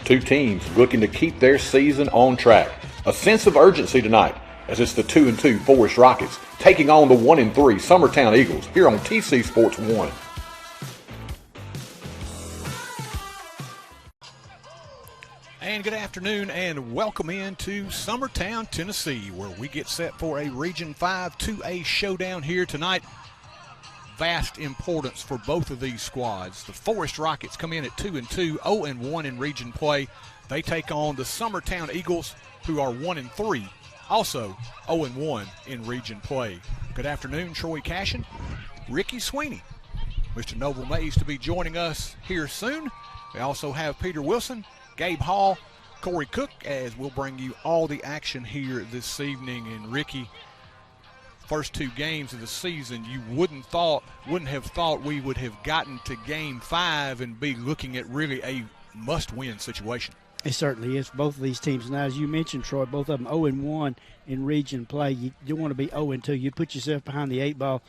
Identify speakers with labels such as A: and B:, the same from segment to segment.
A: Two teams looking to keep their season on track. A sense of urgency tonight as it's the 2-2 Forrest Rockets taking on the 1-3 Summertown Eagles here on TC Sports 1.
B: And good afternoon and welcome into Summertown, Tennessee, where we get set for a Region 5 2A showdown here tonight. Vast importance for both of these squads. The Forrest Rockets come in at 2-2, 0-1 in region play. They take on the Summertown Eagles, who are 1-3, also 0-1 in region play. Good afternoon, Troy Cashin, Ricky Sweeney, Mr. Noble Mays to be joining us here soon. We also have Peter Wilson, Gabe Hall, Corey Cook, as we'll bring you all the action here this evening. And Ricky, first two games of the season, you wouldn't have thought we would have gotten to Game 5 and be looking at really a must-win situation.
C: It certainly is for both of these teams. Now, as you mentioned, Troy, both of them 0-1 in region play. You don't want to be 0-2. You put yourself behind the 8 ball.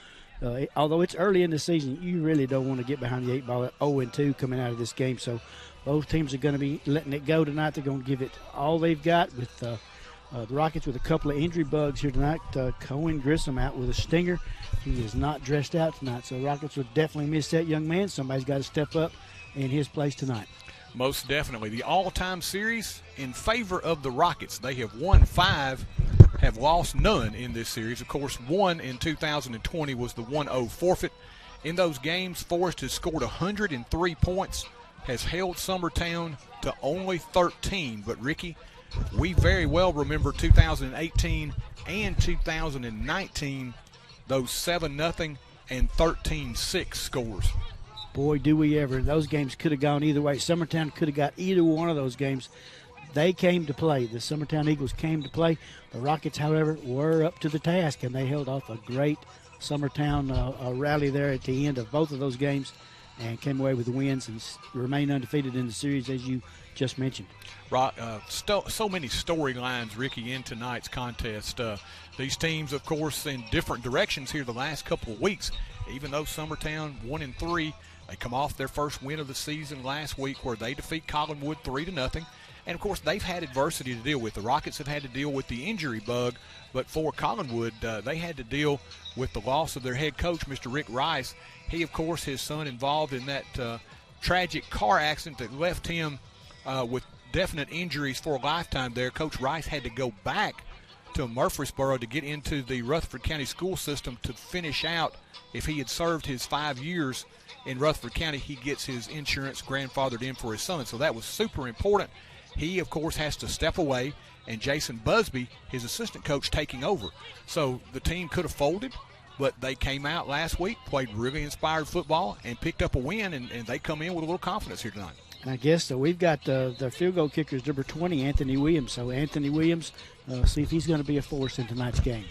C: Although it's early in the season, you really don't want to get behind the 8 ball at 0-2 coming out of this game. So both teams are going to be letting it go tonight. They're going to give it all they've got with the Rockets with a couple of injury bugs here tonight. Cohen Grissom out with a stinger. He is not dressed out tonight. So Rockets will definitely miss that young man. Somebody's got to step up in his place tonight. Most definitely. The all-time series in favor of the Rockets. They have won 5, have lost none in this series. Of course, one in 2020 was the 1-0 forfeit. In those games, Forrest has scored 103 points, has held Summertown to only 13. But, Ricky, we very well remember 2018 and 2019, those 7-0 and 13-6 scores. Boy, do we ever. Those games could have gone either way. Summertown could have got either one of those games. They came to play. The Summertown Eagles came to play. The Rockets, however, were up to the task, and they held off a great Summertown rally there at the end of both of those games and came away with the wins and remain undefeated in the series, as you just mentioned. So many storylines, Ricky, in tonight's contest. These teams, of course, in different directions here the last couple of weeks. Even though Summertown 1-3, they come off their first win of the season last week where they defeat Collinwood 3-0. And, of course, they've had adversity to deal with. The Rockets have had to deal with the injury bug, but for Collinwood, they had to deal with the loss of their head coach, Mr. Rick Rice. He, of course, his son involved in that tragic car accident that left him with definite injuries for a lifetime there. Coach Rice had to go back to Murfreesboro to get into the Rutherford County school system to finish out. If he had served his 5 years in Rutherford County, he gets his insurance grandfathered in for his son. So that was super important. He, of course, has to step away, and Jason Busby, his assistant coach, taking over. So the team could have folded, but they came out last week, played really inspired football, and picked up a win, and they come in with a little confidence here tonight. And I guess we've got the field goal kicker is number 20, Anthony Williams. So Anthony Williams, see if he's going to be a force in tonight's game.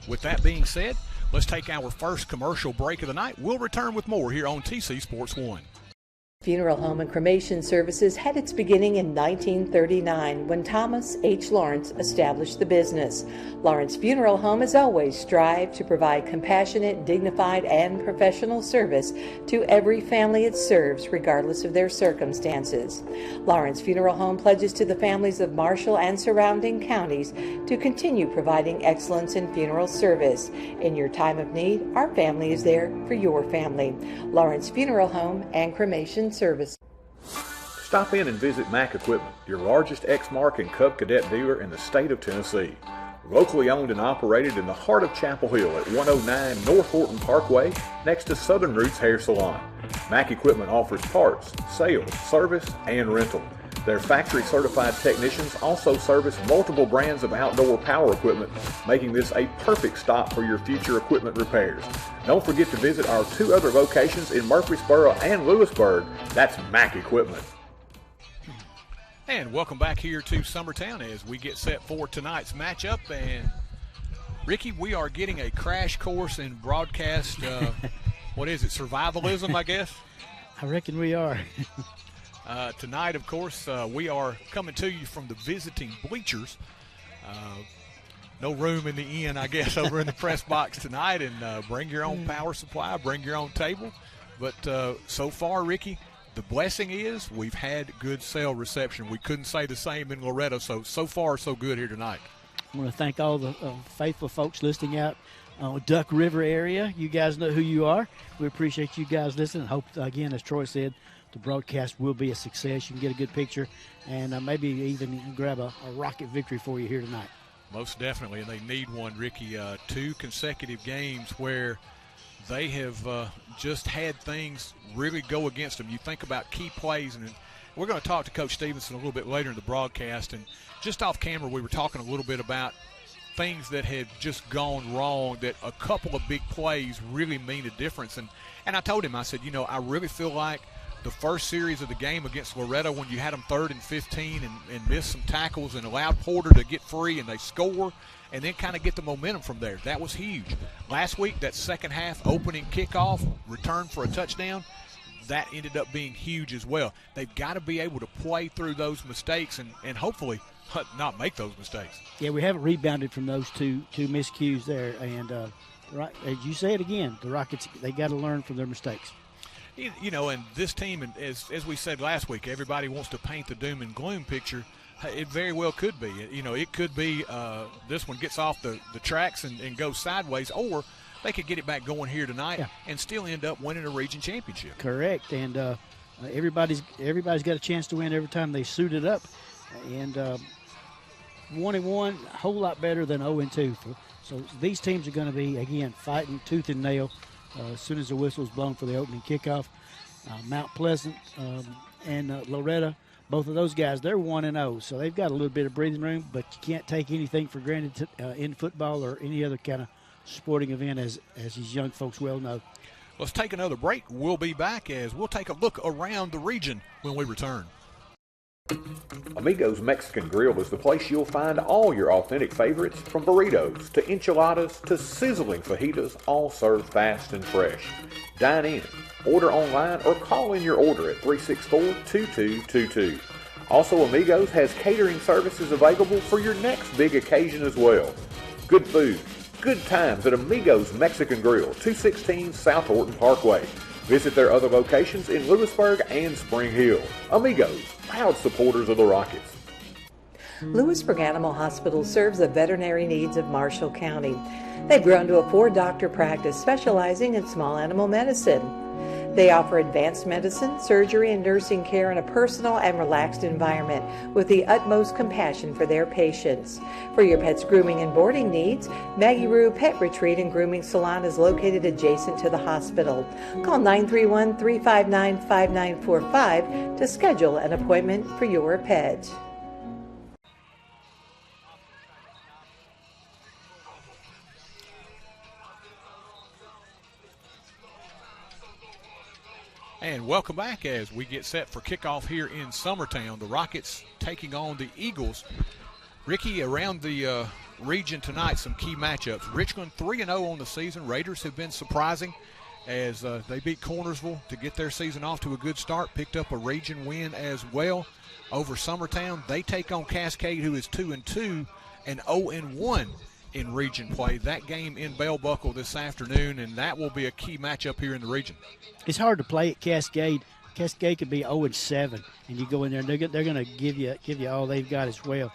C: With that being said, let's take our first commercial break of the night. We'll return with more here on TC Sports 1.
D: Funeral home and cremation services had its beginning in 1939 when Thomas H. Lawrence established the business. Lawrence Funeral Home has always strived to provide compassionate, dignified, and professional service to every family it serves, regardless of their circumstances. Lawrence Funeral Home pledges to the families of Marshall and surrounding counties to continue providing excellence in funeral service. In your time of need, our family is there for your family. Lawrence Funeral Home and Cremation Service.
A: Stop in and visit Mack Equipment, your largest Exmark and Cub Cadet dealer in the state of Tennessee. Locally owned and operated in the heart of Chapel Hill at 109 North Horton Parkway, next to Southern Roots Hair Salon. Mack Equipment offers parts, sales, service, and rental. Their factory-certified technicians also service multiple brands of outdoor power equipment, making this a perfect stop for your future equipment repairs. Don't forget to visit our 2 other locations in Murfreesboro and Lewisburg. That's Mack Equipment.
B: And welcome back here to Summertown as we get set for tonight's matchup. And, Ricky, we are getting a crash course in broadcast, what is it, survivalism, I guess?
C: I reckon we are.
B: Tonight, of course, we are coming to you from the visiting bleachers. No room in the inn, I guess, over in the press box tonight. And bring your own power supply, bring your own table. But so far, Ricky, The blessing is we've had good cell reception. We couldn't say the same in Loretto, so far so good here tonight.
C: I want to thank all the faithful folks listening out Duck River area. You guys know who you are. We appreciate you guys listening. Hope, again, as Troy said, the broadcast will be a success. You can get a good picture and maybe even grab a rocket victory for you here tonight.
B: Most definitely, and they need one, Ricky. 2 consecutive games where they have just had things really go against them. You think about key plays, and we're going to talk to Coach Stevenson a little bit later in the broadcast. And just off camera, we were talking a little bit about things that had just gone wrong, that a couple of big plays really mean a difference. And I told him, I said, I really feel like the first series of the game against Loretto, when you had them 3rd and 15 and missed some tackles and allowed Porter to get free and they score and then kind of get the momentum from there. That was huge. Last week, that second half opening kickoff, return for a touchdown, that ended up being huge as well. They've got to be able to play through those mistakes and hopefully not make those mistakes.
C: Yeah, we haven't rebounded from those two miscues there. And right, as you say it again, the Rockets, they got to learn from their mistakes.
B: And this team, and as we said last week, everybody wants to paint the doom and gloom picture. It very well could be. It could be this one gets off the tracks and goes sideways, or they could get it back going here tonight and still end up winning a region championship.
C: Correct, and everybody's got a chance to win every time they suit it up. And 1-1, a whole lot better than 0-2. So these teams are going to be, again, fighting tooth and nail as soon as the whistle's blown for the opening kickoff. Mount Pleasant and Loretto, both of those guys, they're 1-0, so they've got a little bit of breathing room, but you can't take anything for granted in football or any other kind of sporting event, as these young folks well know.
B: Let's take another break. We'll be back as we'll take a look around the region when we return.
A: Amigos Mexican Grill is the place you'll find all your authentic favorites, from burritos to enchiladas to sizzling fajitas, all served fast and fresh. Dine in, order online, or call in your order at 364-2222. Also, Amigos has catering services available for your next big occasion as well. Good food, good times at Amigos Mexican Grill, 216 South Horton Parkway. Visit their other locations in Lewisburg and Spring Hill. Amigos, proud supporters of the Rockets.
D: Lewisburg Animal Hospital serves the veterinary needs of Marshall County. They've grown to a 4-doctor practice specializing in small animal medicine. They offer advanced medicine, surgery, and nursing care in a personal and relaxed environment with the utmost compassion for their patients. For your pet's grooming and boarding needs, Maggie Rue Pet Retreat and Grooming Salon is located adjacent to the hospital. Call 931-359-5945 to schedule an appointment for your pet.
B: And welcome back as we get set for kickoff here in Summertown. The Rockets taking on the Eagles. Ricky, around the region tonight, some key matchups. Richland 3-0 on the season. Raiders have been surprising as they beat Cornersville to get their season off to a good start. Picked up a region win as well over Summertown. They take on Cascade, who is 2-2 and 0-1 in region play. That game in Bell Buckle this afternoon, and that will be a key matchup here in the region.
C: It's hard to play at Cascade. Cascade could be 0-7, and you go in there and they're going to give you all they've got as well.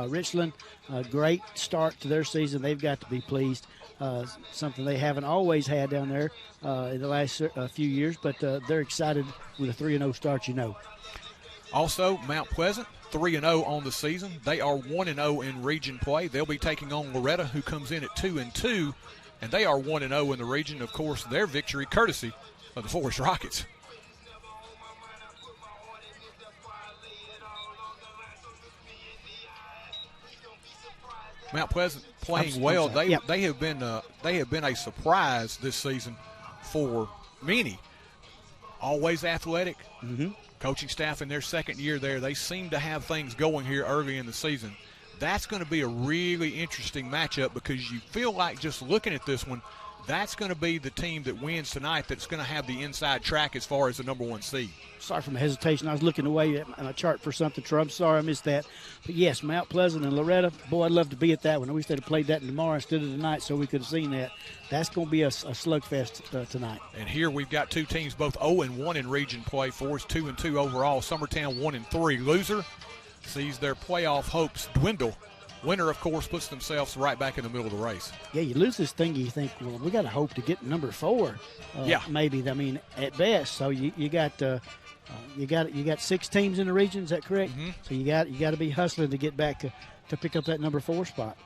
C: Richland, a great start to their season. They've got to be pleased. Something they haven't always had down there in the last few years, but they're excited with a 3-0 start,
B: Also, Mount Pleasant, 3-0 on the season. They are 1-0 in region play. They'll be taking on Loretto, who comes in at 2-2, and they are 1-0 in the region. Of course, their victory courtesy of the Forrest Rockets. Mount Pleasant playing well. They have been a surprise this season for many. Always athletic.
C: Mm-hmm.
B: Coaching staff in their second year there, they seem to have things going here early in the season. That's going to be a really interesting matchup because you feel like just looking at this one, that's going to be the team that wins tonight that's going to have the inside track as far as the number 1 seed.
C: Sorry for my hesitation. I was looking away at my chart for something, Troy. I'm sorry I missed that. But, yes, Mount Pleasant and Loretta, boy, I'd love to be at that one. I wish they'd have played that tomorrow instead of tonight so we could have seen that. That's going to be a slugfest tonight.
B: And here we've got two teams, both 0-1 in region play. Forrest 2-2 overall. Summertown 1-3. Loser sees their playoff hopes dwindle. Winner, of course, puts themselves right back in the middle of the race.
C: Yeah, you lose this thing, you think, well, we got to hope to get number 4. Maybe. I mean, at best. So you got 6 teams in the region. Is that correct?
B: Mm-hmm.
C: So you got to be hustling to get back to pick up that number 4 spot.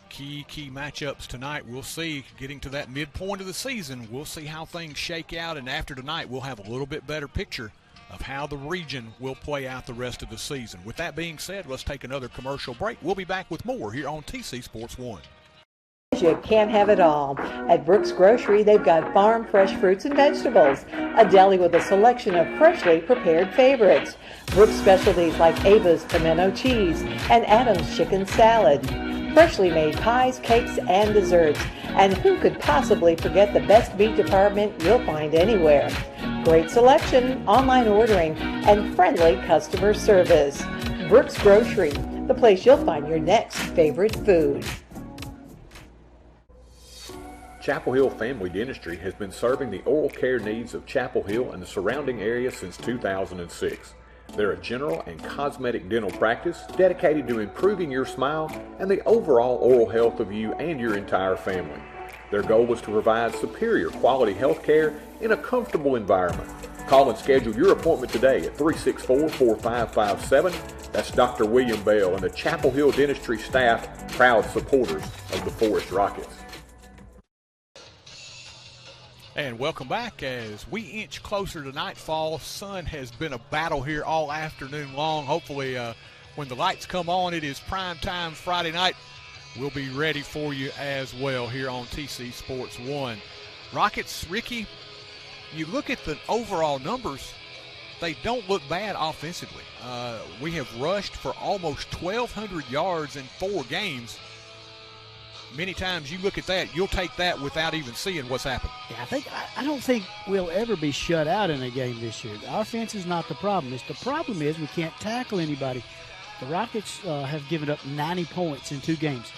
B: Key matchups tonight. We'll see. Getting to that midpoint of the season, we'll see how things shake out. And after tonight, we'll have a little bit better picture of how the region will play out the rest of the season. With that being said, let's take another commercial break. We'll be back with more here on TC Sports 1.
D: You can't have it all. At Brooks Grocery, they've got farm fresh fruits and vegetables, a deli with a selection of freshly prepared favorites, Brooks specialties like Ava's pimento cheese and Adam's chicken salad, freshly made pies, cakes, and desserts. And who could possibly forget the best meat department you'll find anywhere? Great selection, online ordering, and friendly customer service. Brooks Grocery, the place you'll find your next favorite food.
A: Chapel Hill Family Dentistry has been serving the oral care needs of Chapel Hill and the surrounding area since 2006. They're a general and cosmetic dental practice dedicated to improving your smile and the overall oral health of you and your entire family. Their goal is to provide superior quality health care in a comfortable environment. Call and schedule your appointment today at 364-4557. That's Dr. William Bell and the Chapel Hill Dentistry staff, proud supporters of the Forest Rockets.
B: And welcome back as we inch closer to nightfall. Sun has been a battle here all afternoon long. Hopefully when the lights come on, it is prime time Friday night. We'll be ready for you as well here on TC Sports 1. Rockets, Ricky, you look at the overall numbers, they don't look bad offensively. We have rushed for almost 1,200 yards in 4 games. Many times you look at that, you'll take that without even seeing what's happened.
C: Yeah, I don't think we'll ever be shut out in a game this year. The offense is not the problem. The problem is we can't tackle anybody. The Rockets have given up 90 points in 2 games.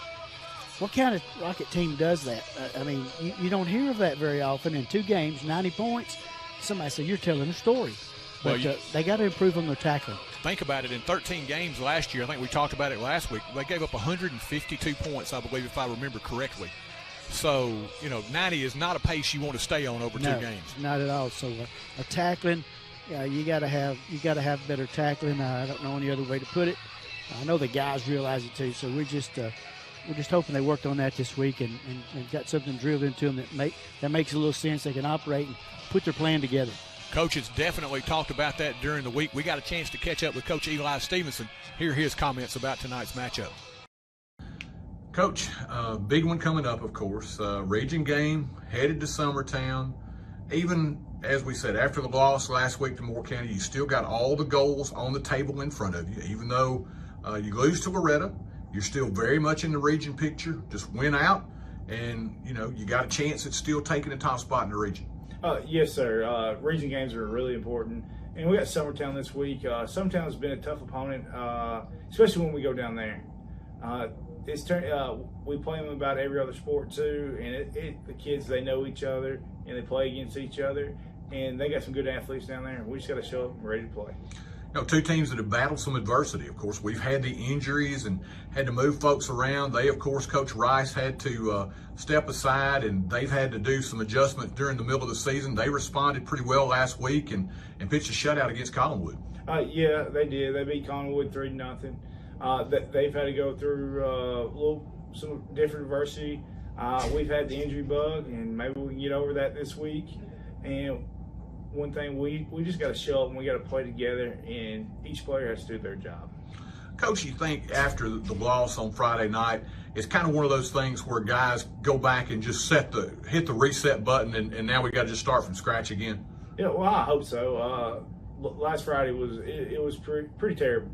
C: What kind of Rocket team does that? I mean, you don't hear of that very often. In 2 games, 90 points. Somebody say, you're telling a story. But they got to improve on their tackling.
B: Think about it. In 13 games last year, I think we talked about it last week, they gave up 152 points, I believe, if I remember correctly. So, 90 is not a pace you want to stay on over 2 games.
C: Not at all. So, a tackling, you got to have better tackling. I don't know any other way to put it. I know the guys realize it too. So we're just hoping they worked on that this week and got something drilled into them that makes a little sense. They can operate and put their plan together.
B: Coach has definitely talked about that during the week. We got a chance to catch up with Coach Eli Stevenson. Hear his comments about tonight's matchup.
E: Coach, big one coming up, of course. Region game, headed to Summertown. Even, as we said, after the loss last week to Moore County, you still got all the goals on the table in front of you. Even though you lose to Loretta, you're still very much in the region picture. Just win out, and, you got a chance at still taking the top spot in the region.
F: Yes, sir. Region games are really important. And we got Summertown this week. Summertown's been a tough opponent, especially when we go down there. We play them about every other sport too, and the kids, they know each other and they play against each other, and they got some good athletes down there. We just got to show up and ready to play.
E: 2 teams that have battled some adversity. Of course, we've had the injuries and had to move folks around. They, of course, Coach Rice had to step aside, and they've had to do some adjustments during the middle of the season. They responded pretty well last week and pitched a shutout against Collinwood.
F: Yeah, they did. They beat Collinwood 3-0. They've had to go through some different adversity. We've had the injury bug, and maybe we can get over that this week. And one thing, we just got to show up and we got to play together, and each player has to do their job.
E: Coach, you think after the loss on Friday night, it's kind of one of those things where guys go back and just hit the reset button, and now we got to just start from scratch again?
F: Yeah, well, I hope so. Last Friday was pretty terrible.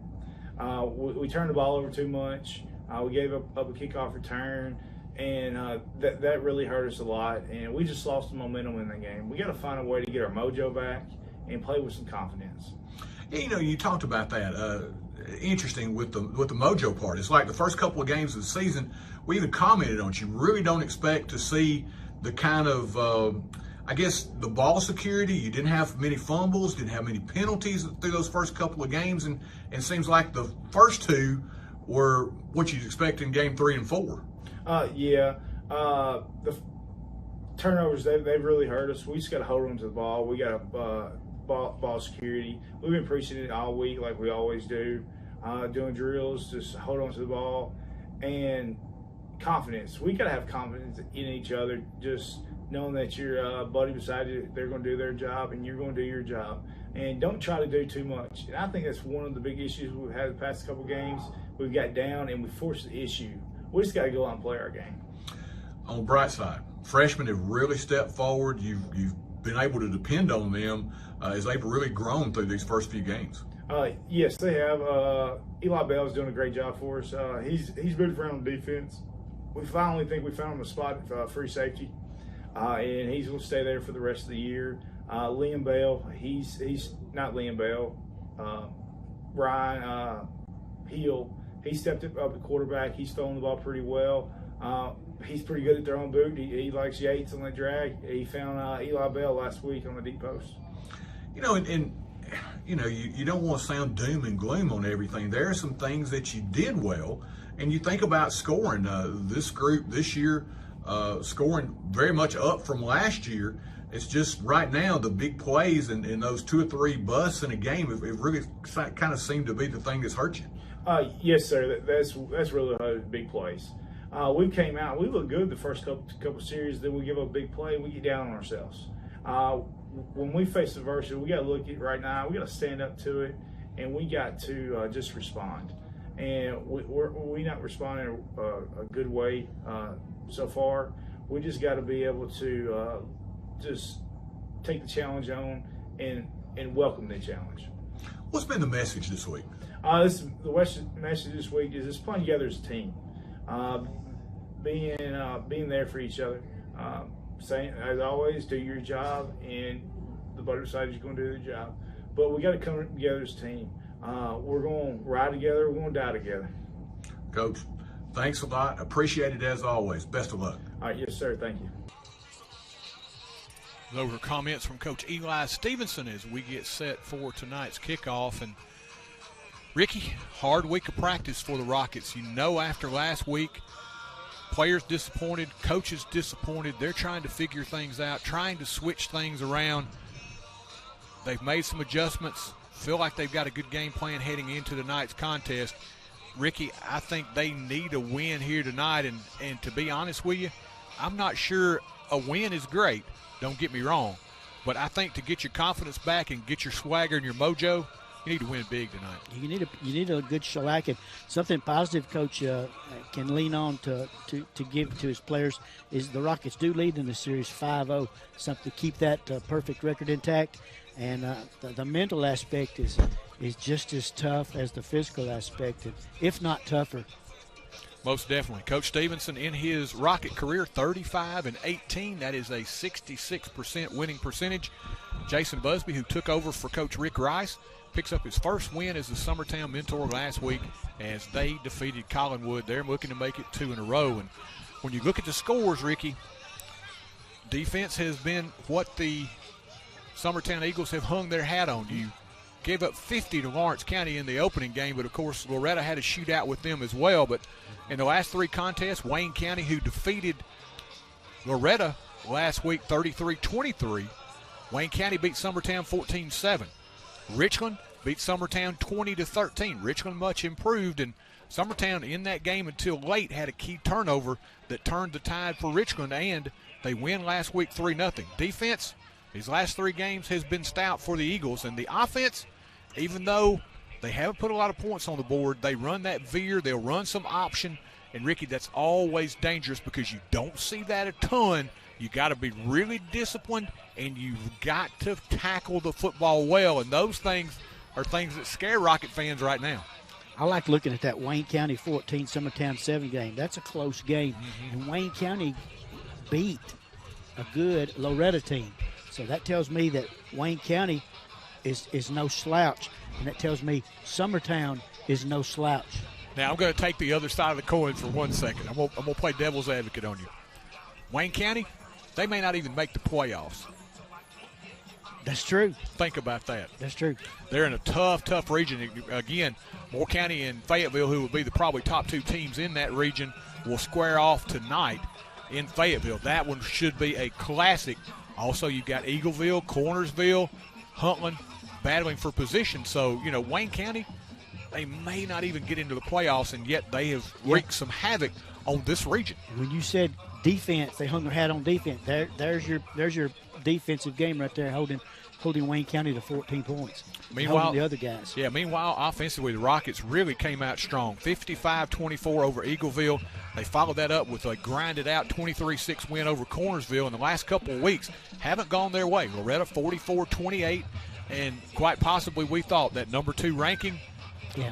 F: We turned the ball over too much. We gave up a kickoff return, And that really hurt us a lot, and we just lost the momentum in the game. We got to find a way to get our mojo back and play with some confidence.
E: You talked about that. Interesting with the mojo part. It's like the first couple of games of the season, we even commented on it. You really don't expect to see the kind of, I guess, the ball security. You didn't have many fumbles, didn't have many penalties through those first couple of games, and it seems like the first two were what you'd expect in game 3 and 4.
F: The turnovers, they've really hurt us. We just got to hold on to the ball. We got ball security. We've been preaching it all week like we always do, doing drills, just hold on to the ball. And confidence. We got to have confidence in each other, just knowing that your buddy beside you, they're going to do their job and you're going to do your job. And don't try to do too much. And I think that's one of the big issues we've had the past couple games. We've got down and we forced the issue. We just got to go out and play our game.
E: On the bright side, freshmen have really stepped forward. You've been able to depend on them as they've really grown through these first few games.
F: Yes, they have. Eli Bell's doing a great job for us. He's moved around on defense. We finally think we found him a spot free safety, and he's going to stay there for the rest of the year. Liam Bell, he's not Liam Bell. Ryan Hill, he stepped up at quarterback. He's throwing the ball pretty well. He's pretty good at throwing boot. He likes Yates on the drag. He found Eli Bell last week on the deep post.
E: You don't want to sound doom and gloom on everything. There are some things that you did well, and you think about scoring. This group this year, scoring very much up from last year. It's just right now the big plays and those 2 or 3 busts in a game, it really kind of seemed to be the thing that's hurt you.
F: Yes, sir. That's really big plays. We came out, we looked good the first couple series. Then we give up a big play, we get down on ourselves. When we face adversity, we got to look at right now. We got to stand up to it, and we got to just respond. And we're not responding a good way so far. We just got to be able to just take the challenge on and welcome the challenge.
E: What's been the message this week?
F: The message this week is just playing together as a team, being there for each other. Saying, as always, do your job, and the buddy beside you is going to do their job. But we got to come together as a team. We're going to ride together. We're going to die together.
E: Coach, thanks a lot. Appreciate it as always. Best of luck.
F: All right, yes, sir. Thank you.
B: Those are comments from Coach Eli Stevenson as we get set for tonight's kickoff. And Ricky, hard week of practice for the Rockets. After last week, players disappointed, coaches disappointed. They're trying to figure things out, trying to switch things around. They've made some adjustments, feel like they've got a good game plan heading into tonight's contest. Ricky, I think they need a win here tonight, and to be honest with you, I'm not sure a win is great, don't get me wrong, but I think to get your confidence back and get your swagger and your mojo, you need to win big tonight.
C: You need a good shellac, and something positive Coach can lean on to give to his players is the Rockets do lead in the series 5-0. Something to keep that perfect record intact, and the mental aspect is just as tough as the physical aspect, if not tougher.
B: Most definitely. Coach Stevenson, in his Rocket career, 35-18. That is a 66% winning percentage. Jason Busby, who took over for Coach Rick Rice, picks up his first win as the Summertown mentor last week as they defeated Collinwood. They're looking to make it 2 in a row. And when you look at the scores, Ricky, defense has been what the Summertown Eagles have hung their hat on. You gave up 50 to Lawrence County in the opening game, but, of course, Loretta had a shootout with them as well. But in the last 3 contests, Wayne County, who defeated Loretta last week 33-23, Wayne County beat Summertown 14-7. Richland beat Summertown 20-13. Richland much improved, and Summertown in that game until late had a key turnover that turned the tide for Richland, and they win last week 3-0. Defense, these last 3 games, has been stout for the Eagles, and the offense, even though they haven't put a lot of points on the board, they run that veer, they'll run some option, and Ricky, that's always dangerous because you don't see that a ton. You got to be really disciplined, and you've got to tackle the football well, and those things are things that scare Rocket fans right now.
C: I like looking at that Wayne County 14, Summertown 7 game. That's a close game. And Wayne County beat a good Loretta team. So that tells me that Wayne County is no slouch. And that tells me Summertown is no slouch.
B: Now, I'm going to take the other side of the coin for 1 second. I'm going to play devil's advocate on you. Wayne County, they may not even make the playoffs.
C: That's true.
B: Think about that.
C: That's true.
B: They're in a tough region. Again, Moore County and Fayetteville, who will be the probably top 2 teams in that region, will square off tonight in Fayetteville. That one should be a classic. Also, you've got Eagleville, Cornersville, Huntland battling for position. So, Wayne County, they may not even get into the playoffs, and yet they have wreaked some havoc on this region.
C: When you said defense, they hung their hat on defense. There's your defensive game right there, holding Wayne County to 14 points.
B: Meanwhile,
C: the other guys.
B: Yeah, meanwhile, offensively, the Rockets really came out strong. 55-24 over Eagleville. They followed that up with a grinded-out 23-6 win over Cornersville. In the last couple of weeks, haven't gone their way. Loretta 44-28, and quite possibly we thought that number 2 ranking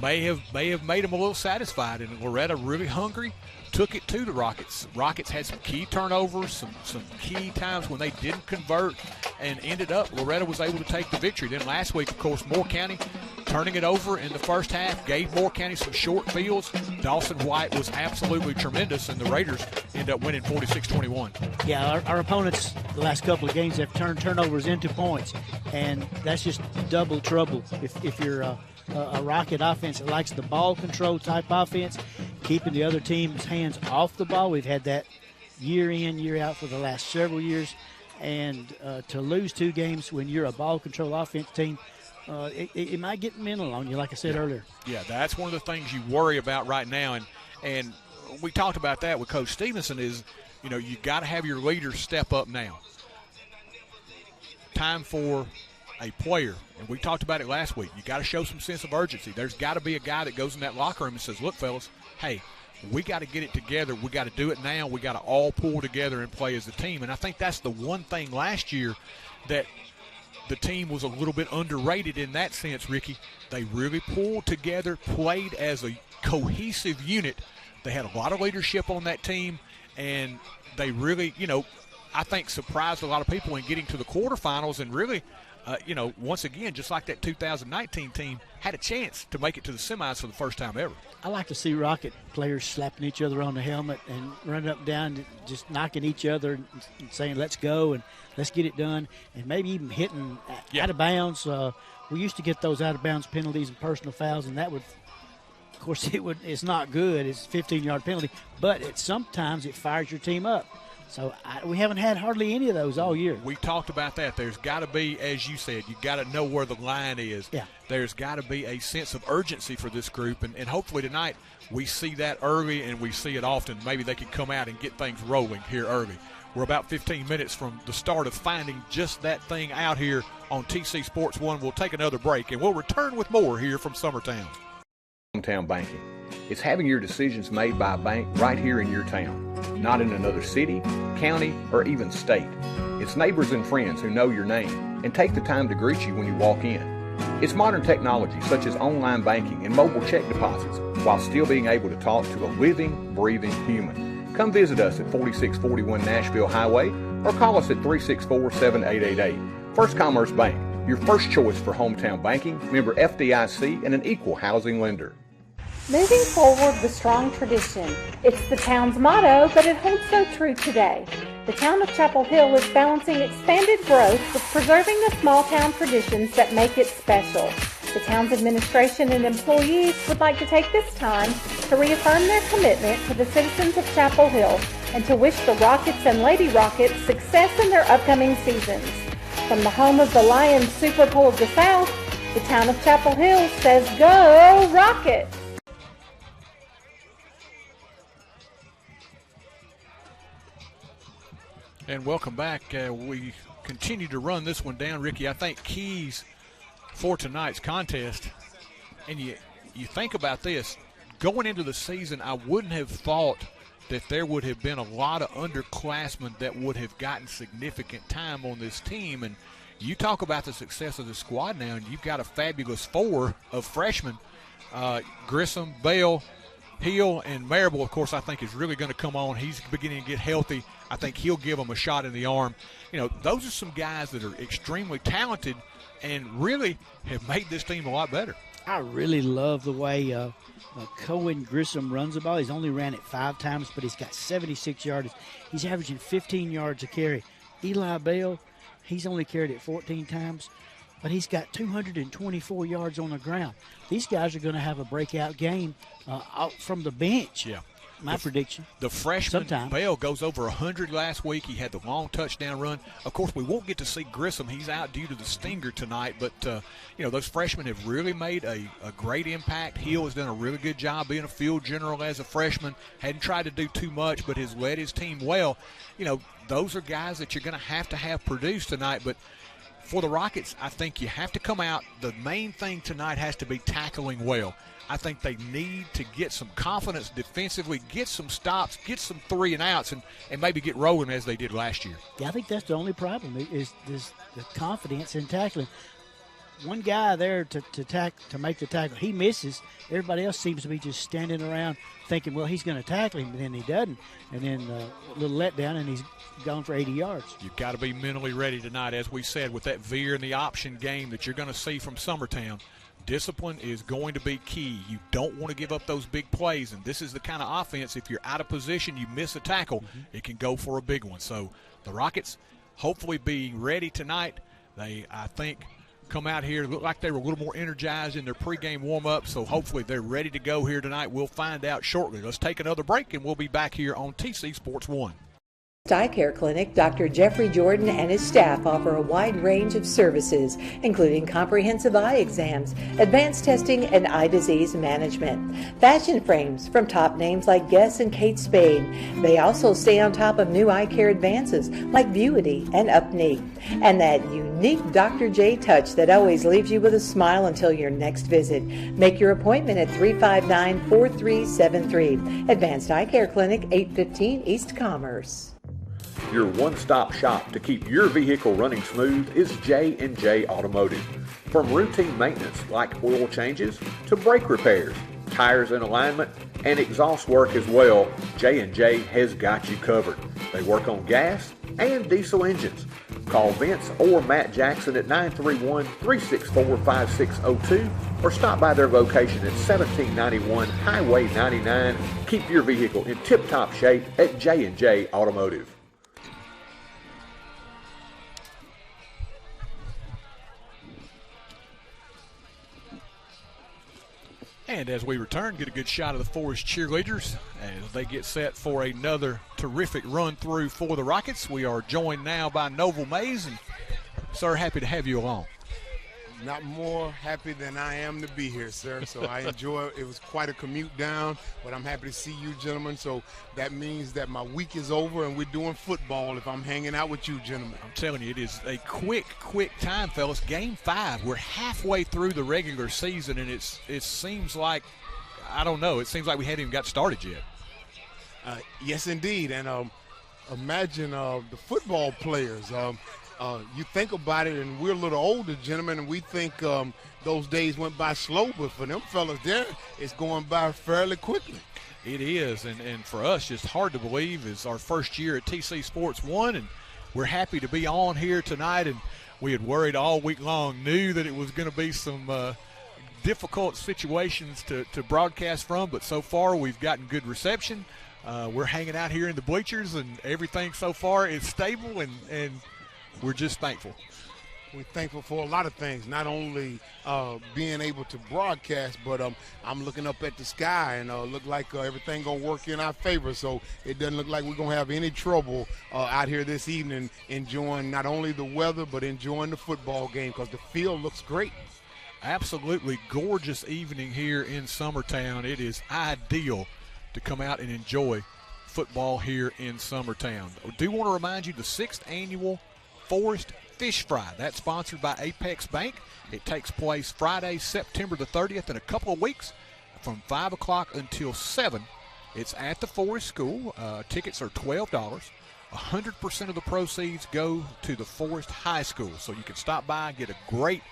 B: may have made them a little satisfied. And Loretta really hungry, took it to the Rockets. Rockets had some key turnovers, some key times when they didn't convert, and ended up Loretta was able to take the victory. Then last week, of course, Moore County turning it over in the first half, gave Moore County some short fields. Dawson White was absolutely tremendous, and the Raiders end up winning 46-21.
C: Yeah, our opponents the last couple of games have turned turnovers into points, and that's just double trouble if you're a Rocket offense that likes the ball control type offense, keeping the other team's hands off the ball. We've had that year in, year out for the last several years. And to lose 2 games when you're a ball control offense team, it might get mental on you, like I said earlier.
B: Yeah, that's one of the things you worry about right now. And we talked about that with Coach Stevenson is, you got to have your leaders step up now. Time for a player, and we talked about it last week, you got to show some sense of urgency. There's got to be a guy that goes in that locker room and says, look, fellas, hey, we got to get it together. We got to do it now. We got to all pull together and play as a team. And I think that's the one thing last year that the team was a little bit underrated in that sense, Ricky. They really pulled together, played as a cohesive unit. They had a lot of leadership on that team, and they really, I think surprised a lot of people in getting to the quarterfinals and really once again, just like that 2019 team, had a chance to make it to the semis for the first time ever.
C: I like to see Rocket players slapping each other on the helmet and running up and down, just knocking each other and saying, let's go and let's get it done, and maybe even hitting out of bounds. We used to get those out of bounds penalties and personal fouls, and that would, of course, it's not good. It's a 15-yard penalty, but sometimes it fires your team up. So we haven't had hardly any of those all year.
B: We talked about that. There's got to be, as you said, you got to know where the line is.
C: Yeah.
B: There's got to be a sense of urgency for this group, and hopefully tonight we see that early and we see it often. Maybe they can come out and get things rolling here early. We're about 15 minutes from the start of finding just that thing out here on TC Sports 1. We'll take another break, and we'll return with more here from Summertown.
A: Hometown banking. It's having your decisions made by a bank right here in your town, not in another city, county, or even state. It's neighbors and friends who know your name and take the time to greet you when you walk in. It's modern technology such as online banking and mobile check deposits while still being able to talk to a living, breathing human. Come visit us at 4641 Nashville Highway or call us at 364-7888. First Commerce Bank, your first choice for hometown banking, member FDIC, and an equal housing lender.
G: Moving forward with strong tradition. It's the town's motto, but it holds so true today. The town of Chapel Hill is balancing expanded growth with preserving the small town traditions that make it special. The town's administration and employees would like to take this time to reaffirm their commitment to the citizens of Chapel Hill and to wish the Rockets and Lady Rockets success in their upcoming seasons. From the home of the Lions Super Bowl of the South, the town of Chapel Hill says, "Go Rockets!"
B: And welcome back. We continue to run this one down, Ricky. I think keys for tonight's contest, and you think about this, going into the season, I wouldn't have thought that there would have been a lot of underclassmen that would have gotten significant time on this team. And you talk about the success of the squad now, and you've got a fabulous 4 of freshmen Grissom, Bell, Hill, and Marable, of course, I think is really going to come on. He's beginning to get healthy. I think he'll give them a shot in the arm. Those are some guys that are extremely talented and really have made this team a lot better.
C: I really love the way Cohen Grissom runs the ball. He's only ran it 5 times, but he's got 76 yards. He's averaging 15 yards a carry. Eli Bell, he's only carried it 14 times, but he's got 224 yards on the ground. These guys are going to have a breakout game out from the bench.
B: Yeah.
C: My prediction.
B: The freshman Bell goes over 100 last week. He had the long touchdown run. Of course, we won't get to see Grissom. He's out due to the stinger tonight. But, those freshmen have really made a great impact. Hill has done a really good job being a field general as a freshman. Hadn't tried to do too much, but has led his team well. Those are guys that you're going to have produced tonight. But for the Rockets, I think you have to come out. The main thing tonight has to be tackling well. I think they need to get some confidence defensively, get some stops, get some 3 and outs, and maybe get rolling as they did last year.
C: Yeah, I think that's the only problem is the confidence in tackling. One guy there to make the tackle, he misses. Everybody else seems to be just standing around thinking, well, he's going to tackle him, and then he doesn't. And then a little letdown, and he's gone for 80 yards.
B: You've got to be mentally ready tonight, as we said, with that veer and the option game that you're going to see from Summertown. Discipline is going to be key. You don't want to give up those big plays, and this is the kind of offense, if you're out of position, you miss a tackle, it can go for a big one. So the Rockets hopefully being ready tonight. They, I think, come out here, look like they were a little more energized in their pregame warm-up, so hopefully they're ready to go here tonight. We'll find out shortly. Let's take another break, and we'll be back here on TC Sports 1.
D: Eye Care Clinic, Dr. Jeffrey Jordan and his staff offer a wide range of services, including comprehensive eye exams, advanced testing, and eye disease management. Fashion frames from top names like Guess and Kate Spade. They also stay on top of new eye care advances like Vuity and Upneek. And that unique Dr. J touch that always leaves you with a smile until your next visit. Make your appointment at 359-4373. Advanced Eye Care Clinic, 815 East Commerce.
A: Your one-stop shop to keep your vehicle running smooth is J&J Automotive. From routine maintenance like oil changes to brake repairs, tires and alignment, and exhaust work as well, J&J has got you covered. They work on gas and diesel engines. Call Vince or Matt Jackson at 931-364-5602 or stop by their location at 1791 Highway 99. Keep your vehicle in tip-top shape at J&J Automotive.
B: And as we return, get a good shot of the Forest cheerleaders as they get set for another terrific run-through for the Rockets. We are joined now by Noble Mays, and, sir, happy to have you along.
H: Not more happy than I am to be here, sir. So I enjoy it. It was quite a commute down, but I'm happy to see you gentlemen. So that means that my week is over and we're doing football if I'm hanging out with you gentlemen.
B: I'm telling you, it is a quick time, fellas. Game 5. We're halfway through the regular season, and it seems like, I don't know, it seems like we hadn't even got started yet.
H: Yes, indeed. And imagine the football players. You think about it, and we're a little older, gentlemen, and we think those days went by slow, but for them fellas there, it's going by fairly quickly.
B: It is, and for us, just hard to believe. It's our first year at TC Sports 1, and we're happy to be on here tonight, and we had worried all week long, knew that it was going to be some difficult situations to broadcast from, but so far we've gotten good reception. We're hanging out here in the bleachers, and everything so far is stable, and we're just thankful.
H: We're thankful for a lot of things, not only being able to broadcast, but I'm looking up at the sky and look like everything going to work in our favor. So it doesn't look like we're going to have any trouble out here this evening enjoying not only the weather, but enjoying the football game because the field looks great.
B: Absolutely gorgeous evening here in Summertown. It is ideal to come out and enjoy football here in Summertown. I do want to remind you the 6th annual Forrest Fish Fry. That's sponsored by Apex Bank. It takes place Friday, September the 30th in a couple of weeks from 5 o'clock until 7. It's at the Forest School. Tickets are $12. 100% of the proceeds go to the Forest High School. So you can stop by and get a great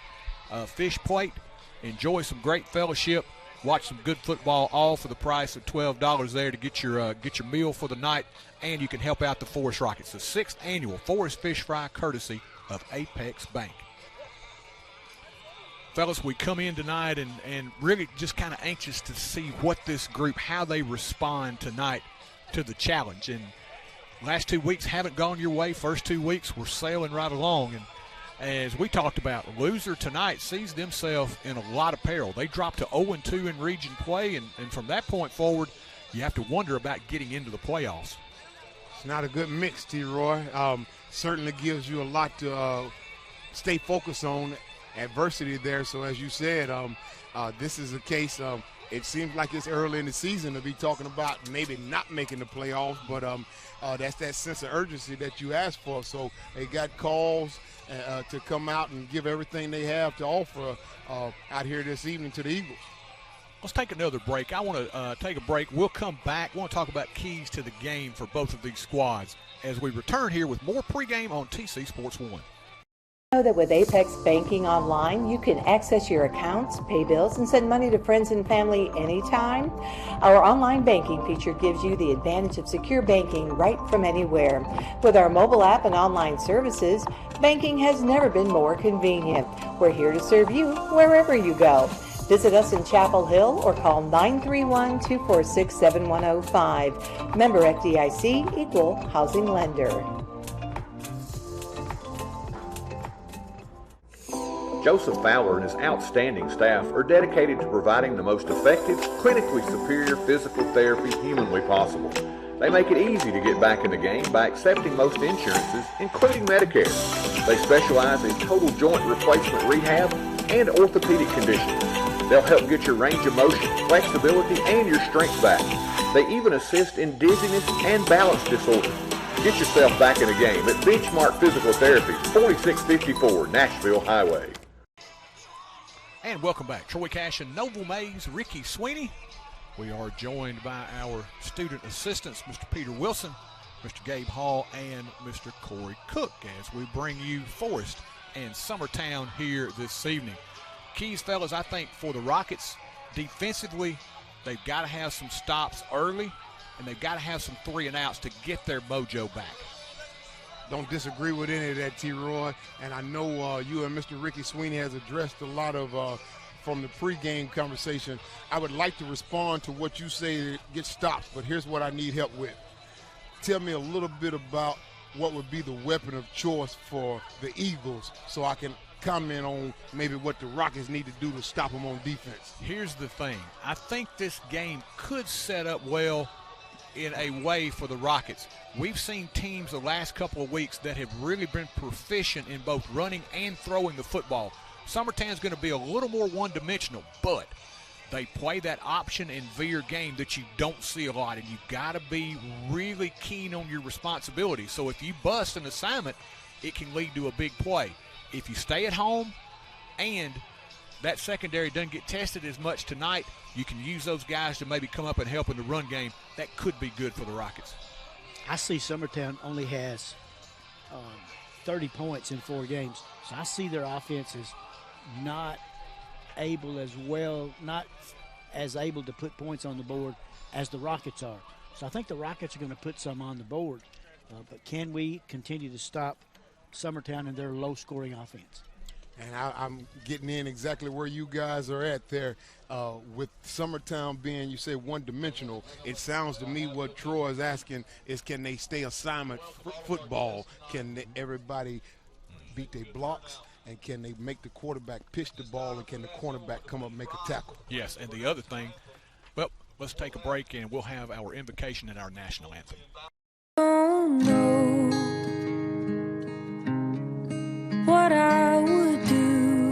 B: fish plate, enjoy some great fellowship, watch some good football, all for the price of $12 there to get your meal for the night, and you can help out the Forest Rockets. The 6th annual Forest Fish Fry, courtesy of Apex Bank. Fellas, we come in tonight and really just kind of anxious to see what this group, how they respond tonight to the challenge. And last 2 weeks haven't gone your way. First 2 weeks we're sailing right along. And as we talked about, loser tonight sees themselves in a lot of peril. They dropped to 0-2 in region play, and from that point forward, you have to wonder about getting into the playoffs.
H: It's not a good mix, T-Roy. Certainly gives you a lot to stay focused on. Adversity there. So as you said, this is a case of, it seems like it's early in the season to be talking about maybe not making the playoffs, but that's that sense of urgency that you asked for. So they got calls to come out and give everything they have to offer out here this evening to the Eagles.
B: Let's take another break. I want to take a break. We'll come back. We want to talk about keys to the game for both of these squads as we return here with more pregame on TC Sports 1.
D: Know that with Apex Banking Online, you can access your accounts, pay bills, and send money to friends and family anytime. Our online banking feature gives you the advantage of secure banking right from anywhere. With our mobile app and online services, banking has never been more convenient. We're here to serve you wherever you go. Visit us in Chapel Hill or call 931-246-7105. Member FDIC, Equal Housing Lender.
A: Joseph Fowler and his outstanding staff are dedicated to providing the most effective, clinically superior physical therapy humanly possible. They make it easy to get back in the game by accepting most insurances, including Medicare. They specialize in total joint replacement rehab and orthopedic conditions. They'll help get your range of motion, flexibility, and your strength back. They even assist in dizziness and balance disorders. Get yourself back in the game at Benchmark Physical Therapy, 4654 Nashville Highway.
B: And welcome back. Troy Cash and Noble Mays, Ricky Sweeney. We are joined by our student assistants, Mr. Peter Wilson, Mr. Gabe Hall, and Mr. Corey Cook, as we bring you Forrest and Summertown here this evening. Keys, fellas, I think for the Rockets, defensively, they've got to have some stops early, and they've got to have some 3-and-outs to get their mojo back.
H: Don't disagree with any of that, T-Roy. And I know you and Mr. Ricky Sweeney has addressed a lot of from the pregame conversation. I would like to respond to what you say, get stops, but here's what I need help with. Tell me a little bit about what would be the weapon of choice for the Eagles so I can comment on maybe what the Rockets need to do to stop them on defense.
B: Here's the thing. I think this game could set up well in a way for the Rockets. We've seen teams the last couple of weeks that have really been proficient in both running and throwing the football. Summertown's going to be a little more one-dimensional, but they play that option and veer game that you don't see a lot, and you've got to be really keen on your responsibility. So if you bust an assignment, it can lead to a big play. If you stay at home and that secondary doesn't get tested as much tonight, you can use those guys to maybe come up and help in the run game. That could be good for the Rockets.
C: I see Summertown only has 30 points in 4 games. So I see their offense is not able to put points on the board as the Rockets are. So I think the Rockets are going to put some on the board. But can we continue to stop Summertown and their low-scoring offense?
H: And I'm getting in exactly where you guys are at there. With Summertown being, you say, one-dimensional, it sounds to me what Troy is asking is, can they stay assignment football? Can everybody beat their blocks? And can they make the quarterback pitch the ball? And can the cornerback come up and make a tackle?
B: Yes, and the other thing, well, let's take a break, and we'll have our invocation and our national anthem.
I: Oh, no. What I would do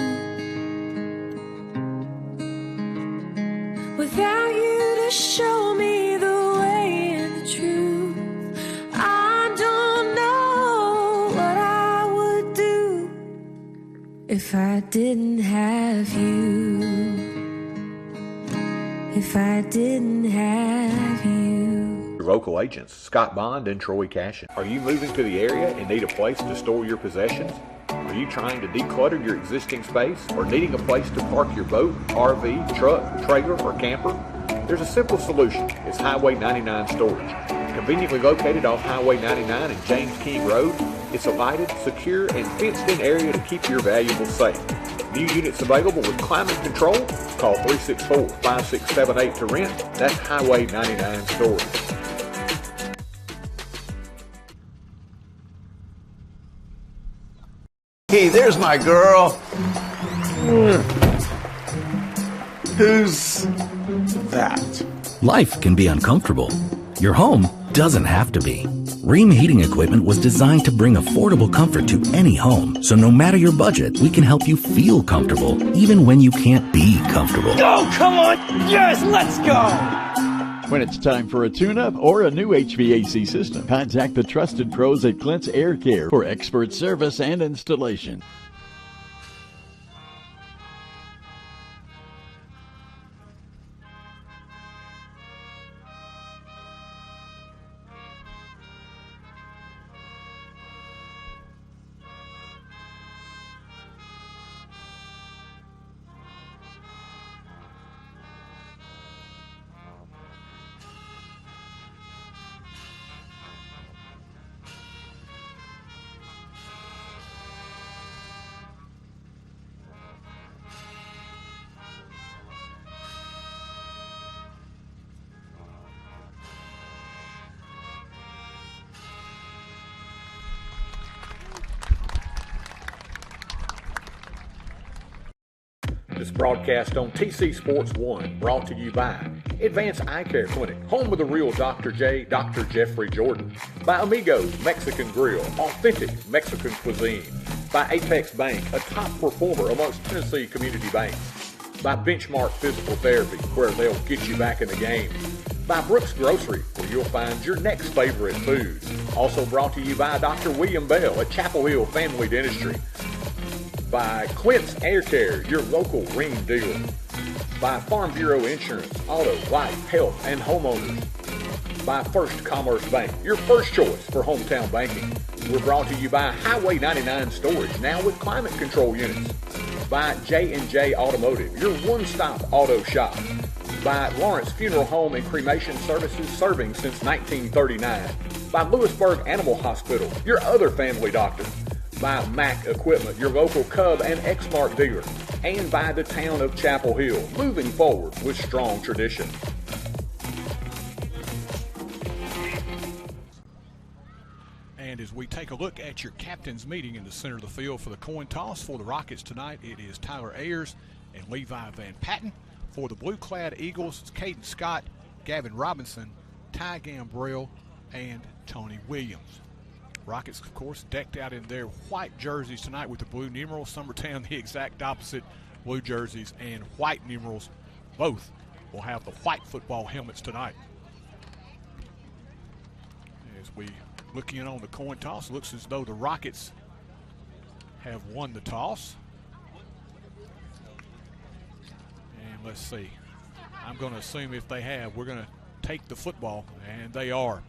I: without you to show me the way and the truth. I don't know what I would do if I didn't have you. If I didn't have you.
A: Your local agents, Scott Bond and Troy Cashin. Are you moving to the area and need a place to store your possessions? Are you trying to declutter your existing space or needing a place to park your boat, RV, truck, trailer, or camper? There's a simple solution. It's Highway 99 Storage. Conveniently located off Highway 99 and James King Road, it's a lighted, secure, and fenced-in area to keep your valuables safe. New units available with climate control. Call 364-5678 to rent. That's Highway 99 Storage.
J: Hey, there's my girl. Who's that?
K: Life can be uncomfortable. Your home doesn't have to be. Rheem Heating Equipment was designed to bring affordable comfort to any home. So no matter your budget, we can help you feel comfortable, even when you can't be comfortable.
L: Oh, come on! Yes, let's go!
M: When it's time for a tune-up or a new HVAC system, contact the trusted pros at Clint's Air Care for expert service and installation.
A: This broadcast on TC Sports 1 brought to you by Advanced Eye Care Clinic, home of the real Dr. J, Dr. Jeffrey Jordan. By Amigos Mexican Grill, authentic Mexican cuisine. By Apex Bank, a top performer amongst Tennessee community banks. By Benchmark Physical Therapy, where they'll get you back in the game. By Brooks Grocery, where you'll find your next favorite food. Also brought to you by Dr. William Bell at Chapel Hill Family Dentistry. By Clint's Air Care, your local Rheem dealer. By Farm Bureau Insurance, auto, life, health, and homeowners. By First Commerce Bank, your first choice for hometown banking. We're brought to you by Highway 99 Storage, now with climate control units. By J&J Automotive, your one-stop auto shop. By Lawrence Funeral Home and Cremation Services, serving since 1939. By Lewisburg Animal Hospital, your other family doctor. By Mac Equipment, your local Cub and Exmark dealer. And by the town of Chapel Hill, moving forward with strong tradition.
B: And as we take a look at your captain's meeting in the center of the field for the coin toss for the Rockets tonight, it is Tyler Ayers and Levi Van Patten. For the blue-clad Eagles, it's Caden Scott, Gavin Robinson, Ty Gambrell, and Tony Williams. Rockets, of course, decked out in their white jerseys tonight with the blue numerals. Summertown, the exact opposite, blue jerseys and white numerals. Both will have the white football helmets tonight. As we look in on the coin toss, it looks as though the Rockets have won the toss. And let's see. I'm going to assume if they have, we're going to take the football, and they are.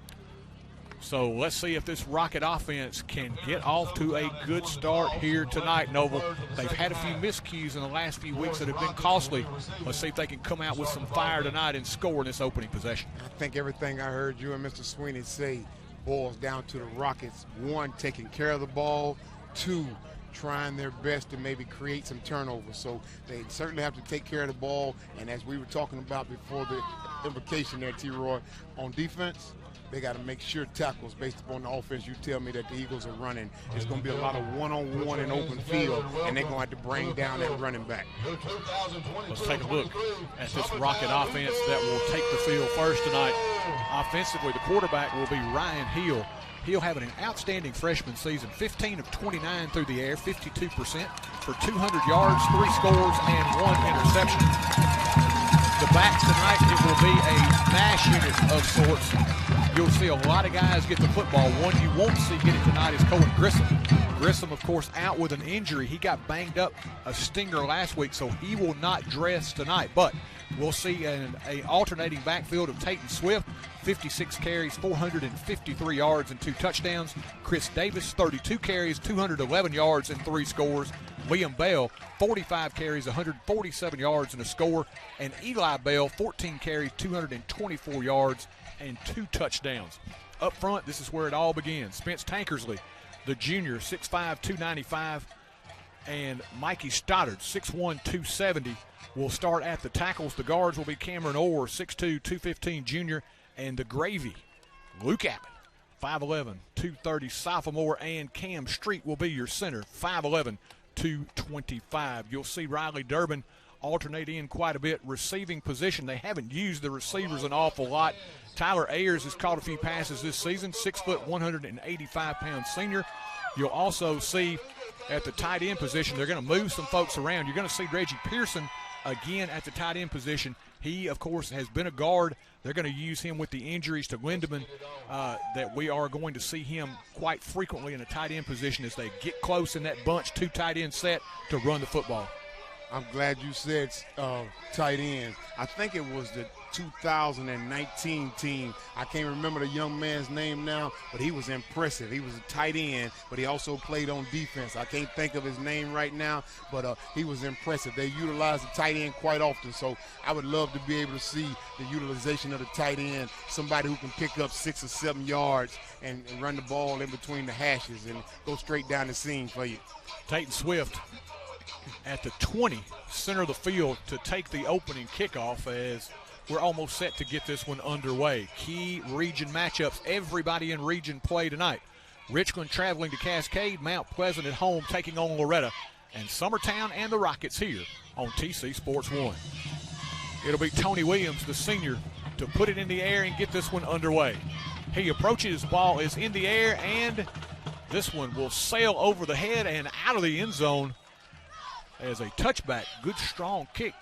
B: So let's see if this Rocket offense can get off to a good start here tonight, Noble. They've had a few miscues in the last few weeks that have been costly. Let's see if they can come out with some fire tonight and score in this opening possession.
H: I think everything I heard you and Mr. Sweeney say boils down to the Rockets. One, taking care of the ball. Two, trying their best to maybe create some turnovers. So they certainly have to take care of the ball. And as we were talking about before the invocation there, T-Roy, on defense, they got to make sure tackles based upon the offense you tell me that the Eagles are running. It's going to be a lot of one-on-one in open field, and they're going to have to bring down that running back.
B: Let's take a look at this Rocket offense that will take the field first tonight. Offensively, the quarterback will be Ryan Hill. He'll have an outstanding freshman season, 15 of 29 through the air, 52% for 200 yards, 3 scores, and 1 interception. The backs tonight, it will be a mash unit of sorts. You'll see a lot of guys get the football. One you won't see get it tonight is Cohen Grissom. Grissom, of course, out with an injury. He got banged up a stinger last week, so he will not dress tonight. But we'll see an alternating backfield of Tayton Swift, 56 carries, 453 yards, and 2 touchdowns. Chris Davis, 32 carries, 211 yards, and 3 scores. Liam Bell, 45 carries, 147 yards, and a score. And Eli Bell, 14 carries, 224 yards, and 2 touchdowns. Up front, this is where it all begins. Spence Tankersley, the junior, 6'5", 295, and Mikey Stoddard, 6'1", 270, will start at the tackles. The guards will be Cameron Orr, 6'2", 215 junior, and the gravy, Luke Abbott, 5'11", 230 sophomore, and Cam Street will be your center, 5'11", 225. You'll see Riley Durbin alternate in quite a bit. Receiving position, they haven't used the receivers an awful lot. Tyler Ayers has caught a few passes this season, 6 foot, 185-pound senior. You'll also see at the tight end position, they're going to move some folks around. You're going to see Reggie Pearson again at the tight end position. He, of course, has been a guard. They're going to use him with the injuries to Lindemann, that we are going to see him quite frequently in a tight end position as they get close in that bunch, 2 tight end set to run the football.
H: I'm glad you said tight end. I think it was the 2019 team. I can't remember the young man's name now, but he was impressive. He was a tight end, but he also played on defense. I can't think of his name right now, but he was impressive. They utilize the tight end quite often, so I would love to be able to see the utilization of the tight end, somebody who can pick up 6 or 7 yards and run the ball in between the hashes and go straight down the seam for you.
B: Tayton Swift at the 20, center of the field, to take the opening kickoff as we're almost set to get this one underway. Key region matchups. Everybody in region play tonight. Richland traveling to Cascade, Mount Pleasant at home taking on Loretta, and Summertown and the Rockets here on TC Sports 1. It'll be Tony Williams, the senior, to put it in the air and get this one underway. He approaches, ball is in the air, and this one will sail over the head and out of the end zone as a touchback. Good, strong kick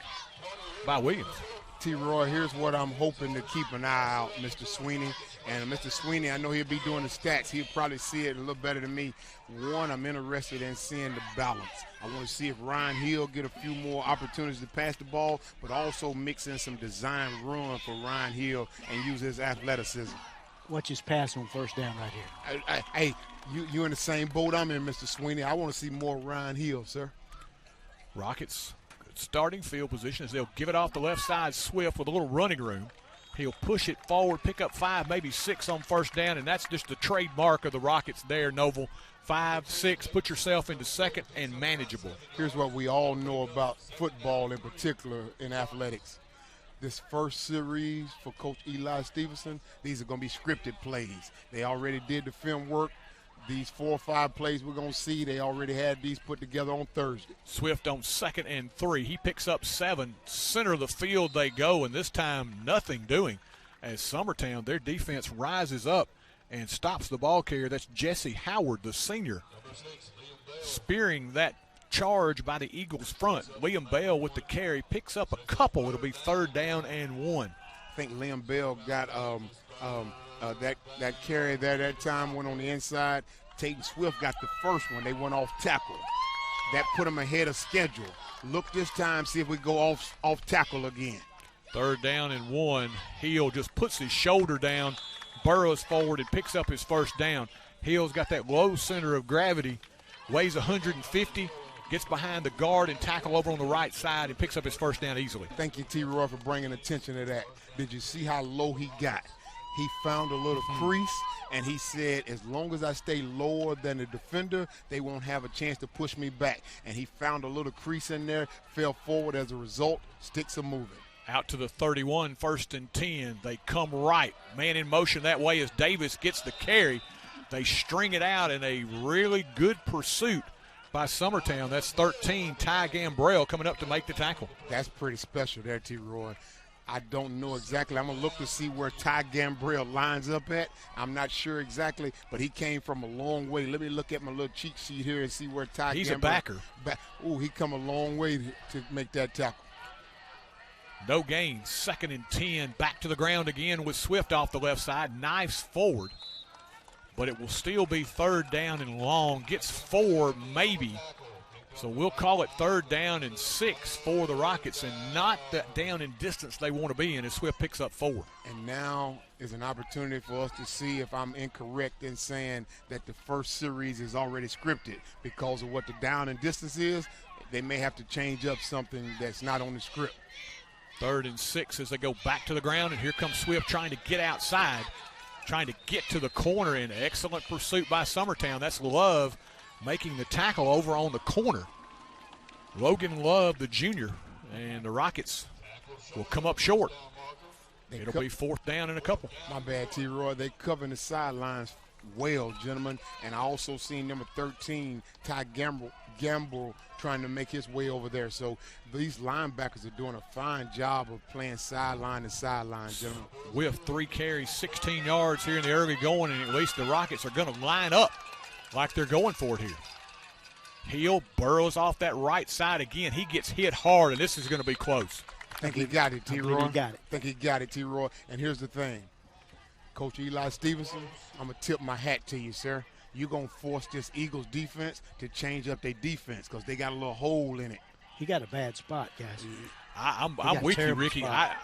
B: by Williams.
H: T-Roy, here's what I'm hoping to keep an eye out, Mr. Sweeney. And Mr. Sweeney, I know he'll be doing the stats. He'll probably see it a little better than me. One, I'm interested in seeing the balance. I want to see if Ryan Hill get a few more opportunities to pass the ball, but also mix in some design run for Ryan Hill and use his athleticism.
C: Watch his pass on first down right here.
H: Hey, you in the same boat I'm in, Mr. Sweeney. I want to see more Ryan Hill, sir.
B: Rockets starting field position as they'll give it off the left side. Swift with a little running room. He'll push it forward, pick up 5, maybe 6 on first down, and that's just the trademark of the Rockets there, Noble. 5, 6, put yourself into second and manageable.
H: Here's what we all know about football in particular in athletics. This first series for Coach Eli Stevenson, these are going to be scripted plays. They already did the film work. These 4 or 5 plays we're going to see, they already had these put together on Thursday.
B: Swift on 2nd and 3. He picks up 7. Center of the field they go, and this time nothing doing as Summertown, their defense rises up and stops the ball carrier. That's Jesse Howard, the senior, spearing that charge by the Eagles front. Liam Bell with the carry, picks up a couple. It'll be 3rd down and 1.
H: I think Liam Bell got that carry there that time, went on the inside. Tayton Swift got the first one. They went off tackle. That put them ahead of schedule. Look this time, see if we go off tackle again.
B: 3rd down and 1. Hill just puts his shoulder down, burrows forward, and picks up his first down. Hill's got that low center of gravity, weighs 150, gets behind the guard and tackle over on the right side and picks up his first down easily.
H: Thank you, T-Roy, for bringing attention to that. Did you see how low he got? He found a little crease, and he said, as long as I stay lower than the defender, they won't have a chance to push me back. And he found a little crease in there, fell forward as a result, sticks are moving.
B: Out to the 31, 1st and 10. They come right. Man in motion that way as Davis gets the carry. They string it out in a really good pursuit by Summertown. That's 13, Ty Gambrell coming up to make the tackle.
H: That's pretty special there, T-Roy. I don't know exactly. I'm going to look to see where Ty Gambrell lines up at. I'm not sure exactly, but he came from a long way. Let me look at my little cheat sheet here and see where Ty
B: He's
H: Gambrell.
B: A backer.
H: He come a long way to make that tackle.
B: No gain. 2nd and 10. Back to the ground again with Swift off the left side. Knives forward. but it will still be 3rd down and long. Gets 4 maybe. So we'll call it 3rd down and 6 for the Rockets, and not that down in distance they want to be in as Swift picks up 4.
H: And now is an opportunity for us to see if I'm incorrect in saying that the first series is already scripted because of what the down and distance is. They may have to change up something that's not on the script.
B: 3rd and 6 as they go back to the ground, and here comes Swift trying to get outside, trying to get to the corner, and excellent pursuit by Summertown. That's Love making the tackle over on the corner. Logan Love, the junior, and the Rockets will come up short. It'll be 4th down and a couple.
H: My bad, T-Roy. They covering the sidelines well, gentlemen. And I also seen number 13, Ty Gamble trying to make his way over there. So these linebackers are doing a fine job of playing sideline to sideline, gentlemen.
B: With 3 carries, 16 yards here in the early going, and at least the Rockets are going to line up like they're going for it here. Hill burrows off that right side again. He gets hit hard, and this is going to be close.
H: I think he got it, T-Roy.
C: I
H: think he got it, T-Roy. And here's the thing. Coach Eli Stevenson, I'm going to tip my hat to you, sir. You're going to force this Eagles defense to change up their defense because they got a little hole in it.
C: He got a bad spot, guys.
B: I'm with you, Ricky.
C: I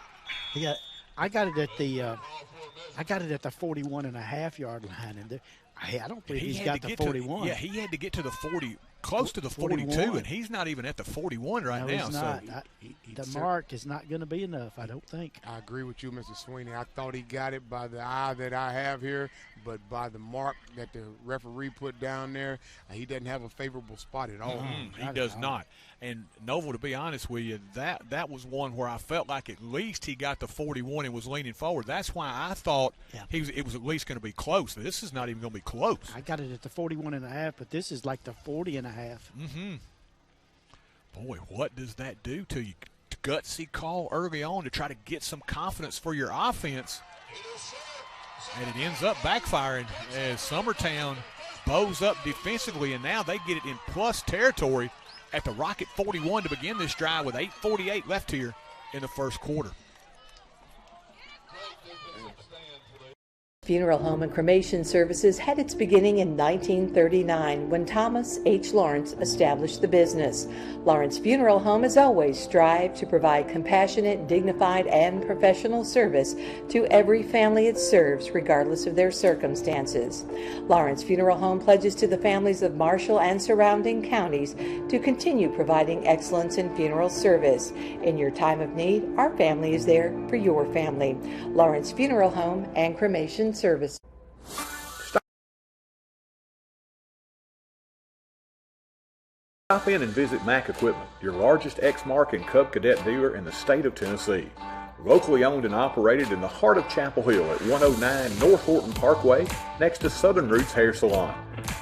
C: got it at the 41.5-yard line, and I don't believe he's got the 41.
B: He had to get to the 40, close to the 42, and he's not even at the 41 right now.
C: He's not.
B: So
C: the mark is not going to be enough, I don't think.
H: I agree with you, Mr. Sweeney. I thought he got it by the eye that I have here, but by the mark that the referee put down there, he doesn't have a favorable spot at all.
B: He does not. And Noble, to be honest with you, that was one where I felt like at least he got the 41 and was leaning forward. That's why I thought it was at least going to be close. This is not even going to be close.
C: I got it at the 41.5, but this is like the 40.5.
B: Mm-hmm. Boy, what does that do to you? Gutsy call early on to try to get some confidence for your offense. And it ends up backfiring as Summertown bows up defensively, and now they get it in plus territory at the Rocket 41 to begin this drive with 8:48 left here in the first quarter.
D: Funeral home and cremation services had its beginning in 1939 when Thomas H. Lawrence established the business. Lawrence Funeral Home has always strived to provide compassionate, dignified, and professional service to every family it serves, regardless of their circumstances. Lawrence Funeral Home pledges to the families of Marshall and surrounding counties to continue providing excellence in funeral service. In your time of need, our family is there for your family. Lawrence Funeral Home and Cremation Service.
A: Stop in and visit Mack Equipment, your largest Exmark and Cub Cadet dealer in the state of Tennessee. Locally owned and operated in the heart of Chapel Hill at 109 North Horton Parkway, next to Southern Roots Hair Salon.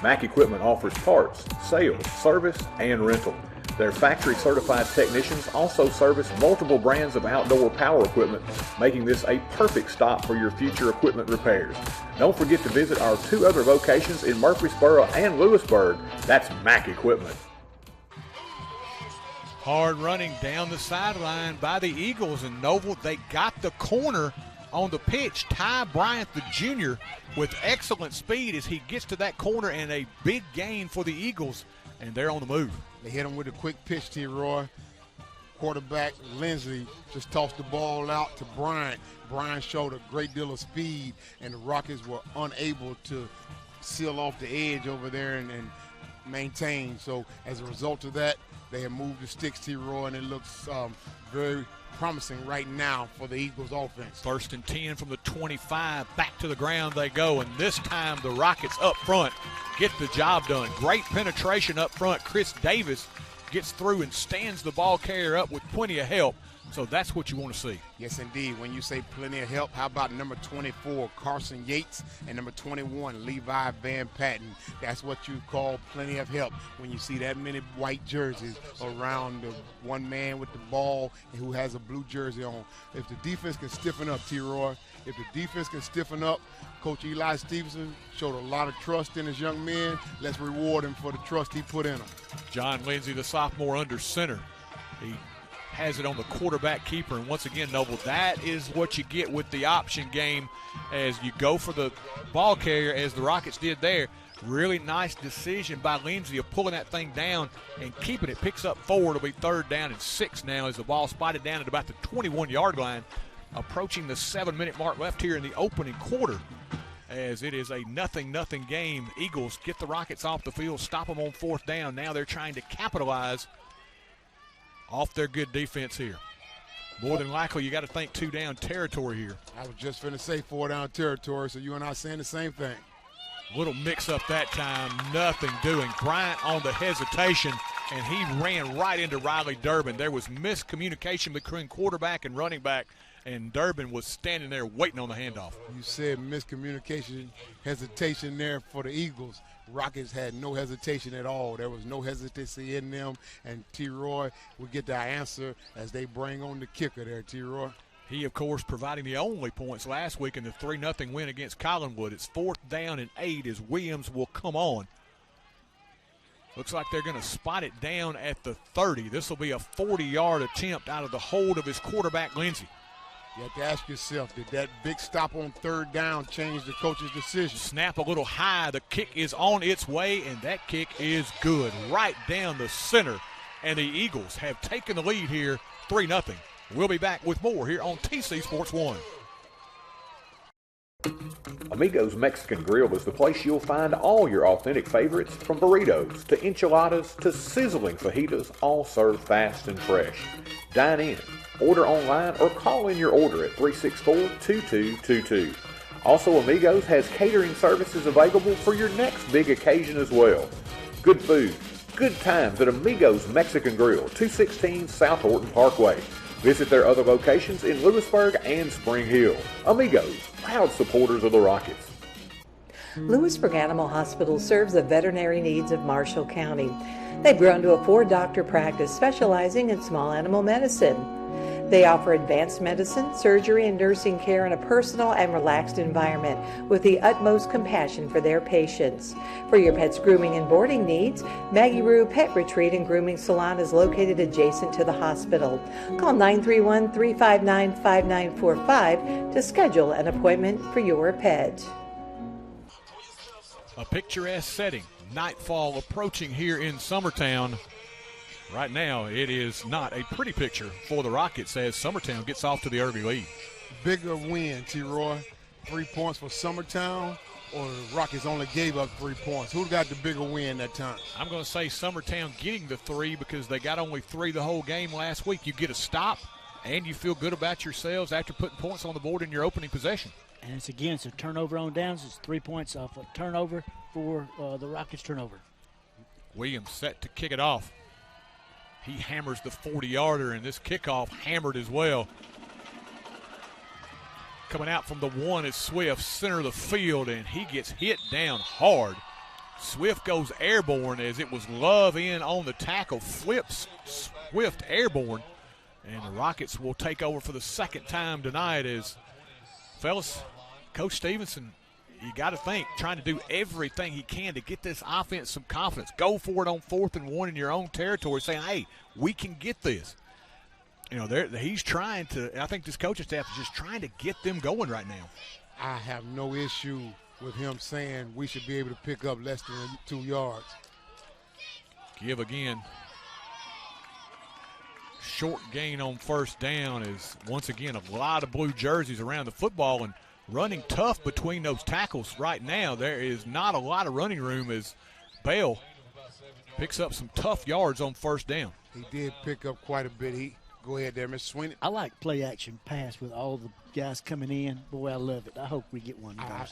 A: Mack Equipment offers parts, sales, service, and rental. Their factory-certified technicians also service multiple brands of outdoor power equipment, making this a perfect stop for your future equipment repairs. Don't forget to visit our 2 other locations in Murfreesboro and Lewisburg. That's Mack Equipment.
B: Hard running down the sideline by the Eagles, and Noble, they got the corner on the pitch. Ty Bryant, the junior, with excellent speed as he gets to that corner, and a big gain for the Eagles, and they're on the move.
H: They hit him with a quick pitch, T-Roy. Quarterback Lindsey just tossed the ball out to Bryant. Bryant showed a great deal of speed, and the Rockets were unable to seal off the edge over there and maintain. So as a result of that, they have moved the sticks, T-Roy, and it looks very promising right now for the Eagles offense.
B: 1st and 10 from the 25. Back to the ground they go, and this time the Rockets up front get the job done. Great penetration up front. Chris Davis gets through and stands the ball carrier up with plenty of help. So that's what you want to see.
H: Yes, indeed. When you say plenty of help, how about number 24, Carson Yates, and number 21, Levi Van Patten? That's what you call plenty of help when you see that many white jerseys around the one man with the ball who has a blue jersey on. If the defense can stiffen up, T-Roy, if the defense can stiffen up, Coach Eli Stevenson showed a lot of trust in his young men. Let's reward him for the trust he put in them.
B: John Lindsay, the sophomore, under center. He has it on the quarterback keeper. And once again, Noble, that is what you get with the option game as you go for the ball carrier, as the Rockets did there. Really nice decision by Lindsey of pulling that thing down and keeping it. Picks up 4. It'll be 3rd down and 6 now as the ball spotted down at about the 21-yard line, approaching the 7-minute mark left here in the opening quarter, as it is a 0-0 game. Eagles get the Rockets off the field, stop them on 4th down. Now they're trying to capitalize off their good defense here. More than likely, you got to think 2-down territory here.
H: I was just going to say 4-down territory, so you and I saying the same thing.
B: Little mix-up that time, nothing doing. Bryant on the hesitation, and he ran right into Riley Durbin. There was miscommunication between quarterback and running back, and Durbin was standing there waiting on the handoff.
H: You said miscommunication, hesitation there for the Eagles. Rockets had no hesitation at all. There was no hesitancy in them, and T-Roy will get the answer as they bring on the kicker there, T-Roy.
B: He, of course, providing the only points last week in the 3-0 win against Collinwood. It's 4th down and 8 as Williams will come on. Looks like they're going to spot it down at the 30. This will be a 40-yard attempt out of the hold of his quarterback, Lindsey.
H: You have to ask yourself, did that big stop on 3rd down change the coach's decision?
B: Snap a little high. The kick is on its way, and that kick is good. Right down the center, and the Eagles have taken the lead here, 3-0. We'll be back with more here on TC Sports 1.
A: Amigos Mexican Grill is the place you'll find all your authentic favorites, from burritos to enchiladas to sizzling fajitas, all served fast and fresh. Dine in, order online, or call in your order at 364-2222. Also, Amigos has catering services available for your next big occasion as well. Good food, good times at Amigos Mexican Grill, 216 South Horton Parkway. Visit their other locations in Lewisburg and Spring Hill. Amigos, proud supporters of the Rockets.
D: Lewisburg Animal Hospital serves the veterinary needs of Marshall County. They've grown to a 4-doctor practice specializing in small animal medicine. They offer advanced medicine, surgery, and nursing care in a personal and relaxed environment with the utmost compassion for their patients. For your pet's grooming and boarding needs, Maggie Rue Pet Retreat and Grooming Salon is located adjacent to the hospital. Call 931-359-5945 to schedule an appointment for your pet.
B: A picturesque setting. Nightfall approaching here in Summertown. Right now, it is not a pretty picture for the Rockets as Summertown gets off to the early lead.
H: Bigger win, T-Roy. 3 points for Summertown, or the Rockets only gave up 3 points? Who got the bigger win that time?
B: I'm going to say Summertown getting the 3 because they got only 3 the whole game last week. You get a stop, and you feel good about yourselves after putting points on the board in your opening possession.
C: And it's a turnover on downs. It's 3 points off a turnover for the Rockets turnover.
B: Williams set to kick it off. He hammers the 40-yarder, and this kickoff hammered as well. Coming out from the 1 is Swift, center of the field, and he gets hit down hard. Swift goes airborne as it was Love in on the tackle, flips Swift airborne, and the Rockets will take over for the second time tonight as, fellas, Coach Stevenson, you got to think, trying to do everything he can to get this offense some confidence. Go for it on 4th and 1 in your own territory, saying, hey, we can get this. You know, he's trying to, I think this coaching staff is just trying to get them going right now.
H: I have no issue with him saying we should be able to pick up less than 2 yards.
B: Give again. Short gain on 1st down is, once again, a lot of blue jerseys around the football and running tough between those tackles right now. There is not a lot of running room as Bell picks up some tough yards on 1st down.
H: He did pick up quite a bit. Go ahead there, Mr. Sweeney.
C: I like play-action pass with all the guys coming in. Boy, I love it. I hope we get one tonight.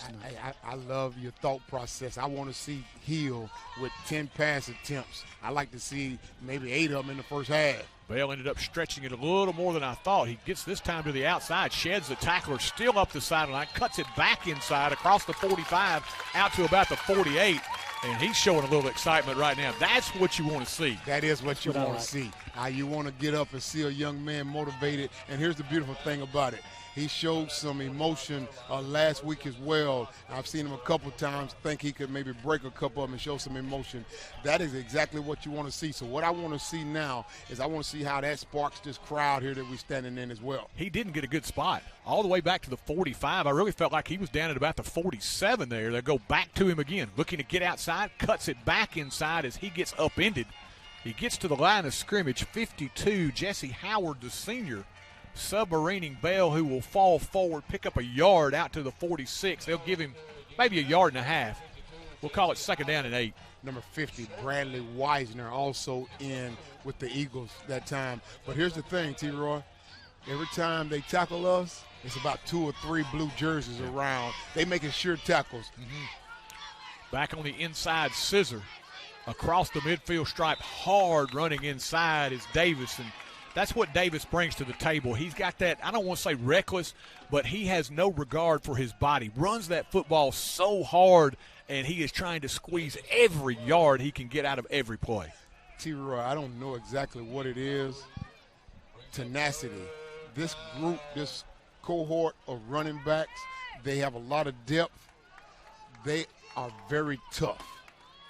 H: I love your thought process. I want to see Hill with 10 pass attempts. I like to see maybe 8 of them in the first half.
B: Bell ended up stretching it a little more than I thought. He gets this time to the outside, sheds the tackler still up the sideline, cuts it back inside across the 45 out to about the 48, and he's showing a little excitement right now. That's what you want to see.
H: That is what you want to see. You want to get up and see a young man motivated, and here's the beautiful thing about it. He showed some emotion last week as well. I've seen him a couple times, think he could maybe break a couple of them and show some emotion. That is exactly what you want to see. So what I want to see now is I want to see how that sparks this crowd here that we're standing in as well.
B: He didn't get a good spot. All the way back to the 45. I really felt like he was down at about the 47 there. They go back to him again, looking to get outside, cuts it back inside as he gets upended. He gets to the line of scrimmage, 52. Jesse Howard, the senior, submarining Bell, who will fall forward, pick up a yard out to the 46. They'll give him maybe a yard and a half. We'll call it second down and 8.
H: Number 50, Bradley Weisner, also in with the Eagles that time. But here's the thing, T-Roy. Every time they tackle us, it's about 2 or 3 blue jerseys around. They making sure tackles.
B: Back on the inside scissor. Across the midfield stripe, hard running inside is Davis, and that's what Davis brings to the table. He's got that, I don't want to say reckless, but he has no regard for his body. Runs that football so hard, and he is trying to squeeze every yard he can get out of every play.
H: T-Roy, I don't know exactly what it is. Tenacity. This group, this cohort of running backs, they have a lot of depth. They are very tough.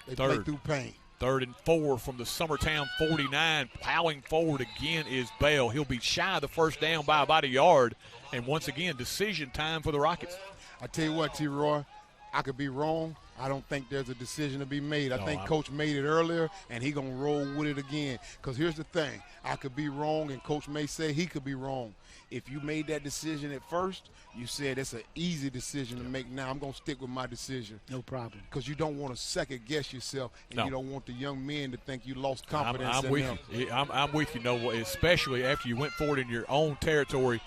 H: They play through pain.
B: 3rd and 4 from the Summertown 49. Plowing forward again is Bell. He'll be shy of the first down by about a yard. And once again, decision time for the Rockets.
H: I tell you what, T-Roy, I could be wrong. I don't think there's a decision to be made. I think Coach made it earlier, and he going to roll with it again. Because here's the thing. I could be wrong, and Coach may say he could be wrong. If you made that decision at first, you said it's an easy decision to make now. I'm going to stick with my decision.
C: No problem.
H: Because you don't want to second-guess yourself, and you don't want the young men to think you lost confidence
B: I'm
H: in
B: with
H: them.
B: You. I'm with you, Noah, especially after you went forward in your own territory.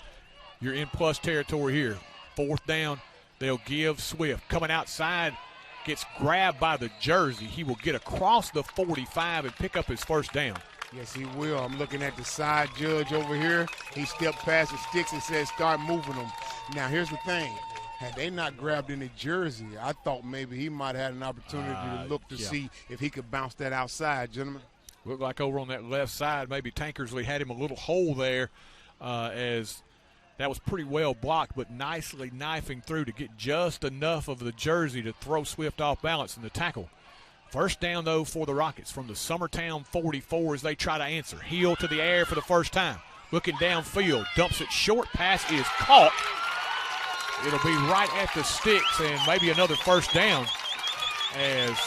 B: You're in plus territory here. 4th down, they'll give Swift. Coming outside, gets grabbed by the jersey. He will get across the 45 and pick up his first down.
H: Yes, he will. I'm looking at the side judge over here. He stepped past the sticks and said, start moving them. Now, here's the thing. Had they not grabbed any jersey, I thought maybe he might have had an opportunity to look to see if he could bounce that outside, gentlemen.
B: Looked like over on that left side, maybe Tankersley had him a little hole there as that was pretty well blocked, but nicely knifing through to get just enough of the jersey to throw Swift off balance in the tackle. First down, though, for the Rockets from the Summertown 44 as they try to answer. Heel to the air for the first time. Looking downfield, dumps it short. Pass is caught. It'll be right at the sticks and maybe another first down as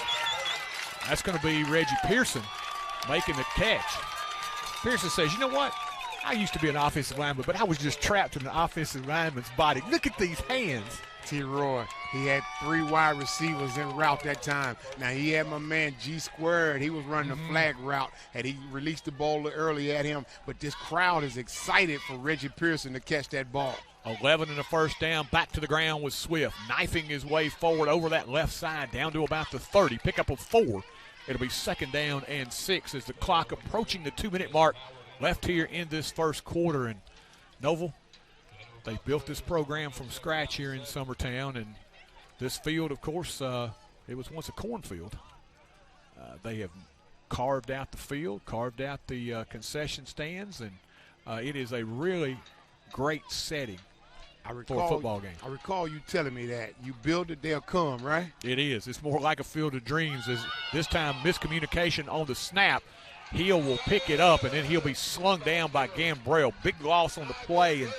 B: that's going to be Reggie Pearson making the catch. Pearson says, you know what? I used to be an offensive lineman, but I was just trapped in an offensive lineman's body. Look at these hands.
H: T-Roy, he had 3 wide receivers en route that time. Now, he had my man G-Squared. He was running the flag route. Had he released the ball early at him. But this crowd is excited for Reggie Pearson to catch that ball.
B: 11 and a first down, back to the ground with Swift. Knifing his way forward over that left side down to about the 30. Pick up a 4. It'll be second down and 6 as the clock approaching the 2-minute mark left here in this first quarter. And Noble, they built this program from scratch here in Summertown, and this field, of course, it was once a cornfield. They have carved out the field, carved out the concession stands, and it is a really great setting for a football game.
H: I recall you telling me that. You build it, they'll come, right?
B: It is. It's more like a field of dreams. This time, miscommunication on the snap. Hill will pick it up, and then he'll be slung down by Gambrell. Big loss on the play, and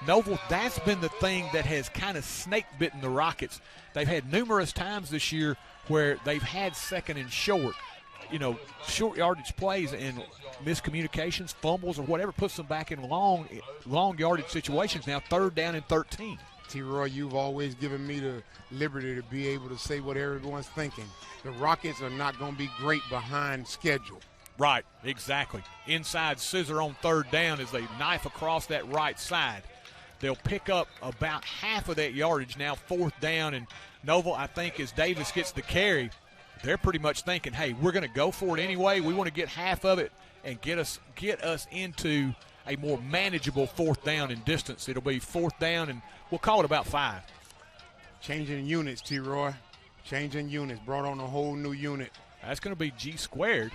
B: Noble, that's been the thing that has kind of snake-bitten the Rockets. They've had numerous times this year where they've had second and short, short yardage plays, and miscommunications, fumbles, or whatever puts them back in long yardage situations. Now 3rd down and 13.
H: T-Roy, you've always given me the liberty to be able to say what everyone's thinking. The Rockets are not going to be great behind schedule.
B: Right, exactly. Inside scissor on 3rd down as they knife across that right side. They'll pick up about half of that yardage now, 4th down. And Noble, I think, as Davis gets the carry, they're pretty much thinking, hey, we're going to go for it anyway. We want to get half of it and get us into a more manageable 4th down in distance. It'll be 4th down, and we'll call it about 5.
H: Changing units, T-Roy. Changing units. Brought on a whole new unit.
B: That's going to be G-Squared.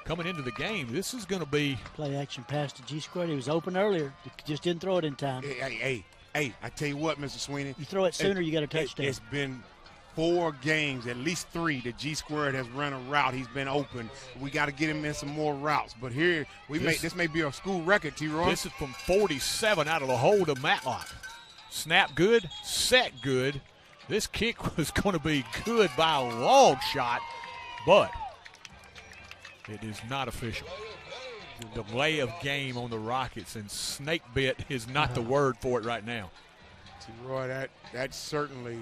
B: Coming into the game, this is going to be
C: play action pass to G-Squared. He was open earlier. He just didn't throw it in time.
H: Hey, Hey, I tell you what, Mr. Sweeney.
C: You throw it sooner, you got a touchdown.
H: It's been 4 games, at least 3, that G Squared has run a route. He's been open. We got to get him in some more routes. But here, this may be a school record, T-Roy.
B: This is from 47 out of the hole to Matlock. Snap good, set good. This kick was going to be good by a long shot, but it is not official. The delay of game on the Rockets, and snake bit is not the word for it right now.
H: T-Roy, that certainly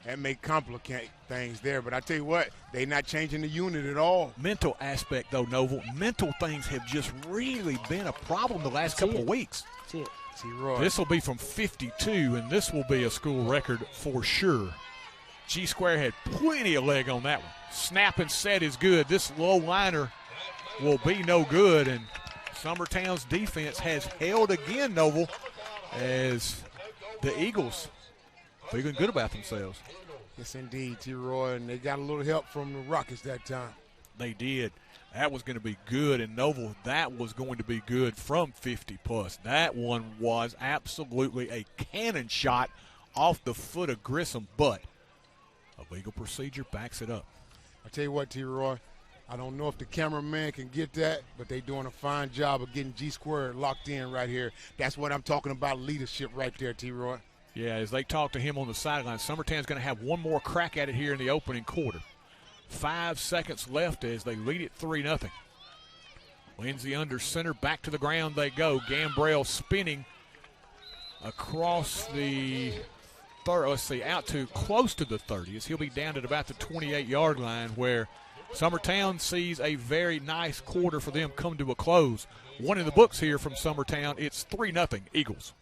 H: that may complicate things there. But I tell you what, they're not changing the unit at all.
B: Mental aspect, though, Noble. Mental things have just really been a problem the last couple of weeks.
C: That's it.
B: This will be from 52, and this will be a school record for sure. G-Square had plenty of leg on that one. Snap and set is good. This low liner will be no good, and Summertown's defense has held again, Noble, as the Eagles feeling good about themselves.
H: Yes, indeed, T-Roy, and they got a little help from the Rockets that time.
B: They did. That was going to be good, and Noble, that was going to be good from 50-plus. That one was absolutely a cannon shot off the foot of Grissom, but a legal procedure backs it up.
H: I tell you what, T-Roy, I don't know if the cameraman can get that, but they're doing a fine job of getting G-Squared locked in right here. That's what I'm talking about, leadership right there, T-Roy.
B: Yeah, as they talk to him on the sideline, Summertown's going to have one more crack at it here in the opening quarter. 5 seconds left as they lead it 3-0. Lindsay under center, back to the ground they go. Gambrell spinning across the out to close to the 30 as he'll be down at about the 28-yard line, where Summertown sees a very nice quarter for them come to a close. One in the books here from Summertown. It's 3-0 Eagles.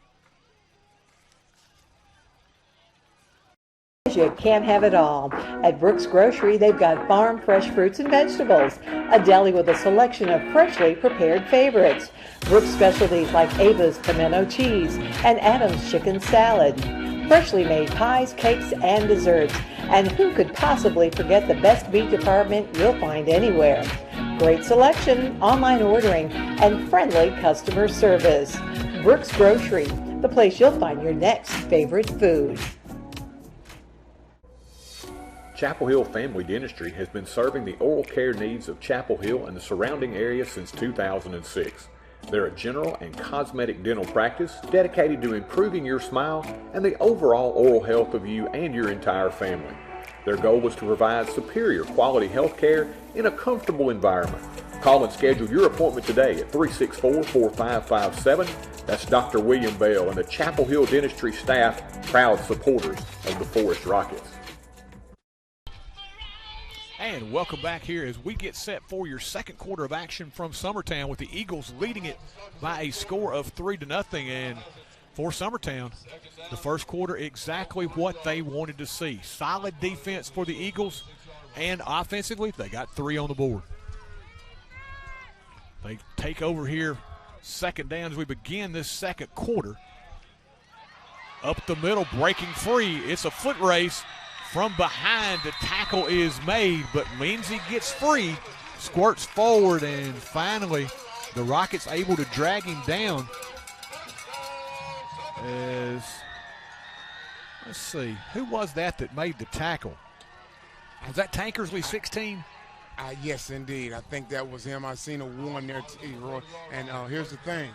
D: You can't have it all. At Brooks Grocery, they've got farm fresh fruits and vegetables, a deli with a selection of freshly prepared favorites, Brooks specialties like Ava's pimento cheese and Adam's chicken salad, freshly made pies, cakes, and desserts, and who could possibly forget the best meat department you'll find anywhere. Great selection, online ordering, and friendly customer service. Brooks Grocery, the place you'll find your next favorite food.
A: Chapel Hill Family Dentistry has been serving the oral care needs of Chapel Hill and the surrounding area since 2006. They're a general and cosmetic dental practice dedicated to improving your smile and the overall oral health of you and your entire family. Their goal is to provide superior quality health care in a comfortable environment. Call and schedule your appointment today at 364-4557. That's Dr. William Bell and the Chapel Hill Dentistry staff, proud supporters of the Forrest Rockets.
B: And welcome back here as we get set for your second quarter of action from Summertown, with the Eagles leading it by a score of 3-0. And for Summertown, the first quarter exactly what they wanted to see. Solid defense for the Eagles, and offensively they got 3 on the board. They take over here second down as we begin this second quarter. Up the middle, breaking free. It's a foot race. From behind, the tackle is made, but Lindsay gets free, squirts forward, and finally the Rockets able to drag him down. As, let's see, who was that made the tackle? Was that Tankersley, 16?
H: Yes, indeed. I think that was him. I seen a 1 there, T-Roy. And here's the thing.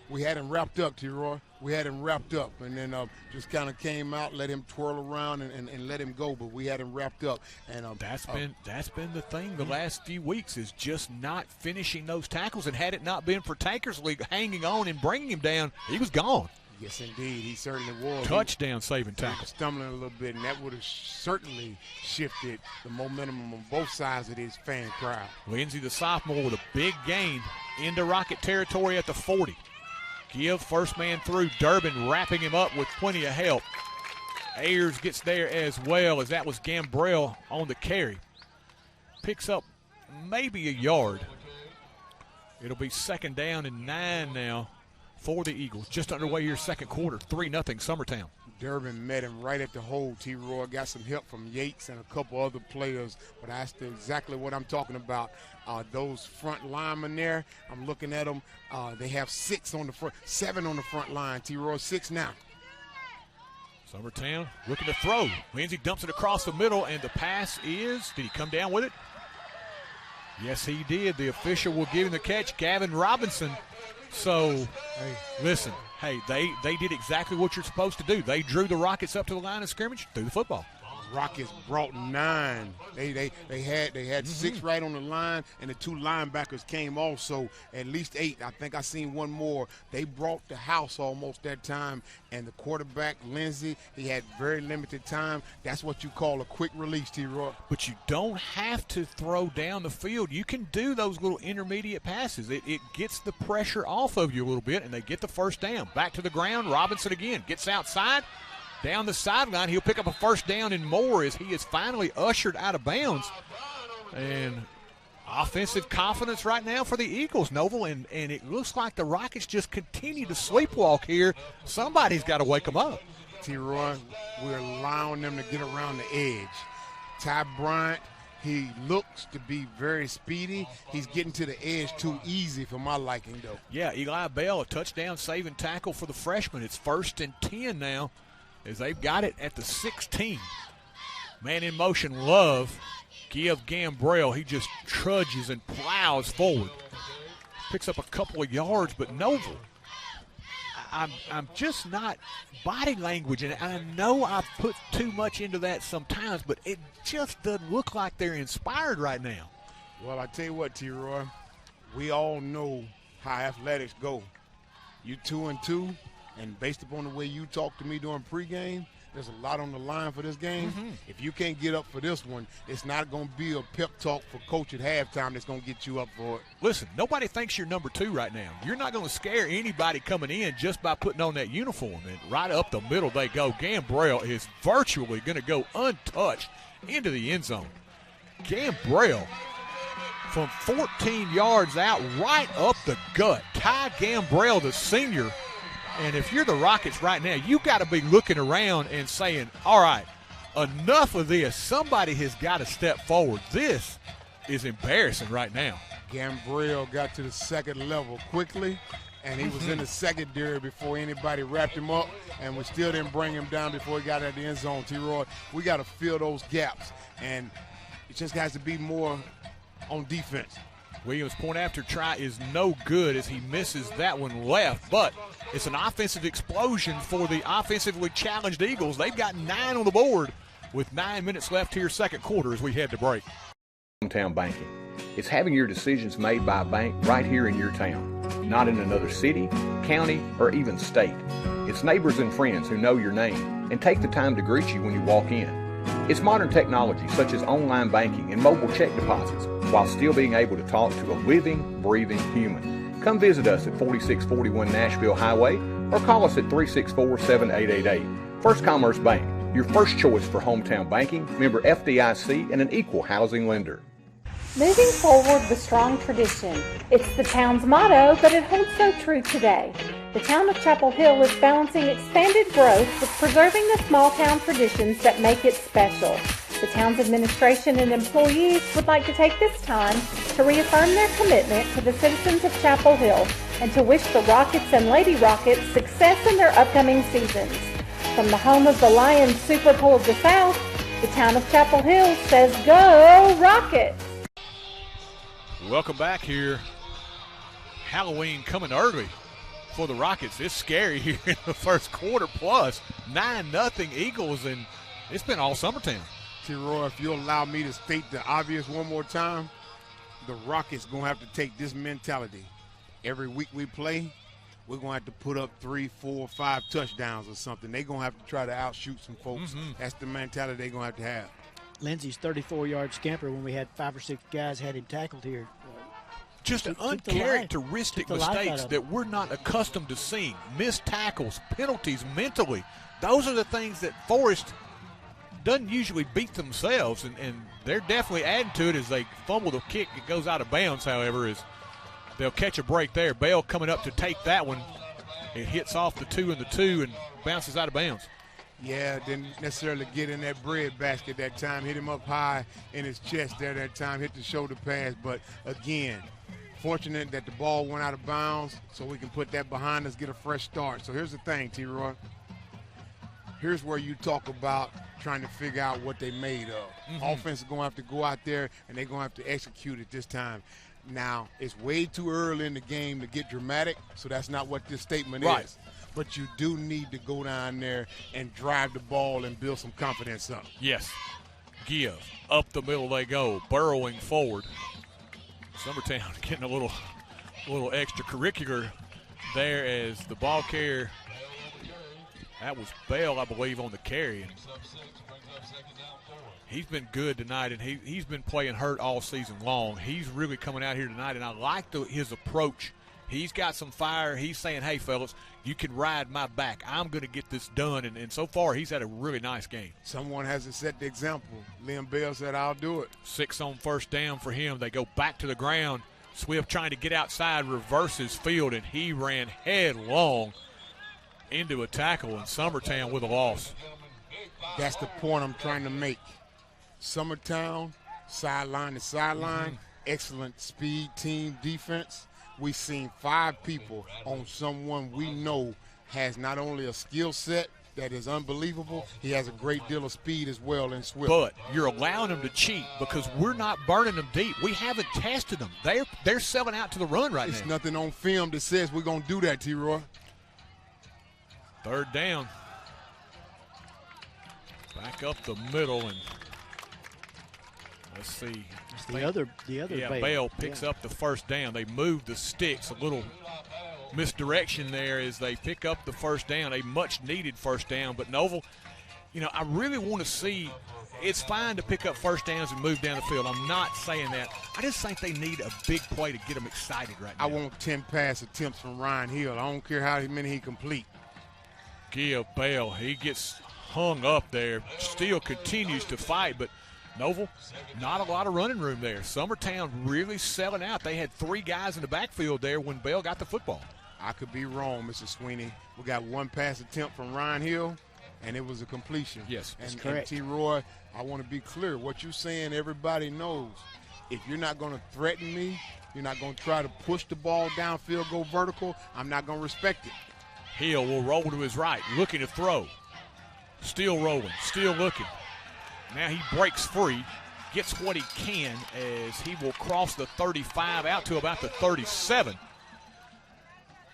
H: We had him wrapped up, T-Roy. We had him wrapped up, and then just kind of came out, let him twirl around, and let him go. But we had him wrapped up, and
B: that's been the thing the last few weeks, is just not finishing those tackles. And had it not been for Tankersley hanging on and bringing him down, he was gone.
H: Yes, indeed, he certainly was.
B: Touchdown saving tackle.
H: Stumbling a little bit, and that would have certainly shifted the momentum on both sides of this fan crowd.
B: Lindsay, the sophomore, with a big gain into Rocket territory at the 40. Give first man through. Durbin wrapping him up with plenty of help. Ayers gets there as well, as that was Gambrell on the carry. Picks up maybe a yard. It'll be second down and 9 now for the Eagles. Just underway here, second quarter, 3-0 Summertown.
H: Durbin met him right at the hole, T-Roy. Got some help from Yates and a couple other players, but that's exactly what I'm talking about. Those front linemen there, I'm looking at them. They have 7 on the front line, T-Roy, 6 now.
B: Summertown looking to throw. Lindsey dumps it across the middle, and the pass is, did he come down with it? Yes, he did. The official will give him the catch, Gavin Robinson. So, listen, they did exactly what you're supposed to do. They drew the Rockets up to the line of scrimmage, threw the football.
H: Rockets brought 9. They had 6 right on the line, and the 2 linebackers came also. At least 8. I think I seen one more. They brought the house almost that time, and the quarterback, Lindsey, he had very limited time. That's what you call a quick release, T-Roy.
B: But you don't have to throw down the field. You can do those little intermediate passes. It gets the pressure off of you a little bit, and they get the first down. Back to the ground, Robinson again gets outside. Down the sideline, he'll pick up a first down and more as he is finally ushered out of bounds. And offensive confidence right now for the Eagles, Noble, and it looks like the Rockets just continue to sleepwalk here. Somebody's got to wake them up.
H: T-Roy, we're allowing them to get around the edge. Ty Bryant, he looks to be very speedy. He's getting to the edge too easy for my liking, though.
B: Yeah, Eli Bell, a touchdown saving tackle for the freshman. It's 1st and 10 now, as they've got it at the 16. Man in motion, Love. Give Gambrell. He just trudges and plows forward. Picks up a couple of yards, but Noble, I'm just not body language. And I know I've put too much into that sometimes, but it just doesn't look like they're inspired right now.
H: Well, I tell you what, T-Roy, we all know how athletics go. You 2-2. And based upon the way you talk to me during pregame, there's a lot on the line for this game. If you can't get up for this one, it's not going to be a pep talk for coach at halftime that's going to get you up for it.
B: Listen, nobody thinks you're number 2 right now. You're not going to scare anybody coming in just by putting on that uniform. And right up the middle they go. Gambrell is virtually going to go untouched into the end zone. Gambrell from 14 yards out, right up the gut. Ty Gambrell, the senior. And if you're the Rockets right now, you got to be looking around and saying, all right, enough of this. Somebody has got to step forward. This is embarrassing right now.
H: Gambrell got to the second level quickly, and he was in the secondary before anybody wrapped him up, and we still didn't bring him down before he got at the end zone, T-Roy. We got to fill those gaps, and it just has to be more on defense.
B: Williams' point after try is no good as he misses that one left, but it's an offensive explosion for the offensively challenged Eagles. They've got 9 on the board with 9 minutes left here, second quarter, as we head to break.
A: Hometown banking. It's having your decisions made by a bank right here in your town, not in another city, county, or even state. It's neighbors and friends who know your name and take the time to greet you when you walk in. It's modern technology such as online banking and mobile check deposits, while still being able to talk to a living, breathing human. Come visit us at 4641 Nashville Highway or call us at 364-7888. First Commerce Bank, your first choice for hometown banking, member FDIC, and an equal housing lender.
G: Moving forward with strong tradition. It's the town's motto, but it holds so true today. The town of Chapel Hill is balancing expanded growth with preserving the small town traditions that make it special. The town's administration and employees would like to take this time to reaffirm their commitment to the citizens of Chapel Hill and to wish the Rockets and Lady Rockets success in their upcoming seasons. From the home of the Lions Super Bowl of the South, the town of Chapel Hill says, "Go Rockets!"
B: Welcome back here. Halloween coming early for the Rockets. It's scary here in the first quarter plus. 9-0 Eagles, and it's been all Summertown.
H: T-Roy, if you'll allow me to state the obvious one more time, the Rockets going to have to take this mentality. Every week we play, we're going to have to put up 3, 4, 5 touchdowns or something. They're going to have to try to outshoot some folks. That's the mentality they're going to have.
C: Lindsey's 34-yard scamper when we had 5 or 6 guys had him tackled here.
B: Just uncharacteristic mistakes that we're not accustomed to seeing. Missed tackles, penalties mentally. Those are the things that Forrest doesn't usually beat themselves, and they're definitely adding to it as they fumble the kick. It goes out of bounds, however, as they'll catch a break there. Bell coming up to take that one. It hits off the 2 and the 2 and bounces out of bounds.
H: Yeah, didn't necessarily get in that bread basket that time. Hit him up high in his chest there that time. Hit the shoulder pass. But, again, fortunate that the ball went out of bounds so we can put that behind us, get a fresh start. So here's the thing, T-Roy. here's where you talk about trying to figure out what they made of. Offense is going to have to go out there, and they're going to have to execute it this time. Now, it's way too early in the game to get dramatic, so that's not what this statement is. But you do need to go down there and drive the ball and build some confidence up.
B: Yes. Give. Up the middle they go, burrowing forward. Summertown getting a little extracurricular there as the ball carrier. That was Bell, I believe, on the carry. He's been good tonight, and he's been playing hurt all season long. He's really coming out here tonight, and I like his approach. He's got some fire. He's saying, hey, fellas, you can ride my back. I'm going to get this done, and so far he's had a really nice game.
H: Someone has to set the example. Liam Bell said, I'll do it. 6
B: on first down for him. They go back to the ground. Swift trying to get outside, reverses field, and he ran headlong into a tackle, and Summertown with a loss.
H: That's the point I'm trying to make. Summertown, sideline to sideline, excellent speed team defense. We've seen 5 people on someone we know has not only a skill set that is unbelievable, he has a great deal of speed as well in Swift.
B: But you're allowing them to cheat because we're not burning them deep. We haven't tested them. They're selling out to the run right now.
H: There's nothing on film that says we're going to do that, T-Roy.
B: Third down. Back up the middle, and let's see.
C: It's the other
B: Bell picks up the first down. They move the sticks. A little misdirection there as they pick up the first down, a much-needed first down. But, Noble, I really want to see – it's fine to pick up first downs and move down the field. I'm not saying that. I just think they need a big play to get them excited right now.
H: I want 10 pass attempts from Ryan Hill. I don't care how many he complete.
B: Give Bell. He gets hung up there. Still continues to fight, but Noble, not a lot of running room there. Summertown really selling out. They had 3 guys in the backfield there when Bell got the football.
H: I could be wrong, Mr. Sweeney. We got 1 pass attempt from Ryan Hill, and it was a completion.
B: Yes,
C: that's correct.
H: And T-Roy, I want to be clear. What you're saying, everybody knows. If you're not going to threaten me, you're not going to try to push the ball downfield, go vertical, I'm not going to respect it.
B: Hill will roll to his right, looking to throw. Still rolling, still looking. Now he breaks free, gets what he can as he will cross the 35 out to about the 37.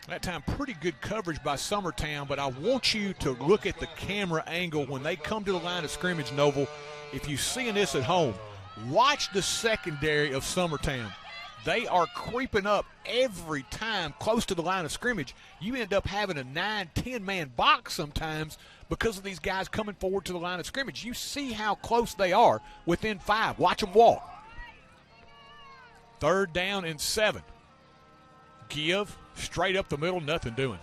B: That time pretty good coverage by Summertown, but I want you to look at the camera angle when they come to the line of scrimmage, Noble. If you're seeing this at home, watch the secondary of Summertown. They are creeping up every time close to the line of scrimmage. You end up having a 9-10-man box sometimes because of these guys coming forward to the line of scrimmage. You see how close they are within 5. Watch them walk. 3rd down and 7. Give straight up the middle, nothing doing.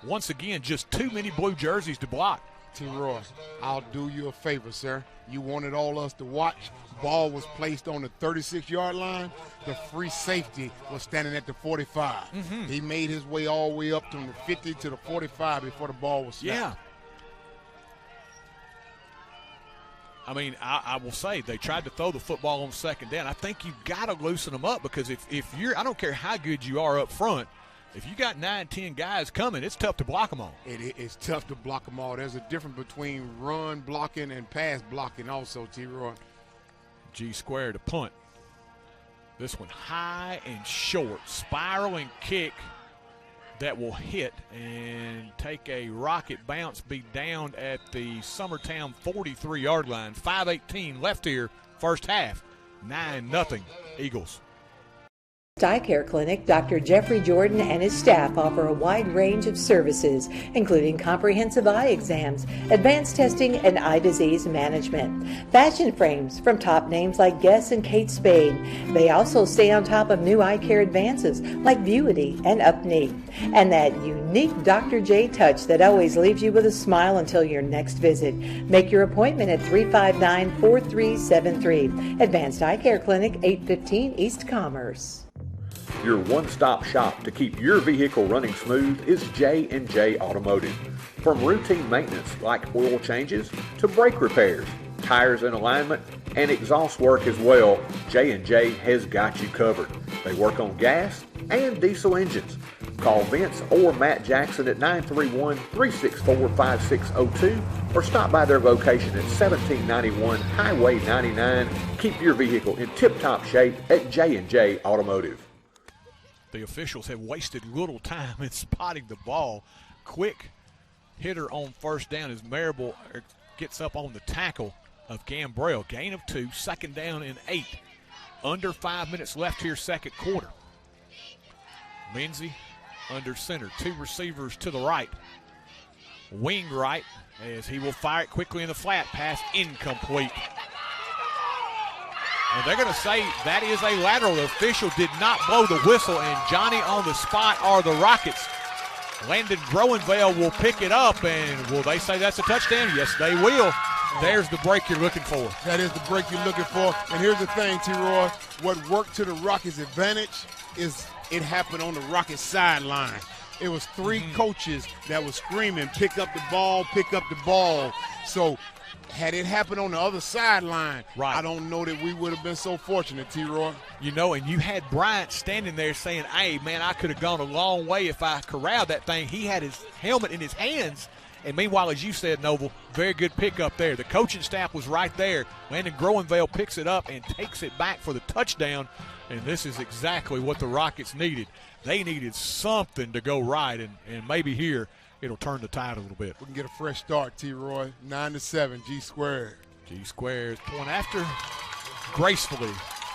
B: Once again, just too many blue jerseys to block.
H: T-Roy, I'll do you a favor, sir. You wanted all us to watch. Ball was placed on the 36-yard line. The free safety was standing at the 45. He made his way all the way up from the 50 to the 45 before the ball was snapped.
B: Yeah. I mean, I will say they tried to throw the football on 2nd down. I think you've got to loosen them up because if you're – I don't care how good you are up front, if you got 9-10 guys coming, it's tough to block them all.
H: It's tough to block them all. There's a difference between run blocking and pass blocking also, T-Roy.
B: G square to punt. This one high and short. Spiraling kick that will hit and take a rocket bounce, be down at the Summertown 43-yard line. 5:18 left here, first half. 9-0 Eagles.
D: Eye Care Clinic, Dr. Jeffrey Jordan and his staff offer a wide range of services, including comprehensive eye exams, advanced testing, and eye disease management. Fashion frames from top names like Guess and Kate Spade. They also stay on top of new eye care advances like Vuity and Upneat. And that unique Dr. J touch that always leaves you with a smile until your next visit. Make your appointment at 359-4373. Advanced Eye Care Clinic, 815 East Commerce.
A: Your one-stop shop to keep your vehicle running smooth is J&J Automotive. From routine maintenance like oil changes to brake repairs, tires and alignment, and exhaust work as well, J&J has got you covered. They work on gas and diesel engines. Call Vince or Matt Jackson at 931-364-5602 or stop by their location at 1791 Highway 99. Keep your vehicle in tip-top shape at J&J Automotive.
B: The officials have wasted little time in spotting the ball. Quick hitter on first down as Marable gets up on the tackle of Gambrell. Gain of 2, second down and 8. Under 5 minutes left here, second quarter. Lindsey under center, 2 receivers to the right. Wing right as he will fire it quickly in the flat. Pass incomplete. And they're going to say that is a lateral. The official did not blow the whistle, and Johnny on the spot are the Rockets. Landon Groenville will pick it up, and will they say that's a touchdown? Yes, they will. There's the break you're looking for.
H: That is the break you're looking for. And here's the thing, T-Roy. What worked to the Rockets' advantage is it happened on the Rockets' sideline. It was 3 coaches that was screaming, pick up the ball, pick up the ball. So had it happened on the other sideline, I don't know that we would have been so fortunate, T-Roy.
B: You know, and you had Bryant standing there saying, hey, man, I could have gone a long way if I corralled that thing. He had his helmet in his hands. And meanwhile, as you said, Noble, very good pickup there. The coaching staff was right there. Landon Groenville picks it up and takes it back for the touchdown. And this is exactly what the Rockets needed. They needed something to go right, and maybe here it'll turn the tide a little bit.
H: We can get a fresh start, T-Roy. 9-7, G squared.
B: G squared point after, gracefully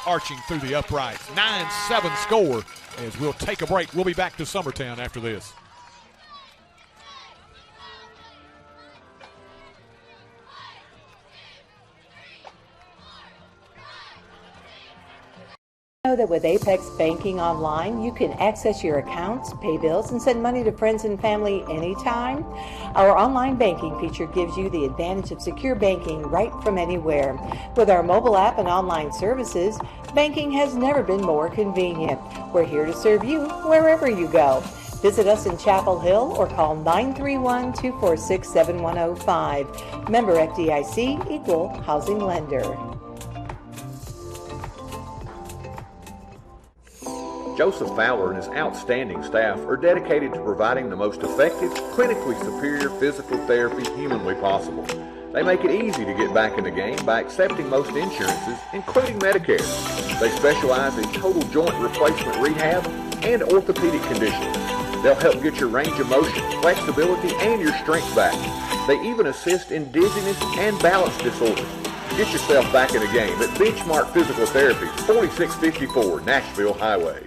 B: arching through the uprights. 9-7 score as we'll take a break. We'll be back to Summertown after this.
D: Know that with Apex Banking Online, you can access your accounts, pay bills, and send money to friends and family anytime. Our online banking feature gives you the advantage of secure banking right from anywhere. With our mobile app and online services, banking has never been more convenient. We're here to serve you wherever you go. Visit us in Chapel Hill or call 931-246-7105. Member FDIC, Equal Housing Lender.
A: Joseph Fowler and his outstanding staff are dedicated to providing the most effective, clinically superior physical therapy humanly possible. They make it easy to get back in the game by accepting most insurances, including Medicare. They specialize in total joint replacement rehab and orthopedic conditions. They'll help get your range of motion, flexibility, and your strength back. They even assist in dizziness and balance disorders. Get yourself back in the game at Benchmark Physical Therapy, 4654 Nashville Highway.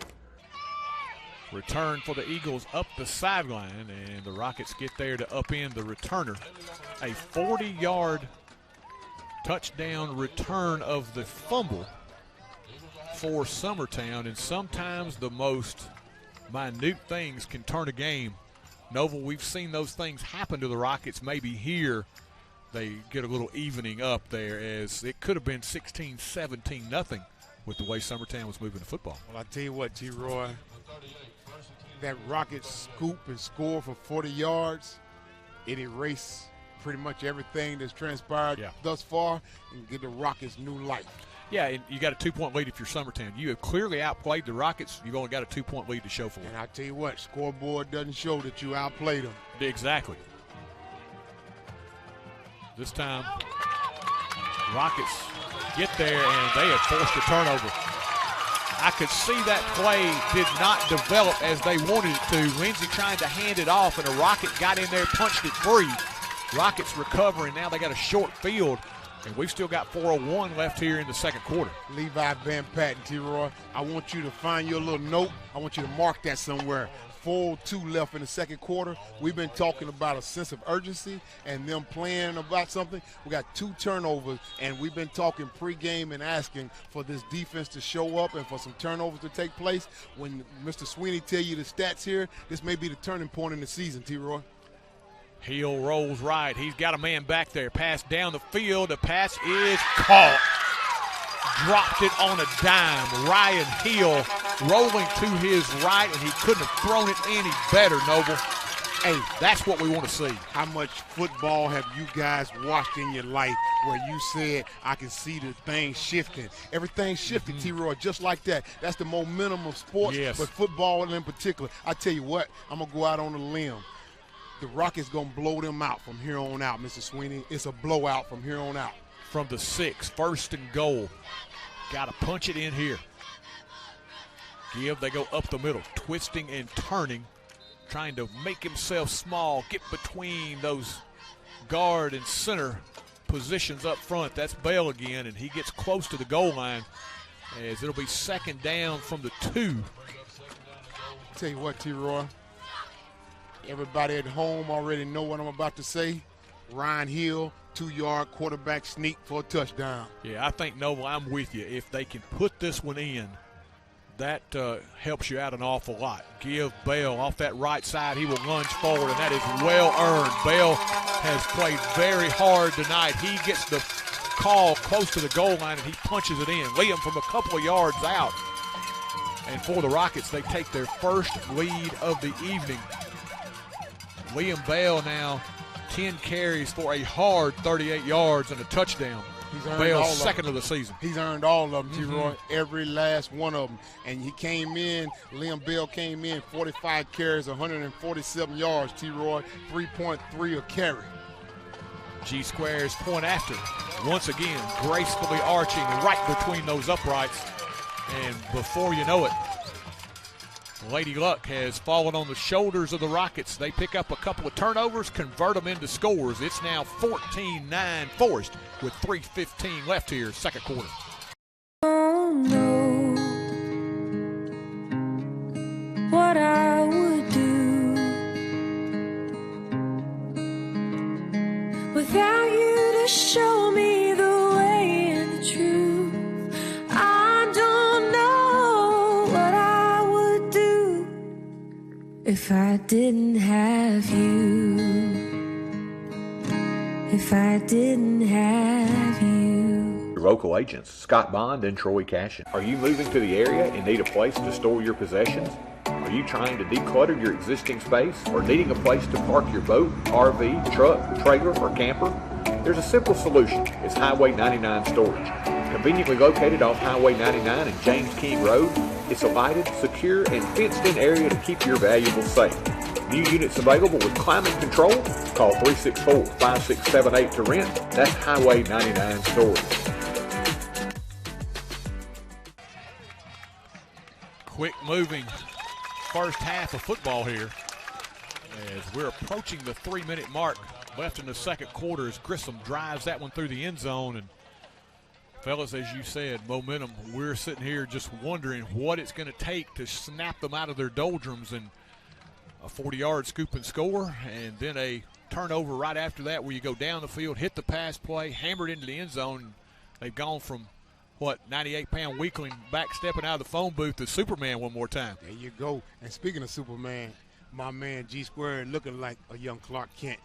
B: Return for the Eagles up the sideline, and the Rockets get there to upend the returner. A 40-yard touchdown return of the fumble for Summertown, and sometimes the most minute things can turn a game. Noble, we've seen those things happen to the Rockets. Maybe here they get a little evening up there, as it could have been 16-17 nothing with the way Summertown was moving the football.
H: Well, I tell you what, T-Roy, that Rockets scoop and score for 40 yards, it erased pretty much everything that's transpired thus far and give the Rockets new life.
B: Yeah, and you got a 2-point lead if you're Summertown. You have clearly outplayed the Rockets. You've only got a 2-point lead to show for it.
H: And I tell you what, scoreboard doesn't show that you outplayed them.
B: Exactly. This time, Rockets get there, and they have forced a turnover. I could see that play did not develop as they wanted it to. Lindsey trying to hand it off, and a Rocket got in there, punched it free. Rockets recovering. Now they got a short field, and we've still got 4:01 left here in the second quarter.
H: Levi Van Patten, T-Roy, I want you to find your little note. I want you to mark that somewhere. 4:02 left in the second quarter. We've been talking about a sense of urgency and them playing about something. We got 2 turnovers, and we've been talking pregame and asking for this defense to show up and for some turnovers to take place. When Mr. Sweeney tell you the stats here, this may be the turning point in the season, T-Roy.
B: Hill rolls right. He's got a man back there. Pass down the field. The pass is caught. Dropped it on a dime. Ryan Hill rolling to his right, and he couldn't have thrown it any better, Noble.
H: Hey,
B: That's what we want to see.
H: how much football have you guys watched in your life where you said, I can see the thing shifting? Everything shifted, T-Roy, just like that. That's the momentum of sports,
B: Yes.
H: but football in particular. I tell you what, I'm going to go out on a limb. The Rockets going to blow them out from here on out, Mr. Sweeney. It's a blowout from here on out.
B: From the 6, 1st and goal. Got to punch it in here. They go up the middle, twisting and turning, trying to make himself small, get between those guard and center positions up front. That's Bell again, and he gets close to the goal line as it'll be 2nd down from the 2.
H: Tell you what, T-Roy, everybody at home already know what I'm about to say. Ryan Hill, 2-yard quarterback sneak for a touchdown.
B: Yeah, I think, Noble, I'm with you. If they can put this one in, that helps you out an awful lot. Give Bell off that right side. He will lunge forward, and that is well earned. Bell has played very hard tonight. He gets the call close to the goal line, and he punches it in. Liam from a couple of yards out. And for the Rockets, they take their first lead of the evening. Liam Bell now 10 carries for a hard 38 yards and a touchdown.
H: He's earned
B: Bell's
H: all
B: second of the season.
H: He's earned all of them, T-Roy, every last one of them. And he came in, Liam Bell came in, 45 carries, 147 yards, T-Roy, 3.3 a carry.
B: G-Square's point after. Once again, gracefully arching right between those uprights. And before you know it, Lady Luck has fallen on the shoulders of the Rockets. They pick up a couple of turnovers, convert them into scores. It's now 14-9 Forrest with 3:15 left here, second quarter.
I: Don't know what I would do without you to show me the way and the truth. I don't know what I would do if I didn't have you. If I didn't have you.
A: Your local agents, Scott Bond and Troy Cashin. Are you moving to the area and need a place to store your possessions? Are you trying to declutter your existing space or needing a place to park your boat, RV, truck, trailer, or camper? There's a simple solution. It's Highway 99 Storage. Conveniently located off Highway 99 and James King Road, it's a lighted, secure, and fenced-in area to keep your valuables safe. New units available with climate control. Call 364-5678 to rent. That's Highway 99 Storage.
B: Quick moving first half of football here as we're approaching the 3-minute mark left in the second quarter as Grissom drives that one through the end zone. And fellas, as you said, momentum. We're sitting here just wondering what it's going to take to snap them out of their doldrums, and a 40-yard scoop and score, and then a turnover right after that where you go down the field, hit the pass play, hammered into the end zone. They've gone from, 98-pound weakling back stepping out of the phone booth to Superman one more time.
H: There you go. And speaking of Superman, my man G-Square looking like a young Clark Kent.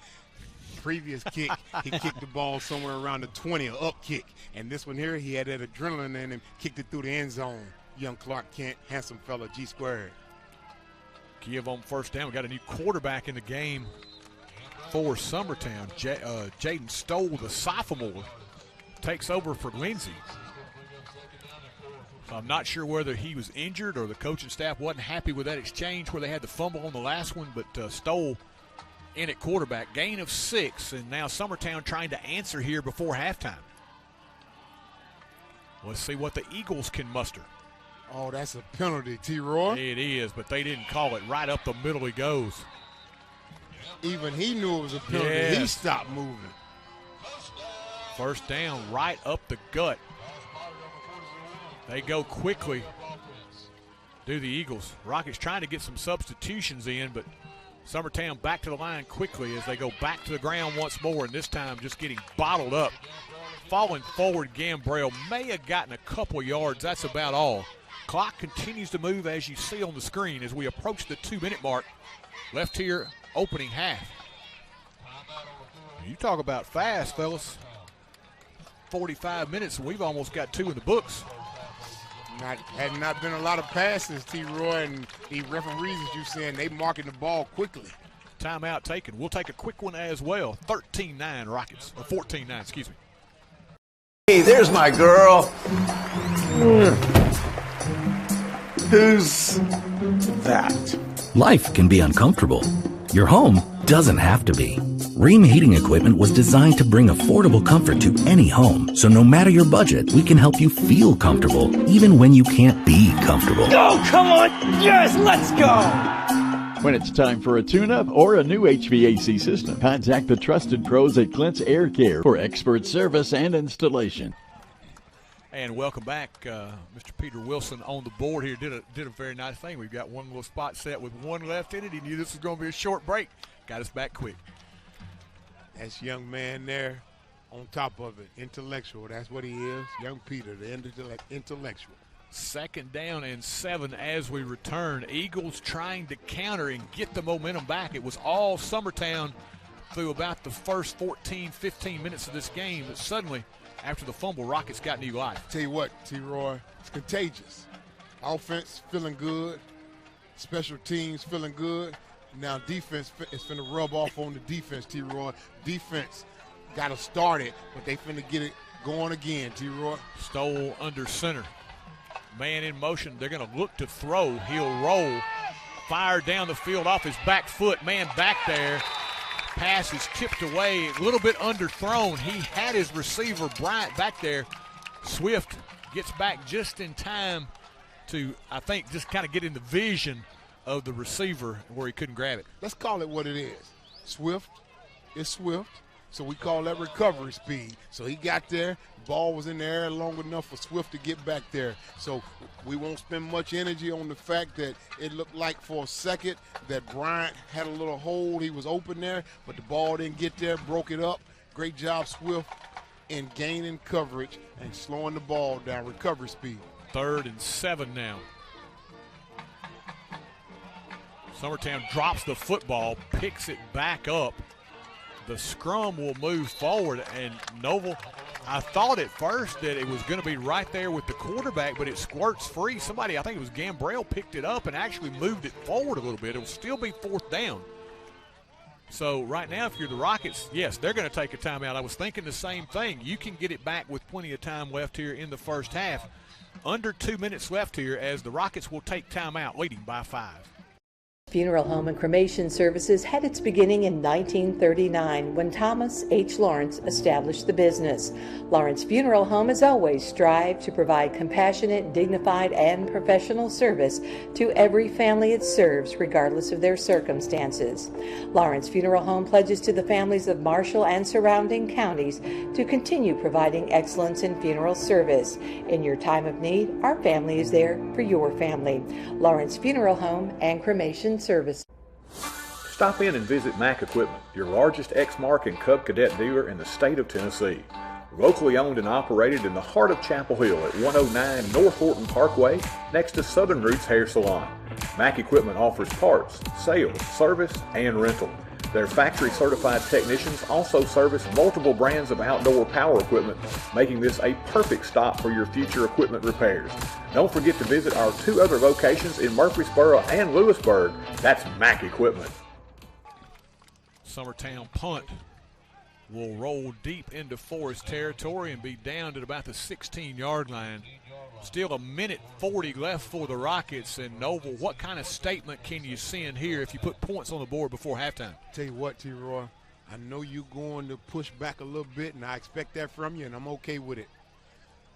H: Previous kick, he kicked the ball somewhere around the 20, an up kick. And this one here, he had that adrenaline in him, kicked it through the end zone. Young Clark Kent, handsome fella, G-Square.
B: Give on first down. We got a new quarterback in the game for Summertown. Jaden Stoll, the sophomore, takes over for Lindsey. I'm not sure whether he was injured or the coaching staff wasn't happy with that exchange where they had the fumble on the last one, but Stoll in at quarterback. Gain of 6, and now Summertown trying to answer here before halftime. Let's see what the Eagles can muster.
H: Oh, that's a penalty, T-Roy.
B: It is, but they didn't call it. Right up the middle he goes.
H: Even he knew it was a penalty.
B: Yes.
H: He stopped moving.
B: First down, right up the gut. They go quickly, do the Eagles. Rockets trying to get some substitutions in, but Summertown back to the line quickly as they go back to the ground once more, and this time just getting bottled up. Falling forward, Gambrell may have gotten a couple yards. That's about all. Clock continues to move as you see on the screen as we approach the 2-minute mark. Left here, opening half. You talk about fast, fellas. 45 minutes, and we've almost got 2 in the books.
H: Had not been a lot of passes, T-Roy, and the referees, as you saying, they marking the ball quickly.
B: timeout taken. We'll take a quick one as well. 13-9 Rockets, or 14-9, excuse me.
J: Hey, there's my girl. Who's that?
K: Life can be uncomfortable. Your home doesn't have to be. Ream Heating Equipment was designed to bring affordable comfort to any home. So no matter your budget, we can help you feel comfortable, even when you can't be comfortable.
L: Oh, come on. Yes, let's go.
M: When it's time for a tune-up or a new HVAC system, contact the trusted pros at Clint's Air Care for expert service and installation.
B: And welcome back, Mr. Peter Wilson on the board here. Did a very nice thing. We've got one little spot set with one left in it. He knew this was going to be a short break. Got us back quick.
H: That's young man there on top of it. Intellectual. That's what he is. Young Peter, the intellectual.
B: 2nd down and 7 as we return. Eagles trying to counter and get the momentum back. It was all Summertown through about the first 14, 15 minutes of this game. But suddenly, after the fumble, Rockets got new life.
H: Tell you what, T-Roy, it's contagious. Offense feeling good. Special teams feeling good. Now defense is finna rub off on the defense, T-Roy. Defense got to start it, but they finna get it going again, T-Roy.
B: Stoll under center. Man in motion. They're going to look to throw. He'll roll. Fire down the field off his back foot. Man back there. Pass is tipped away. A little bit underthrown. He had his receiver, Bryant, back there. Swift gets back just in time to, I think, just kind of get in the vision of the receiver where he couldn't grab it.
H: Let's call it what it is. Swift is Swift, so we call that recovery speed. So he got there, ball was in the air long enough for Swift to get back there. So we won't spend much energy on the fact that it looked like for a second that Bryant had a little hold. He was open there, but the ball didn't get there, broke it up. Great job, Swift, in gaining coverage and slowing the ball down, recovery speed.
B: 3rd and 7 now. Summertown drops the football, picks it back up. The scrum will move forward, and Noble, I thought at first that it was going to be right there with the quarterback, but it squirts free. Somebody, I think it was Gambrell, picked it up and actually moved it forward a little bit. It will still be 4th down. So right now, if you're the Rockets, yes, they're going to take a timeout. I was thinking the same thing. You can get it back with plenty of time left here in the first half. Under 2 minutes left here as the Rockets will take timeout, leading by 5.
D: Funeral home and cremation services had its beginning in 1939 when Thomas H. Lawrence established the business. Lawrence Funeral Home has always strived to provide compassionate, dignified, and professional service to every family it serves, regardless of their circumstances. Lawrence Funeral Home pledges to the families of Marshall and surrounding counties to continue providing excellence in funeral service. In your time of need, our family is there for your family. Lawrence Funeral Home and Cremation Service.
A: Stop in and visit Mac Equipment, your largest Exmark and Cub Cadet dealer in the state of Tennessee. Locally owned and operated in the heart of Chapel Hill at 109 North Horton Parkway, next to Southern Roots Hair Salon. Mac Equipment offers parts, sales, service, and rental. Their factory-certified technicians also service multiple brands of outdoor power equipment, making this a perfect stop for your future equipment repairs. Don't forget to visit our 2 other locations in Murfreesboro and Lewisburg. That's Mac Equipment.
B: Summertown punt will roll deep into Forrest territory and be down at about the 16-yard line. Still a minute 40 left for the Rockets. And Noble, what kind of statement can you send here if you put points on the board before halftime?
H: Tell you what, T-Roy, I know you're going to push back a little bit, and I expect that from you, and I'm okay with it.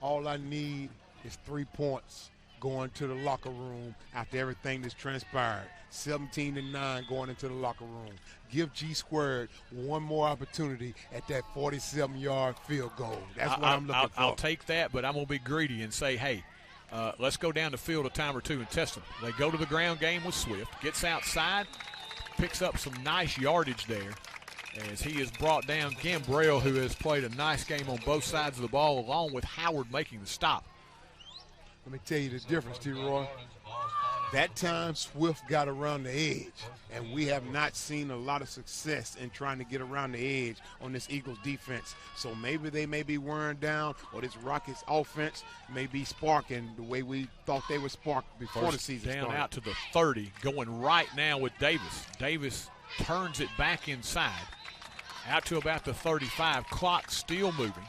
H: All I need is 3 points going to the locker room after everything that's transpired. 17-9 going into the locker room. Give G Squared one more opportunity at that 47-yard field goal. That's what I'm looking for.
B: I'll take that, but I'm going to be greedy and say, hey, let's go down the field a time or two and test them. They go to the ground game with Swift, gets outside, picks up some nice yardage there as he has brought down Gambrell, who has played a nice game on both sides of the ball, along with Howard making the stop.
H: Let me tell you the difference, T-Roy. That time, Swift got around the edge, and we have not seen a lot of success in trying to get around the edge on this Eagles defense. So maybe they may be wearing down, or this Rockets offense may be sparking the way we thought they would spark before the season
B: down
H: started.
B: Out to the 30, going right now with Davis. Davis turns it back inside. Out to about the 35. Clock still moving.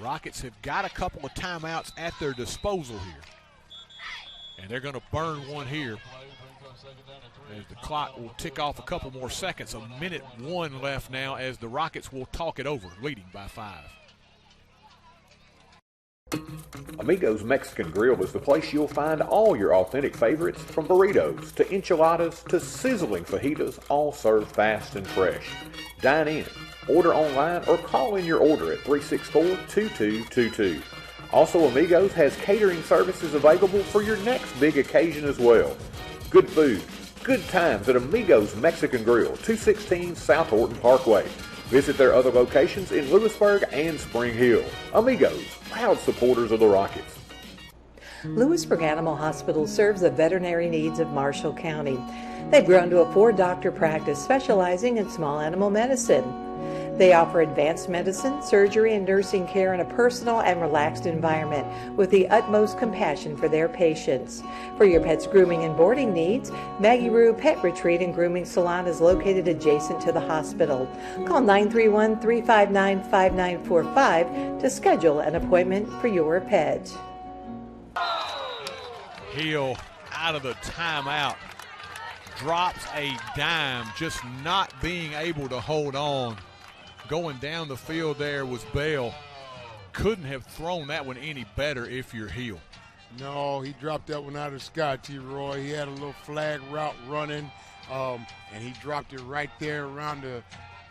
B: Rockets have got a couple of timeouts at their disposal here. And they're going to burn one here as the clock will tick off a couple more seconds. 1:01 left now as the Rockets will talk it over, leading by 5.
A: Amigos Mexican Grill is the place you'll find all your authentic favorites, from burritos to enchiladas to sizzling fajitas, all served fast and fresh. Dine in, order online, or call in your order at 364-2222. Also, Amigos has catering services available for your next big occasion as well. Good food, good times at Amigos Mexican Grill, 216 South Horton Parkway. Visit their other locations in Lewisburg and Spring Hill. Amigos, proud supporters of the Rockets.
D: Lewisburg Animal Hospital serves the veterinary needs of Marshall County. They've grown to a 4-doctor practice specializing in small animal medicine. They offer advanced medicine, surgery, and nursing care in a personal and relaxed environment with the utmost compassion for their patients. For your pet's grooming and boarding needs, Maggie Rue Pet Retreat and Grooming Salon is located adjacent to the hospital. Call 931-359-5945 to schedule an appointment for your pet.
B: Hill out of the timeout. Drops a dime, just not being able to hold on. Going down the field there was Bell. Couldn't have thrown that one any better if you're Hill.
H: No, he dropped that one out of the sky, T-Roy. He had a little flag route running, and he dropped it right there around the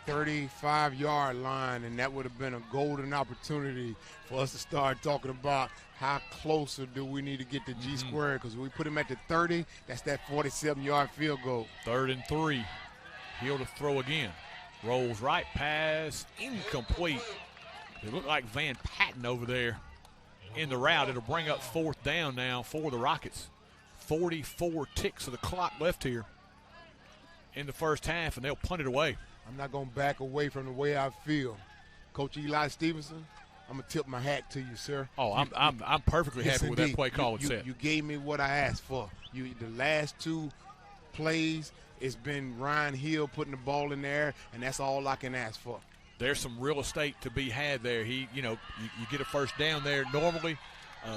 H: 35-yard line, and that would have been a golden opportunity for us to start talking about how closer do we need to get to G-squared, because we put him at the 30, that's that 47-yard field goal.
B: 3rd and 3. Hill to throw again. Rolls right, pass, incomplete. It looked like Van Patten over there in the route. It'll bring up 4th down now for the Rockets. 44 ticks of the clock left here in the first half, and they'll punt it away.
H: I'm not going to back away from the way I feel. Coach Eli Stevenson, I'm going to tip my hat to you, sir.
B: Oh, I'm perfectly happy with that play call and set.
H: You gave me what I asked for. The last 2 plays, it's been Ryan Hill putting the ball in there, and that's all I can ask for.
B: There's some real estate to be had there. You get a first down there normally.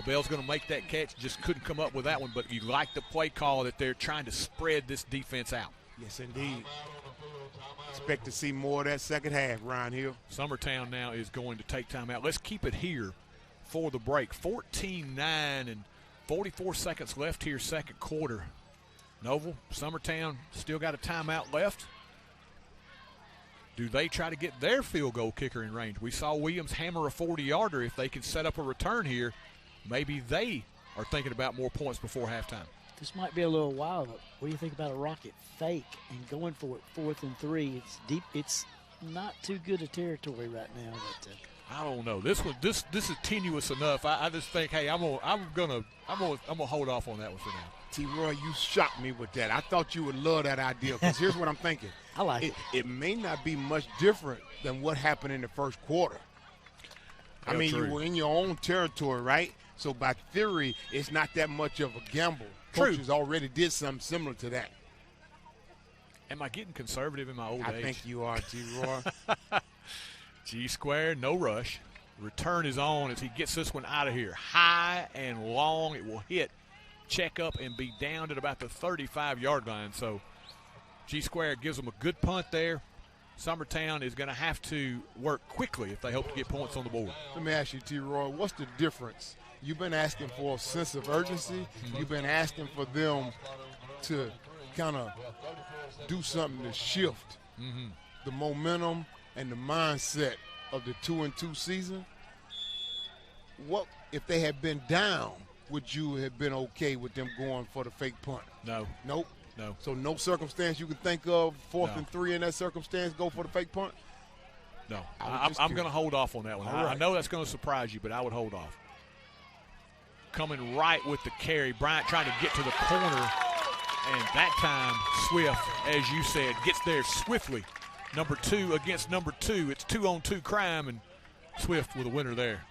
B: Bell's going to make that catch, just couldn't come up with that one, but you like the play call that they're trying to spread this defense out.
H: Yes, indeed. Expect to see more of that second half, Ryan Hill.
B: Summertown now is going to take time out. Let's keep it here for the break. 14-9 and 44 seconds left here, second quarter. Noble, Summertown still got a timeout left. Do they try to get their field goal kicker in range? We saw Williams hammer a 40-yarder. If they can set up a return here, maybe they are thinking about more points before halftime.
C: This might be a little wild. What do you think about a Rocket fake and going for it 4th and 3? It's deep. It's not too good a territory right now. But,
B: I don't know. This is tenuous enough. I just think, hey, I'm gonna hold off on that one for now.
H: T-Roy, you shocked me with that. I thought you would love that idea, because here's what I'm thinking.
C: I like it.
H: It may not be much different than what happened in the first quarter. I mean, you were in your own territory, right? So by theory, it's not that much of a gamble. Coaches already did something similar to that.
B: Am I getting conservative in my old age?
H: I think you are, T-Roy.
B: G-squared, no rush. Return is on as he gets this one out of here. High and long. It will hit, check up, and be down at about the 35-yard line. So G-squared gives them a good punt there. Summertown is going to have to work quickly if they hope to get points on the board.
H: Let me ask you, T-Roy, what's the difference? You've been asking for a sense of urgency. You've been asking for them to kind of do something to shift the momentum and the mindset of the 2-2 season. What if they had been down? Would you have been okay with them going for the fake punt?
B: No.
H: Nope.
B: No.
H: So no circumstance you can think of, 4th and 3 in that circumstance, go for the fake punt?
B: No. I'm going to hold off on that one. I know that's going to surprise you, but I would hold off. Coming right with the carry. Bryant trying to get to the corner, and that time Swift, as you said, gets there swiftly. Number 2 against number 2. It's 2-on-2 crime, and Swift with a winner there.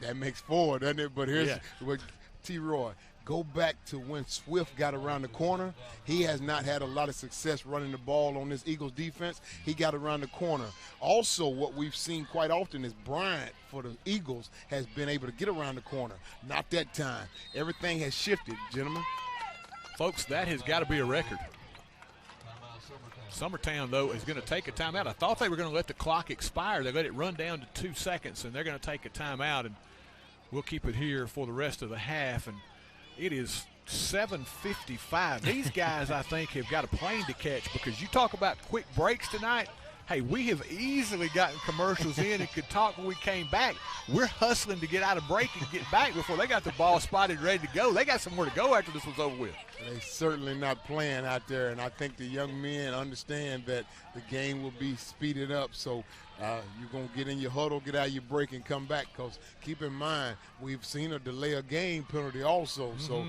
H: That makes 4, doesn't it? But here's what T-Roy. Go back to when Swift got around the corner. He has not had a lot of success running the ball on this Eagles defense. He got around the corner. Also, what we've seen quite often is Bryant for the Eagles has been able to get around the corner. Not that time. Everything has shifted, gentlemen.
B: Folks, that has got to be a record. Summertown, though, is going to take a timeout. I thought they were going to let the clock expire. They let it run down to 2 seconds, and they're going to take a timeout, and we'll keep it here for the rest of the half. And it is 7:55. These guys, I think, have got a plane to catch, because you talk about quick breaks tonight. Hey, we have easily gotten commercials in and could talk when we came back. We're hustling to get out of break and get back before they got the ball spotted ready to go. They got somewhere to go after this was over with.
H: They're certainly not playing out there, and I think the young men understand that the game will be speeded up. So you're going to get in your huddle, get out your break, and come back, because keep in mind, we've seen a delay of game penalty also. So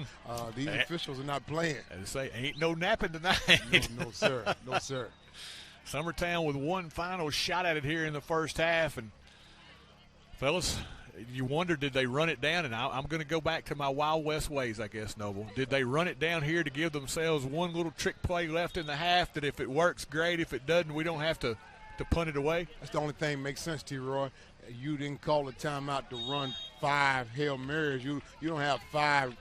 H: these officials are not playing.
B: As I say, ain't no napping tonight.
H: No, sir. No, sir.
B: Summertown with one final shot at it here in the first half. And, fellas, you wonder, did they run it down? And I'm going to go back to my Wild West ways, I guess, Noble. Did they run it down here to give themselves one little trick play left in the half that if it works, great. If it doesn't, we don't have to punt it away?
H: That's the only thing that makes sense, T-Roy. You didn't call a timeout to run 5 Hail Marys. You don't have 5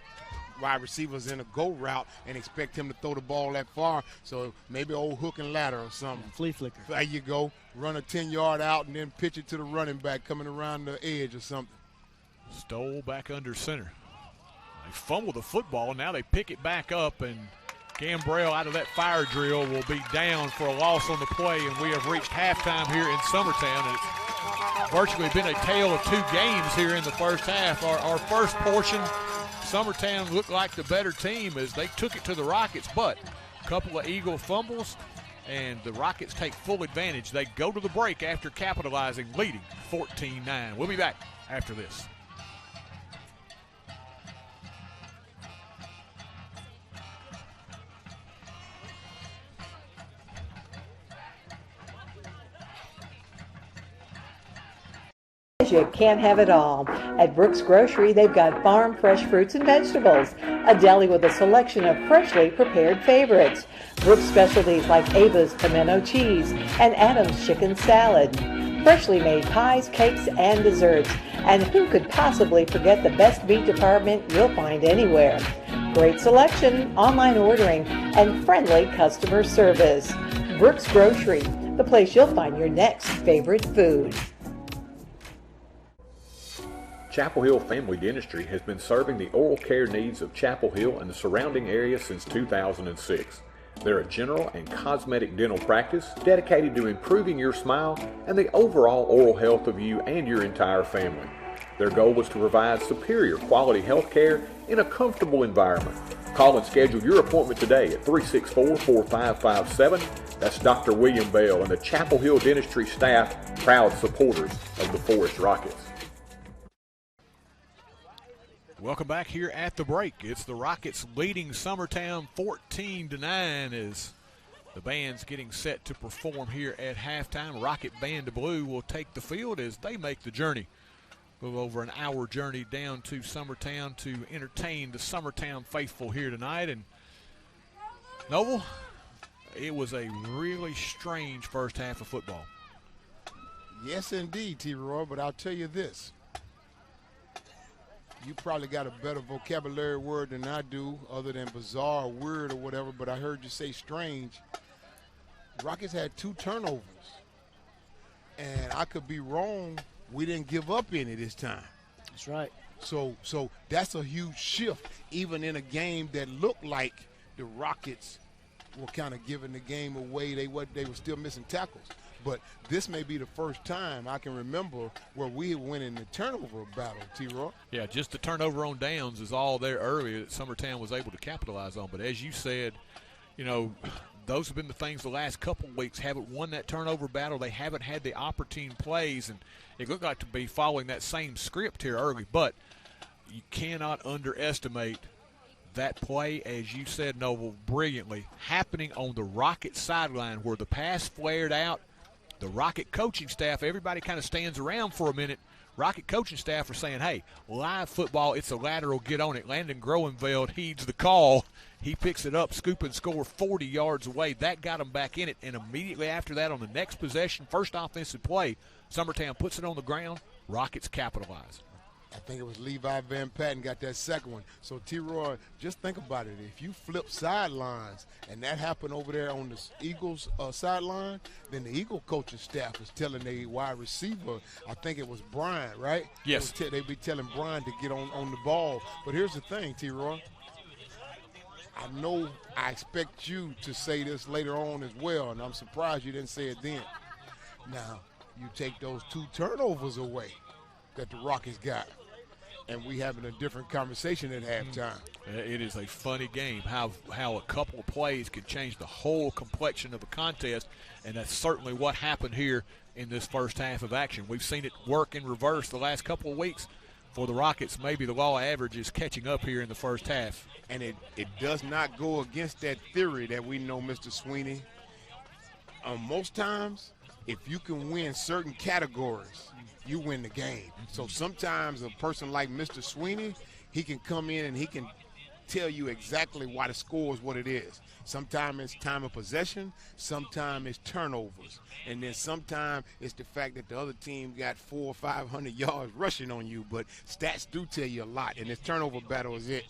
H: wide receivers in a go route and expect him to throw the ball that far. So maybe old hook and ladder or something.
C: Flea flicker.
H: There you go. Run a 10-yard out and then pitch it to the running back coming around the edge or something.
B: Stole back under center. They fumble the football. Now they pick it back up, and Gambrell out of that fire drill will be down for a loss on the play, and we have reached halftime here in Summertown. And it's virtually been a tale of 2 games here in the first half. Our first portion, Summertown looked like the better team as they took it to the Rockets, but a couple of Eagle fumbles, and the Rockets take full advantage. They go to the break after capitalizing, leading 14-9. We'll be back after this.
D: You can't have it all. At Brooks Grocery, they've got farm fresh fruits and vegetables, a deli with a selection of freshly prepared favorites, Brooks specialties like Ava's pimento cheese and Adam's chicken salad, freshly made pies, cakes, and desserts, and who could possibly forget the best meat department you'll find anywhere. Great selection, online ordering, and friendly customer service. Brooks Grocery, the place you'll find your next favorite food.
A: Chapel Hill Family Dentistry has been serving the oral care needs of Chapel Hill and the surrounding area since 2006. They're a general and cosmetic dental practice dedicated to improving your smile and the overall oral health of you and your entire family. Their goal is to provide superior quality health care in a comfortable environment. Call and schedule your appointment today at 364-4557. That's Dr. William Bell and the Chapel Hill Dentistry staff, proud supporters of the Forest Rockets.
B: Welcome back here at the break. It's the Rockets leading Summertown 14-9 as the band's getting set to perform here at halftime. Rocket Band of Blue will take the field as they make the journey. A little over an hour journey down to Summertown to entertain the Summertown faithful here tonight. And Noble, it was a really strange first half of football.
H: Yes, indeed, T-Roy, but I'll tell you this. You probably got a better vocabulary word than I do other than bizarre, weird, or whatever, but I heard you say strange. Rockets had 2 turnovers, and I could be wrong. We didn't give up any this time.
C: That's right.
H: So that's a huge shift, even in a game that looked like the Rockets were kind of giving the game away. They were still missing tackles. But this may be the first time I can remember where we went in the turnover battle, T-Roy.
B: Yeah, just the turnover on downs is all there earlier that Summertown was able to capitalize on. But as you said, you know, those have been the things the last couple of weeks. Haven't won that turnover battle. They haven't had the opportune plays, and it looked like to be following that same script here early. But you cannot underestimate that play, as you said, Noble, brilliantly, happening on the Rocket sideline where the pass flared out. The Rocket coaching staff, everybody kind of stands around for a minute Rocket coaching staff are saying, hey, live football, it's a lateral, get on it. Landon Groenveld heeds the call. He picks it up, scoop and score 40 yards away. That got him back in it, and immediately after that on the next possession, first offensive play, Summertown puts it on the ground. Rockets capitalize.
H: I think it was Levi Van Patten got that second one. So, T-Roy, just think about it. If you flip sidelines and that happened over there on the Eagles sideline, then the Eagle coaching staff is telling the wide receiver, I think it was Brian, right?
B: Yes.
H: They'd be telling Brian to get on the ball. But here's the thing, T-Roy. I know I expect you to say this later on as well, and I'm surprised you didn't say it then. Now, you take those 2 turnovers away that the Rockets got, and we having a different conversation at halftime.
B: It is a funny game, how a couple of plays can change the whole complexion of a contest, and that's certainly what happened here in this first half of action. We've seen it work in reverse the last couple of weeks for the Rockets. Maybe the law of average is catching up here in the first half.
H: And it does not go against that theory that we know, Mr. Sweeney. Most times, if you can win certain categories, you win the game. So sometimes a person like Mr. Sweeney, he can come in and he can tell you exactly why the score is what it is. Sometimes it's time of possession, sometimes it's turnovers, and then sometimes it's the fact that the other team got 400 or 500 yards rushing on you. But stats do tell you a lot, and this turnover battle is it.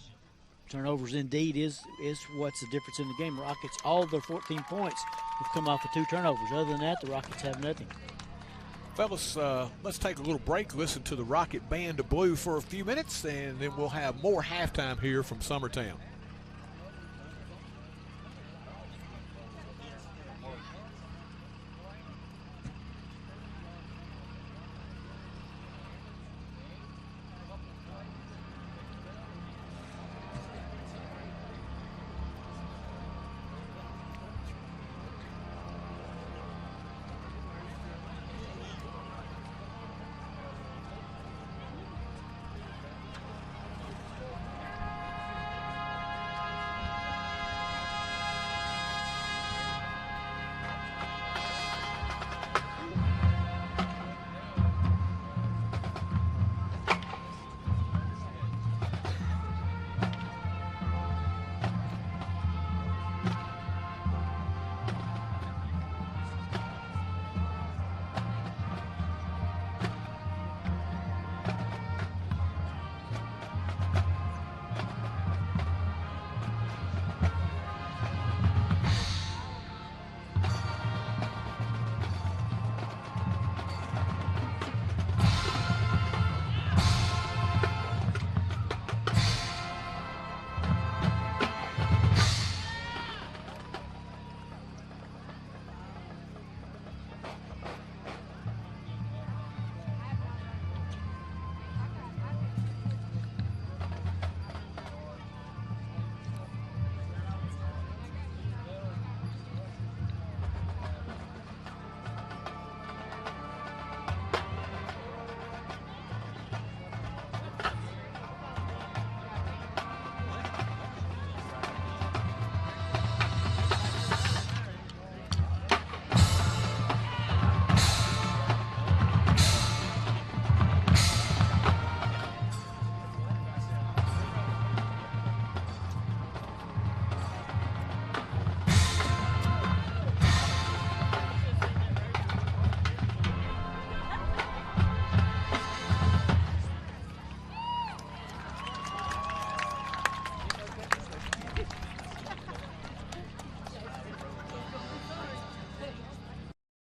C: Turnovers indeed is what's the difference in the game. Rockets, all their 14 points have come off of 2 turnovers. Other than that, the Rockets have nothing.
B: Fellas, let's take a little break, listen to the Rocket Band of Blue for a few minutes, and then we'll have more halftime here from Summertown.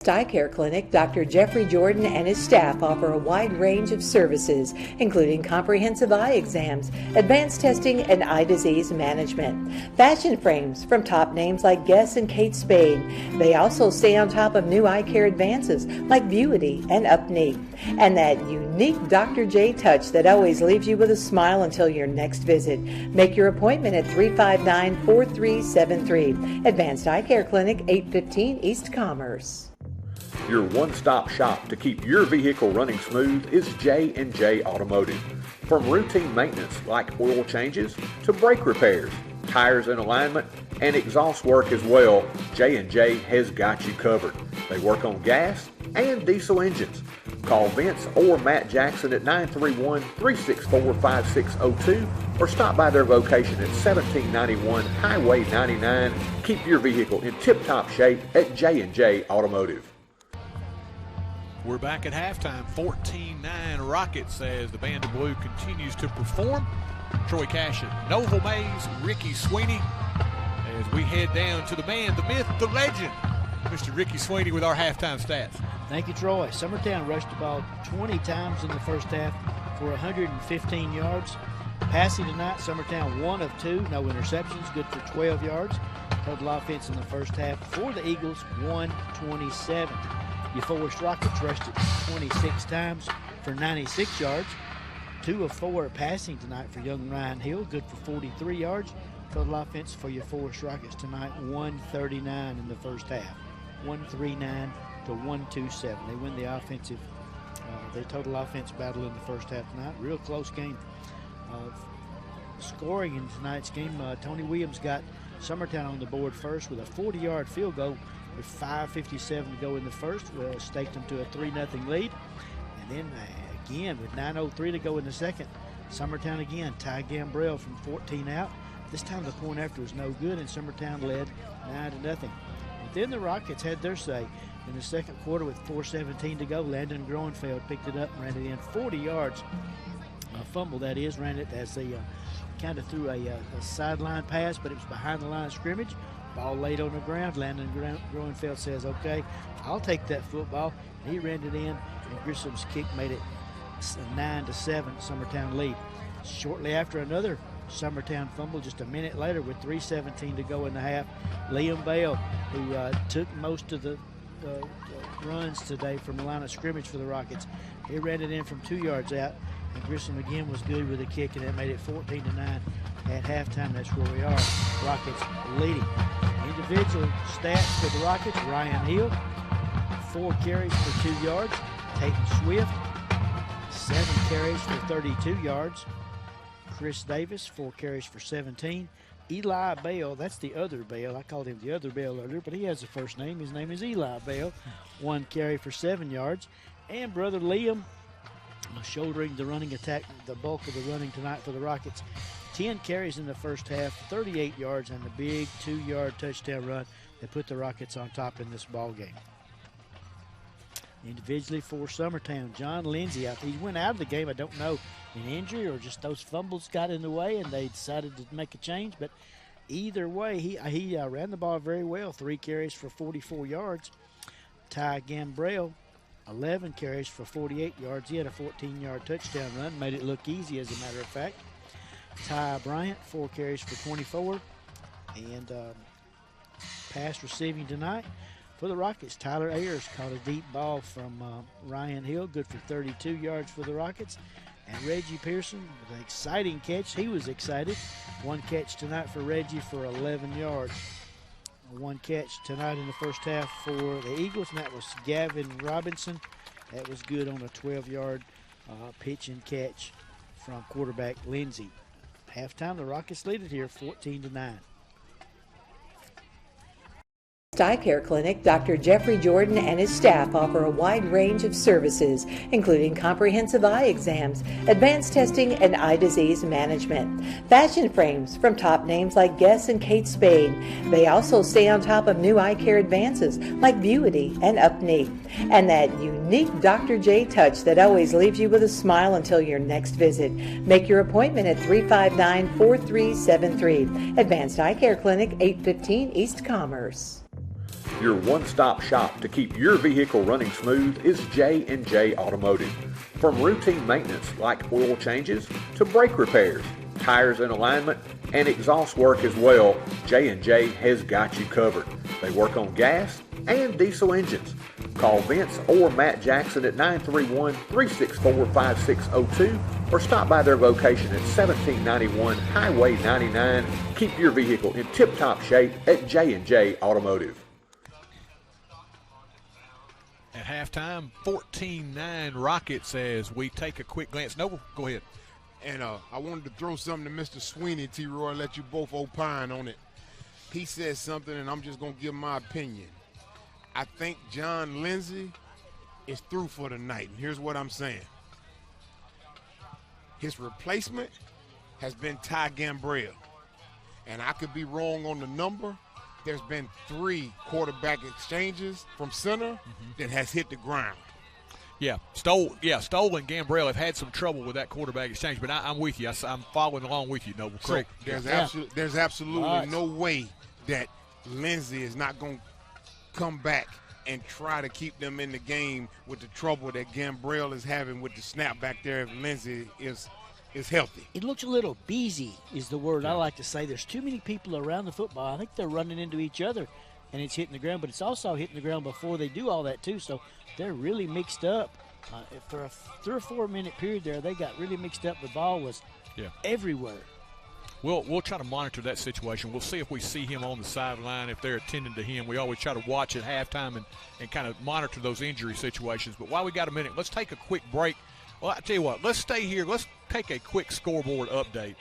D: Eye Care Clinic, Dr. Jeffrey Jordan and his staff offer a wide range of services, including comprehensive eye exams, advanced testing, and eye disease management. Fashion frames from top names like Guess and Kate Spade. They also stay on top of new eye care advances like Vuity and Upneat. And that unique Dr. J touch that always leaves you with a smile until your next visit. Make your appointment at 359-4373. Advanced Eye Care Clinic, 815 East Commerce.
A: Your one-stop shop to keep your vehicle running smooth is J&J Automotive. From routine maintenance like oil changes to brake repairs, tires in alignment, and exhaust work as well, J&J has got you covered. They work on gas and diesel engines. Call Vince or Matt Jackson at 931-364-5602 or stop by their location at 1791 Highway 99. Keep your vehicle in tip-top shape at J&J Automotive.
B: We're back at halftime, 14-9 Rockets as the Band of Blue continues to perform. Troy Cashin, Noble Mays, Ricky Sweeney as we head down to the man, the myth, the legend, Mr. Ricky Sweeney with our halftime stats.
C: Thank you, Troy. Summertown rushed the ball 20 times in the first half for 115 yards. Passing tonight, Summertown 1 of 2, no interceptions, good for 12 yards. Total offense in the first half for the Eagles, 127. Your Forrest Rockets rushed it 26 times for 96 yards. 2 of 4 passing tonight for young Ryan Hill, good for 43 yards. Total offense for your Forrest Rockets tonight, 139 in the first half. 139 to 127. They win the offensive, the total offense battle in the first half tonight. Real close game. Scoring in tonight's game, Tony Williams got Summertown on the board first with a 40-yard field goal with 5:57 to go in the first. Staked them to a 3-0 lead. And then again with 9:03 to go in the second, Summertown again, Ty Gambrell from 14 out. This time the point after was no good, and Summertown led 9-0. But then the Rockets had their say. In the second quarter with 4:17 to go, Landon Groenfeld picked it up and ran it in 40 yards. A fumble, that is, ran it as they kind of threw a sideline pass, but it was behind the line of scrimmage. Ball laid on the ground. Landon Groenfeld says, okay, I'll take that football. He ran it in, and Grissom's kick made it 9-7 Summertown lead. Shortly after, another Summertown fumble just a minute later with 3:17 to go in the half. Liam Bell, who took most of the runs today from the line of scrimmage for the Rockets, he ran it in from 2 yards out, and Grissom again was good with a kick, and that made it 14-9 at halftime. That's where we are. Rockets leading. Individual stats for the Rockets: Ryan Hill, 4 carries for 2 yards. Peyton Swift, 7 carries for 32 yards. Chris Davis, 4 carries for 17. Eli Bell, that's the other Bell. I called him the other Bell earlier, but he has a first name. His name is Eli Bell. 1 carry for 7 yards. And brother Liam, shouldering the running attack, the bulk of the running tonight for the Rockets. 10 carries in the first half, 38 yards, and a big 2-yard touchdown run that put the Rockets on top in this ball game. Individually for Summertown, John Lindsay, he went out of the game, I don't know, an injury or just those fumbles got in the way and they decided to make a change, but either way, he ran the ball very well, 3 carries for 44 yards. Ty Gambrell, 11 carries for 48 yards. He had a 14-yard touchdown run, made it look easy as a matter of fact. Ty Bryant, 4 carries for 24. And pass receiving tonight for the Rockets, Tyler Ayers caught a deep ball from Ryan Hill, good for 32 yards for the Rockets. And Reggie Pearson with an exciting catch. He was excited. 1 catch tonight for Reggie for 11 yards. 1 catch tonight in the first half for the Eagles, and that was Gavin Robinson. That was good on a 12-yard pitch and catch from quarterback Lindsey. Halftime, the Rockets lead it here 14-9.
D: Eye Care Clinic, Dr. Jeffrey Jordan and his staff offer a wide range of services, including comprehensive eye exams, advanced testing, and eye disease management. Fashion frames from top names like Guess and Kate Spade. They also stay on top of new eye care advances like Vuity and Upneat. And that unique Dr. J touch that always leaves you with a smile until your next visit. Make your appointment at 359-4373. Advanced Eye Care Clinic, 815 East Commerce.
A: Your one-stop shop to keep your vehicle running smooth is J&J Automotive. From routine maintenance like oil changes to brake repairs, tires in alignment, and exhaust work as well, J&J has got you covered. They work on gas and diesel engines. Call Vince or Matt Jackson at 931-364-5602 or stop by their location at 1791 Highway 99. Keep your vehicle in tip-top shape at J&J Automotive.
B: At halftime, 14-9 Rockets as we take a quick glance. Noble, go ahead.
H: And I wanted to throw something to Mr. Sweeney, T-Roy, let you both opine on it. He said something, and I'm just going to give my opinion. I think John Lindsay is through for the night, and here's what I'm saying. His replacement has been Ty Gambrell, and I could be wrong on the number. There's been 3 quarterback exchanges from center that has hit the ground.
B: Yeah, Stoll and Gambrell have had some trouble with that quarterback exchange, but I'm with you. I'm following along with you, Noble. Correct.
H: So there's absolutely no way that Lindsay is not going to come back and try to keep them in the game with the trouble that Gambrell is having with the snap back there if Lindsay is healthy.
C: It looks a little busy is the word I like to say. There's too many people around the football. I think they're running into each other, and it's hitting the ground, but it's also hitting the ground before they do all that too, so they're really mixed up. For a 3 or 4 minute period there, they got really mixed up. The ball was everywhere.
B: We'll try to monitor that situation. We'll see if we see him on the sideline, if they're attending to him. We always try to watch at halftime and kind of monitor those injury situations. But while we got a minute, let's take a quick break. Well, I tell you what, let's stay here. Let's take a quick scoreboard update.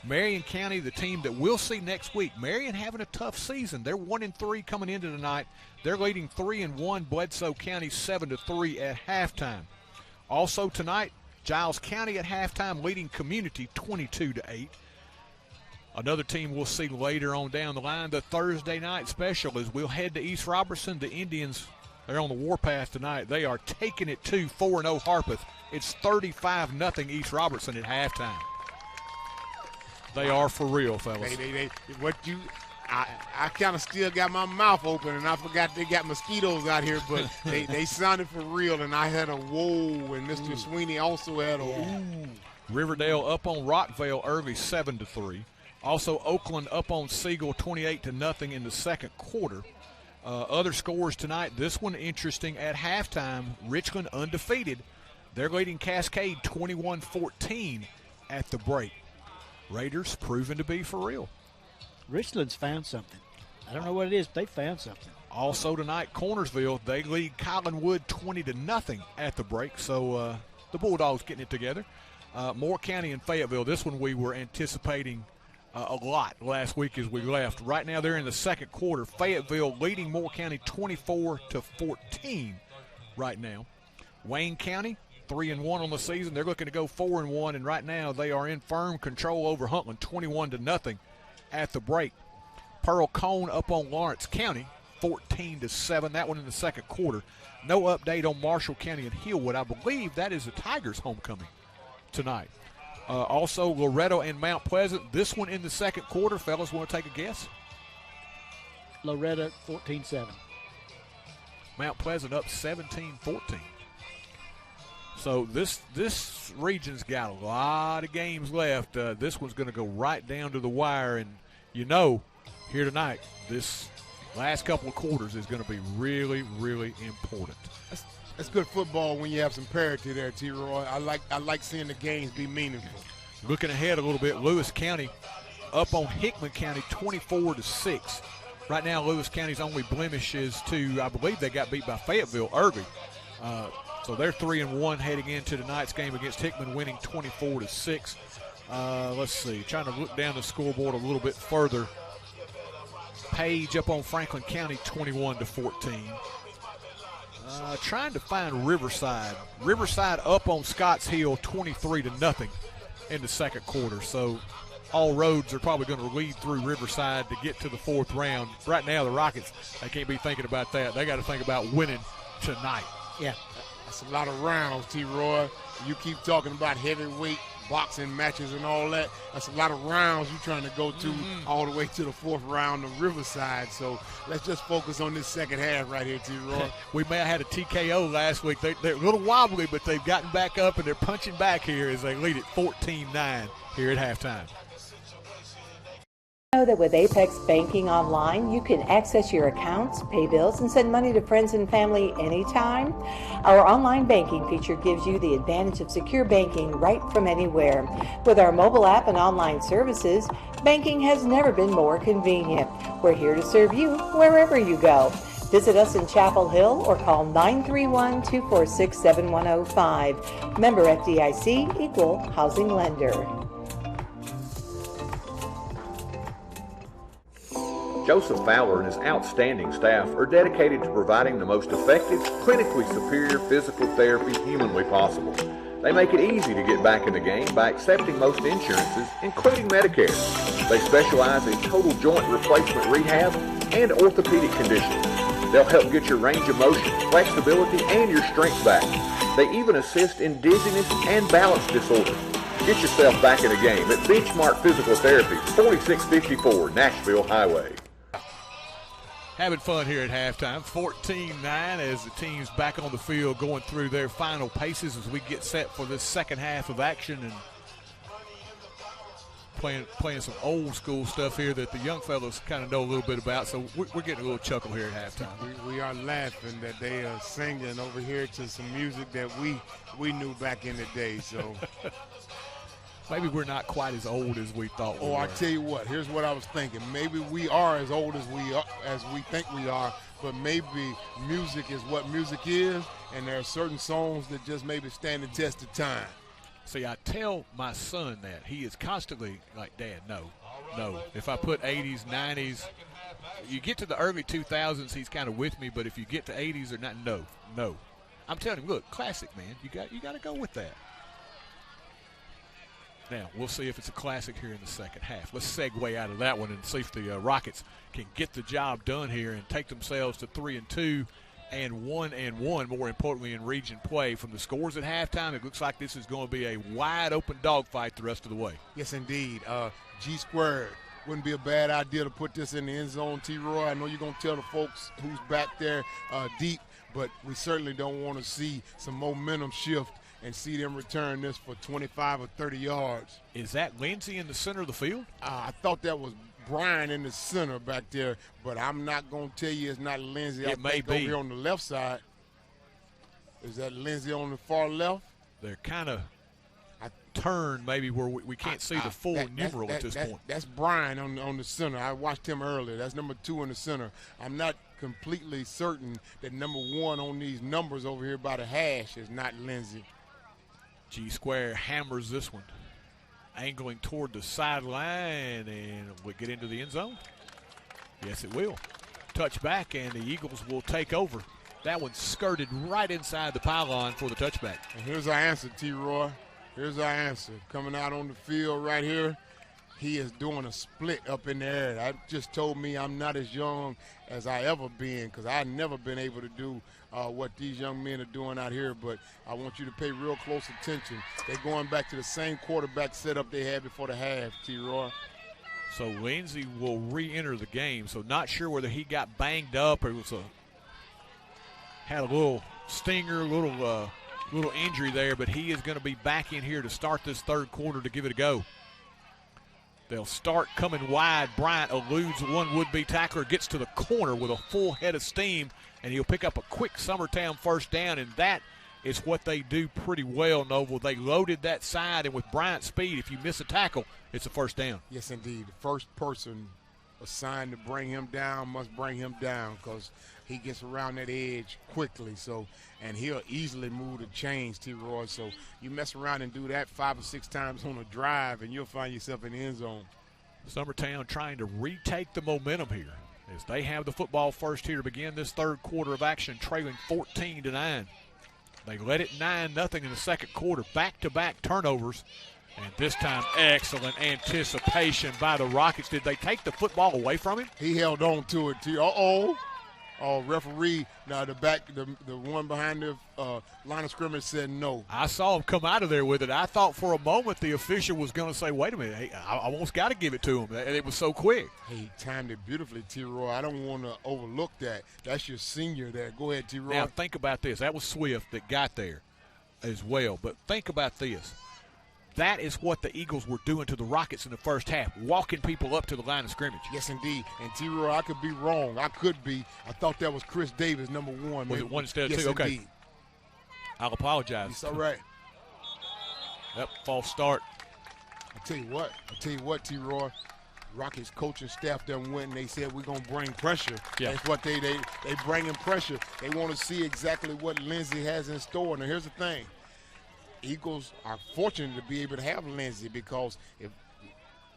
B: Marion County, the team that we'll see next week. Marion having a tough season. They're 1-3 coming into tonight. They're leading 3-1. Bledsoe County 7-3 at halftime. Also tonight, Giles County at halftime leading Community 22-8. Another team we'll see later on down the line, the Thursday night special, is we'll head to East Robertson. The Indians, they're on the warpath tonight. They are taking it to 4-0 Harpeth. It's 35-0 East Robertson at halftime. They are for real, fellas.
H: I kind of still got my mouth open, and I forgot they got mosquitoes out here, but they sounded for real, and I had a whoa, and Mr. Sweeney also had a ooh.
B: Riverdale up on Rockvale early 7-3. Also, Oakland up on Siegel 28-0 in the second quarter. Other scores tonight, this one interesting. At halftime, Richland undefeated. They're leading Cascade 21-14 at the break. Raiders proven to be for real.
C: Richland's found something. I don't know what it is, but they found something.
B: Also tonight, Cornersville, they lead Collinwood 20-0 at the break. So the Bulldogs getting it together. Moore County and Fayetteville, this one we were anticipating a lot last week as we left. Right now they're in the second quarter. Fayetteville leading Moore County 24-14 right now. Wayne County 3-1 on the season. They're looking to go 4-1, and right now they are in firm control over Huntland 21-0 at the break. Pearl Cone up on Lawrence County 14-7. That one in the second quarter. No update on Marshall County and Hillwood. I believe that is the Tigers' homecoming tonight. Also, Loretto and Mount Pleasant. This one in the second quarter. Fellas, want to take a guess?
C: Loretto 14-7.
B: Mount Pleasant up 17-14. So this region's got a lot of games left. This one's going to go right down to the wire. And, here tonight, this last couple of quarters is going to be really, really important.
H: That's good football when you have some parity there, T-Roy. I like seeing the games be meaningful.
B: Looking ahead a little bit, Lewis County up on Hickman County 24-6. Right now, Lewis County's only blemish is to, I believe they got beat by Fayetteville early. So they're 3-1 heading into tonight's game against Hickman, winning 24-6. Let's see, trying to look down the scoreboard a little bit further. Page up on Franklin County 21-14. Trying to find Riverside. Riverside up on Scotts Hill 23-0 in the second quarter. So all roads are probably going to lead through Riverside to get to the fourth round. Right now, the Rockets, they can't be thinking about that. They got to think about winning tonight.
C: Yeah.
H: That's a lot of rounds, T-Roy. You keep talking about heavyweight boxing matches and all that. That's a lot of rounds you're trying to go to all the way to the fourth round of Riverside. So let's just focus on this second half right here, T-Roy.
B: We may have had a TKO last week. They're a little wobbly, but they've gotten back up and they're punching back here as they lead at 14-9 here at halftime.
D: Know that with Apex Banking Online, you can access your accounts, pay bills, and send money to friends and family anytime. Our online banking feature gives you the advantage of secure banking right from anywhere. With our mobile app and online services, banking has never been more convenient. We're here to serve you wherever you go. Visit us in Chapel Hill or call 931-246-7105. Member FDIC, Equal Housing Lender.
A: Joseph Fowler and his outstanding staff are dedicated to providing the most effective, clinically superior physical therapy humanly possible. They make it easy to get back in the game by accepting most insurances, including Medicare. They specialize in total joint replacement rehab and orthopedic conditions. They'll help get your range of motion, flexibility, and your strength back. They even assist in dizziness and balance disorders. Get yourself back in the game at Benchmark Physical Therapy, 4654 Nashville Highway.
B: Having fun here at halftime, 14-9 as the team's back on the field going through their final paces as we get set for this second half of action and playing some old school stuff here that the young fellas kind of know a little bit about. So we're getting a little chuckle here at halftime.
H: We are laughing that they are singing over here to some music that we knew back in the day. So
B: maybe we're not quite as old as we thought we were.
H: I tell you what, here's what I was thinking. Maybe we are as old as we think we are, but maybe music is what music is, and there are certain songs that just maybe stand the test of time.
B: See, I tell my son that. He is constantly like, Dad, no. If I put 80s, 90s, you get to the early 2000s, he's kind of with me, but if you get to 80s or not, no. I'm telling him, look, classic, man. You got to go with that. Now, we'll see if it's a classic here in the second half. Let's segue out of that one and see if the Rockets can get the job done here and take themselves to 3-2 and 1-1, more importantly, in region play. From the scores at halftime, it looks like this is going to be a wide-open dogfight the rest of the way.
H: Yes, indeed. G squared. Wouldn't be a bad idea to put this in the end zone, T-Roy. I know you're going to tell the folks who's back there deep, but we certainly don't want to see some momentum shift and see them return this for 25 or 30 yards.
B: Is that Lindsey in the center of the field?
H: I thought that was Brian in the center back there, but I'm not going to tell you it's not Lindsey.
B: It may be.
H: Over here on the left side. Is that Lindsey on the far left?
B: They're kind of turned maybe where we can't see the full numeral at this point.
H: That's Brian on the center. I watched him earlier. That's number 2 in the center. I'm not completely certain that number 1 on these numbers over here by the hash is not Lindsey.
B: G square hammers this one, angling toward the sideline, and will get into the end zone. Yes, it will. Touchback, and the Eagles will take over. That one skirted right inside the pylon for the touchback.
H: And here's our answer, T-Roy. Here's our answer. Coming out on the field right here, he is doing a split up in the air. That just told me I'm not as young as I ever been, because I've never been able to do what these young men are doing out here, but I want you to pay real close attention. They're going back to the same quarterback setup they had before the half, T-Roy.
B: So Lindsey will re-enter the game, so not sure whether he got banged up or had a little stinger, little injury there, but he is going to be back in here to start this third quarter to give it a go. They'll start coming wide. Bryant eludes one would-be tackler, gets to the corner with a full head of steam, and he'll pick up a quick Summertown first down, and that is what they do pretty well, Noble. They loaded that side, and with Bryant's speed, if you miss a tackle, it's a first down.
H: Yes, indeed. The first person assigned to bring him down must bring him down, because he gets around that edge quickly, and he'll easily move the chains, T-Roy. So you mess around and do that 5 or 6 times on a drive, and you'll find yourself in the end zone.
B: Summertown trying to retake the momentum here as they have the football first here to begin this third quarter of action, trailing 14-9. They led it 9-0 in the second quarter. Back-to-back turnovers. And this time, excellent anticipation by the Rockets. Did they take the football away from him?
H: He held on to it. Oh, referee, now the one behind the line of scrimmage said no.
B: I saw him come out of there with it. I thought for a moment the official was going to say, wait a minute, hey, I almost got to give it to him. And it was so quick.
H: He timed it beautifully, T-Roy. I don't want to overlook that. That's your senior there. Go ahead, T-Roy.
B: Now, think about this. That was Swift that got there as well. But think about this. That is what the Eagles were doing to the Rockets in the first half, walking people up to the line of scrimmage.
H: Yes, indeed. And, T-Roy, I could be wrong. I thought that was Chris Davis, number 1.
B: Was it one instead of 2?
H: Yes,
B: okay.
H: Indeed.
B: I'll apologize.
H: It's all right.
B: Yep, false start.
H: I tell you what, T-Roy, Rockets coaching staff done went and they said we're going to bring pressure.
B: Yeah.
H: That's what they bringing pressure. They want to see exactly what Lindsey has in store. Now, here's the thing. Eagles are fortunate to be able to have Lindsey because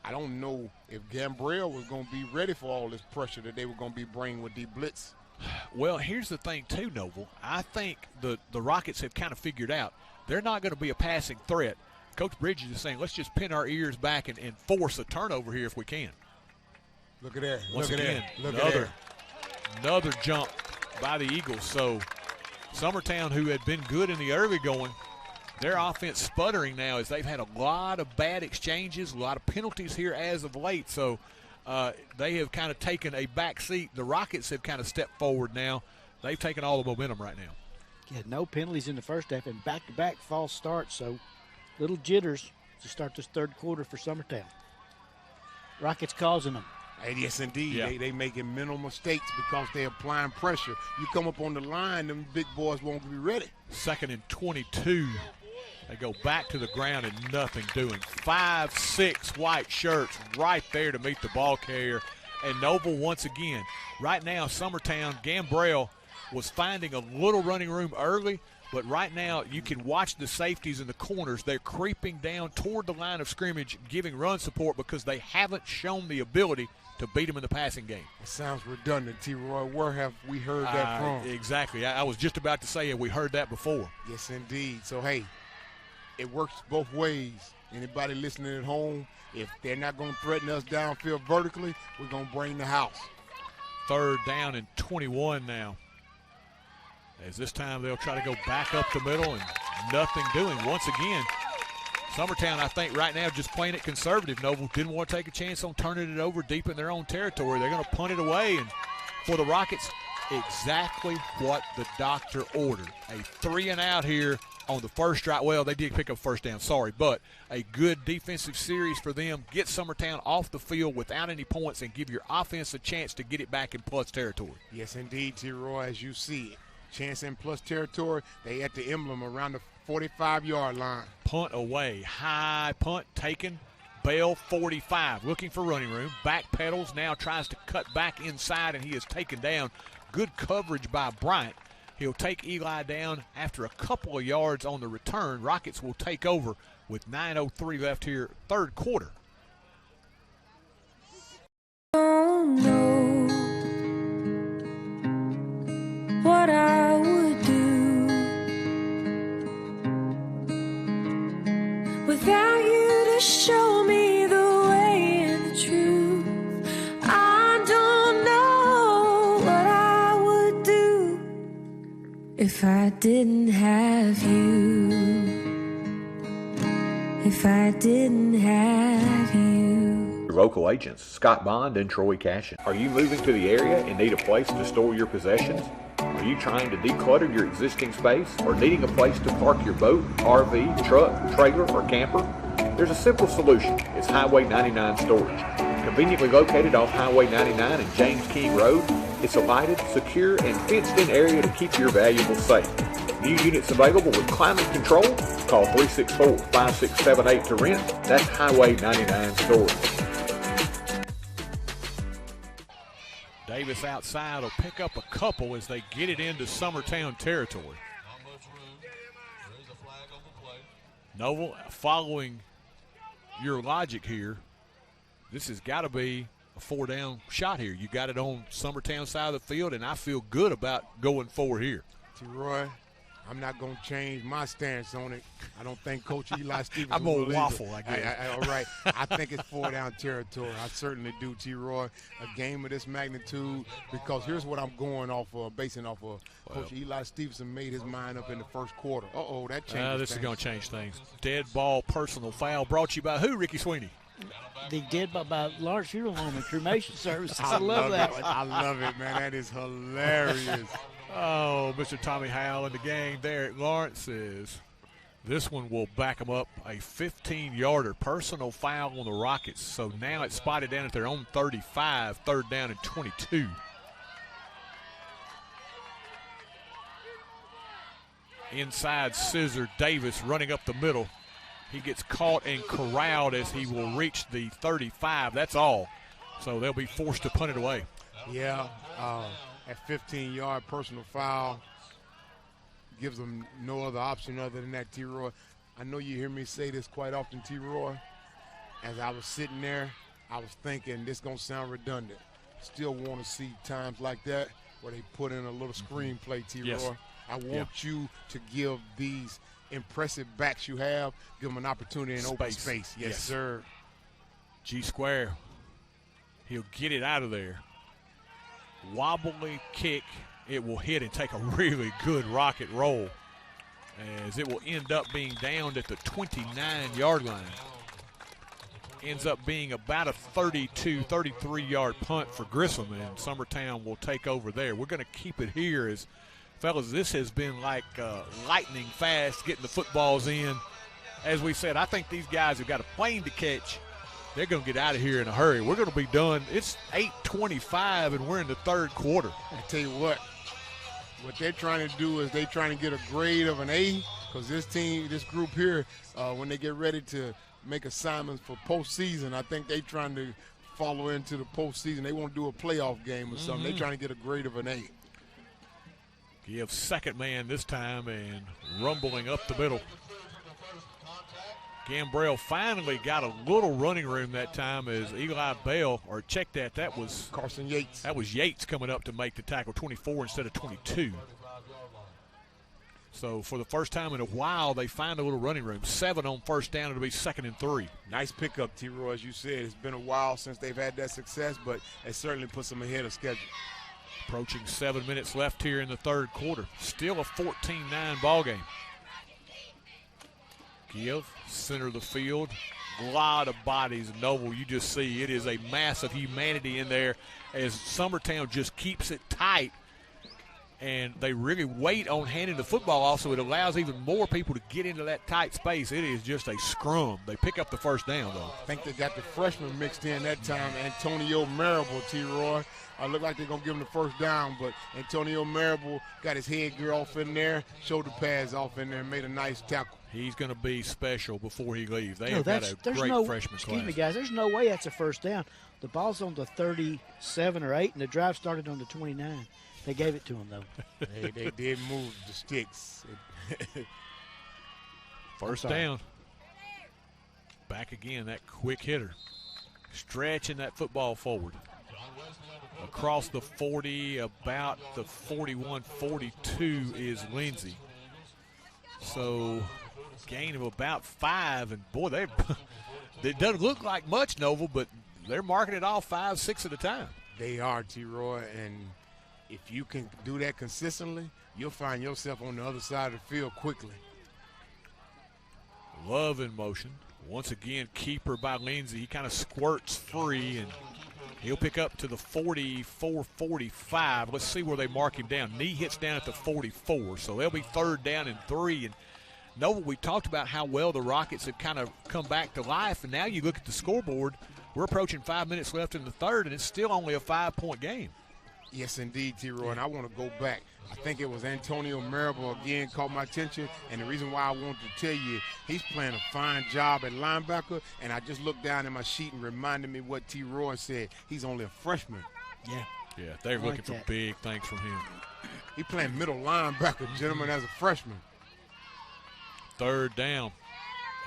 H: I don't know if Gambrell was going to be ready for all this pressure that they were going to be bringing with the blitz.
B: Well, here's the thing, too, Noble. I think the Rockets have kind of figured out they're not going to be a passing threat. Coach Bridges is saying, let's just pin our ears back and force a turnover here if we can.
H: Look at that.
B: Once
H: Look
B: again,
H: at that.
B: another jump by the Eagles. So Summertown, who had been good in the early going, their offense sputtering now as they've had a lot of bad exchanges, a lot of penalties here as of late. So they have kind of taken a back seat. The Rockets have kind of stepped forward now. They've taken all the momentum right now.
C: Yeah, no penalties in the first half and back-to-back false starts, so little jitters to start this third quarter for Summertown. Rockets causing them.
H: Yes, indeed.
B: Yeah.
H: They making mental mistakes because they're applying pressure. You come up on the line, them big boys won't be ready.
B: 2nd and 22. They go back to the ground and nothing doing. 5-6 white shirts right there to meet the ball carrier. And Noble once again. Right now, Summertown, Gambrell was finding a little running room early, but right now you can watch the safeties in the corners. They're creeping down toward the line of scrimmage, giving run support because they haven't shown the ability to beat them in the passing game.
H: It sounds redundant, T-Roy. Where have we heard that from?
B: Exactly. I was just about to say we heard that before.
H: Yes, indeed. So, hey, it works both ways. Anybody listening at home, if they're not going to threaten us downfield vertically, we're going to bring the house.
B: 3rd down and 21 now. As this time they'll try to go back up the middle and nothing doing. Once again, Summertown, I think right now just playing it conservative. Noble didn't want to take a chance on turning it over deep in their own territory. They're going to punt it away. And for the Rockets, exactly what the doctor ordered. A 3-and-out here on the first drive. Well, they did pick up first down, sorry, but a good defensive series for them. Get Summertown off the field without any points and give your offense a chance to get it back in plus territory.
H: Yes, indeed, T-Roy, as you see it. Chance in plus territory. They at the emblem around the 45-yard line.
B: Punt away. High punt taken. Bell 45 looking for running room. Back pedals, now tries to cut back inside, and he is taken down. Good coverage by Bryant. He'll take Eli down after a couple of yards on the return. Rockets will take over with 9:03 left here, third quarter.
I: Oh no, what I would do without you to show me the way and the truth. I don't know what I would do if I didn't have you. If I didn't have you.
A: Your local agents, Scott Bond and Troy Cashin. Are you moving to the area and need a place to store your possessions? Are you trying to declutter your existing space or needing a place to park your boat, RV, truck, trailer, or camper? There's a simple solution. It's Highway 99 Storage. Conveniently located off Highway 99 and James King Road, it's a lighted, secure, and fenced-in area to keep your valuables safe. New units available with climate control. Call 364-5678 to rent. That's Highway 99 Storage.
B: Davis outside will pick up a couple as they get it into Summertown territory. Noble, following your logic here, this has got to be a 4-down shot here. You got it on Summertown side of the field, and I feel good about going forward here.
H: T-Roy, I'm not going to change my stance on it. I don't think Coach Eli Stevens
B: I'm going to waffle, I guess.
H: All right. I think it's 4-down territory. I certainly do, T-Roy. A game of this magnitude, because here's what I'm going off of, basing off of. Coach Eli Stevenson made his mind up in the first quarter. Uh-oh, that changes
B: This
H: things.
B: is going to change things. Dead ball personal foul brought to you by who, Ricky Sweeney?
C: The dead by Lawrence Funeral Home and Cremation Services. I love that one.
H: I love it, man. That is hilarious.
B: Oh, Mr. Tommy Howell in the game there at Lawrence's. This one will back them up. A 15-yarder personal foul on the Rockets. So now it's spotted down at their own 35, 3rd down and 22. Inside scissor, Davis running up the middle. He gets caught and corralled as he will reach the 35. That's all. So they'll be forced to punt it away.
H: Yeah, at 15-yard personal foul. Gives them no other option other than that, T-Roy. I know you hear me say this quite often, T-Roy. As I was sitting there, I was thinking this going to sound redundant. Still want to see times like that where they put in a little screenplay, T-Roy.
B: Yes.
H: I want you to give these impressive backs you have, give them an opportunity in open space. Yes, sir.
B: G-square. He'll get it out of there. Wobbly kick. It will hit and take a really good rocket roll, as it will end up being downed at the 29-yard line. Ends up being about a 32, 33-yard punt for Grissom, and Summertown will take over there. We're going to keep it here, as fellas, this has been like lightning fast getting the footballs in. As we said, I think these guys have got a plane to catch. They're going to get out of here in a hurry. We're going to be done. It's 8:25, and we're in the third quarter.
H: I tell you what they're trying to do is they're trying to get a grade of an A, because this group here, when they get ready to make assignments for postseason, I think they're trying to follow into the postseason. They want to do a playoff game or something. They're trying to get a grade of an A.
B: Give second man this time, and rumbling up the middle. Gambrell finally got a little running room that time, as Eli Bell, or check that was
H: Carson Yates.
B: That was Yates coming up to make the tackle, 24 instead of 22. So for the first time in a while, they find a little running room. 7 on first down, it'll be 2nd and 3.
H: Nice pickup, T-Roy, as you said. It's been a while since they've had that success, but it certainly puts them ahead of schedule.
B: Approaching 7 minutes left here in the third quarter. Still a 14-9 ball game. Give, center of the field, a lot of bodies. Noble, you just see it is a mass of humanity in there, as Summertown just keeps it tight, and they really wait on handing the football off, so it allows even more people to get into that tight space. It is just a scrum. They pick up the first down, though.
H: I think they got the freshman mixed in that time, Antonio Marable, T-Roy. Look like they're going to give him the first down, but Antonio Marable got his headgear off in there, shoulder pads off in there, and made a nice tackle.
B: He's going to be special before he leaves. They have got a great freshman class.
C: Excuse me, guys. There's no way that's a first down. The ball's on the 37 or 8, and the drive started on the 29. They gave it to him, though.
H: They did move the sticks.
B: First down. Back again, that quick hitter. Stretching that football forward. Across the 40, about the 41, 42 is Lindsey. So gain of about 5, and boy, it doesn't look like much, Noble, but they're marking it off 5, 6 at a time.
H: They are, T-Roy, and if you can do that consistently, you'll find yourself on the other side of the field quickly.
B: Love in motion. Once again, keeper by Lindsey. He kind of squirts free, and he'll pick up to the 44, 45. Let's see where they mark him down. Knee hits down at the 44, so they'll be 3rd down and 3. And Noble, we talked about how well the Rockets have kind of come back to life, and now you look at the scoreboard. We're approaching 5 minutes left in the third, and it's still only a 5-point game.
H: Yes, indeed, T-Roy, and I want to go back. I think it was Antonio Marable again caught my attention, and the reason why I wanted to tell you, he's playing a fine job at linebacker, and I just looked down at my sheet and reminded me what T-Roy said. He's only a freshman.
B: Yeah, they're looking for big things from him.
H: He's playing middle linebacker, gentlemen, as a freshman.
B: 3rd down.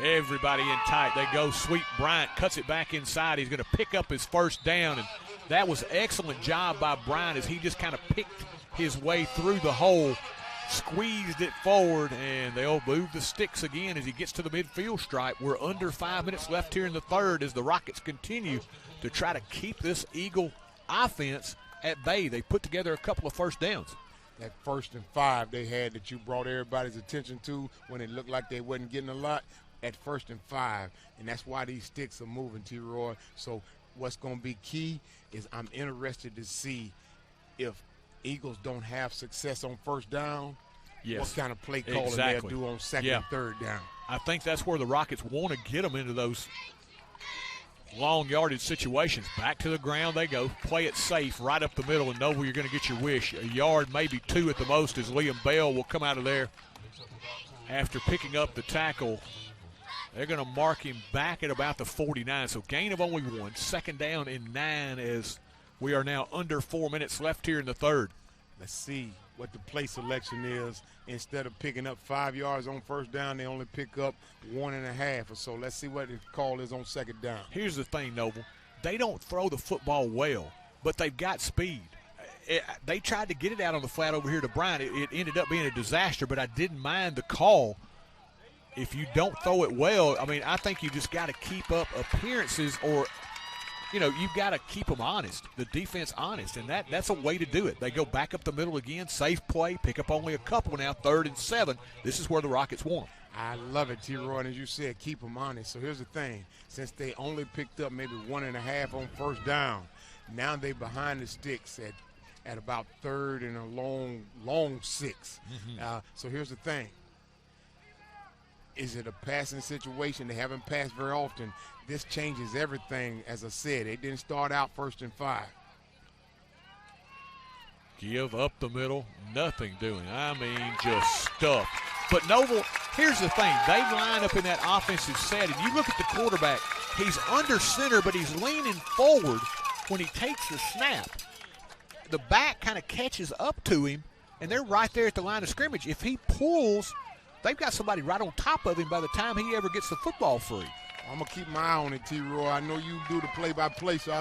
B: Everybody in tight. They go. Sweet Bryant cuts it back inside. He's going to pick up his first down, and that was excellent job by Bryant as he just kind of picked his way through the hole, squeezed it forward, and they'll move the sticks again as he gets to the midfield stripe. We're under 5 minutes left here in the third as the Rockets continue to try to keep this Eagle offense at bay. They put together a couple of first downs.
H: That 1st and 5 they had that you brought everybody's attention to when it looked like they wasn't getting a lot, at 1st and 5, and that's why these sticks are moving, T-Roy. So what's going to be key is I'm interested to see if Eagles don't have success on 1st down, what kind of play calling they'll do on 2nd and 3rd down.
B: I think that's where the Rockets want to get them into those long yardage situations. Back to the ground they go. Play it safe right up the middle and know where you're going to get your wish. A yard, maybe 2 at the most, as Liam Bell will come out of there after picking up the tackle They're going to mark him back at about the 49, so gain of only 1. 2nd down and 9 as we are now under 4 minutes left here in the third.
H: Let's see what the play selection is. Instead of picking up 5 yards on 1st down, they only pick up 1.5 or so. Let's see what the call is on 2nd down.
B: Here's the thing, Noble. They don't throw the football well, but they've got speed. They tried to get it out on the flat over here to Bryant. It ended up being a disaster, but I didn't mind the call. If you don't throw it well, I mean, I think you just got to keep up appearances, or, you know, you've got to keep them honest, the defense honest, and that's a way to do it. They go back up the middle again, safe play, pick up only a couple now, 3rd and 7. This is where the Rockets want them.
H: I love it, T-Roy, and as you said, keep them honest. So here's the thing. Since they only picked up maybe 1.5 on 1st down, now they behind the sticks at about 3rd and a long 6.
B: Mm-hmm.
H: So here's the thing. Is it a passing situation? They haven't passed very often. This changes everything. As I said, they didn't start out 1st and 5.
B: Give up the middle, nothing doing. I mean, just stuff. But Noble, here's the thing. They line up in that offensive set, and you look at the quarterback. He's under center, but he's leaning forward when he takes the snap. The back kind of catches up to him, and they're right there at the line of scrimmage. If he pulls, they've got somebody right on top of him by the time he ever gets the football free.
H: I'm going to keep my eye on it, T-Roy. I know you do the play-by-play, so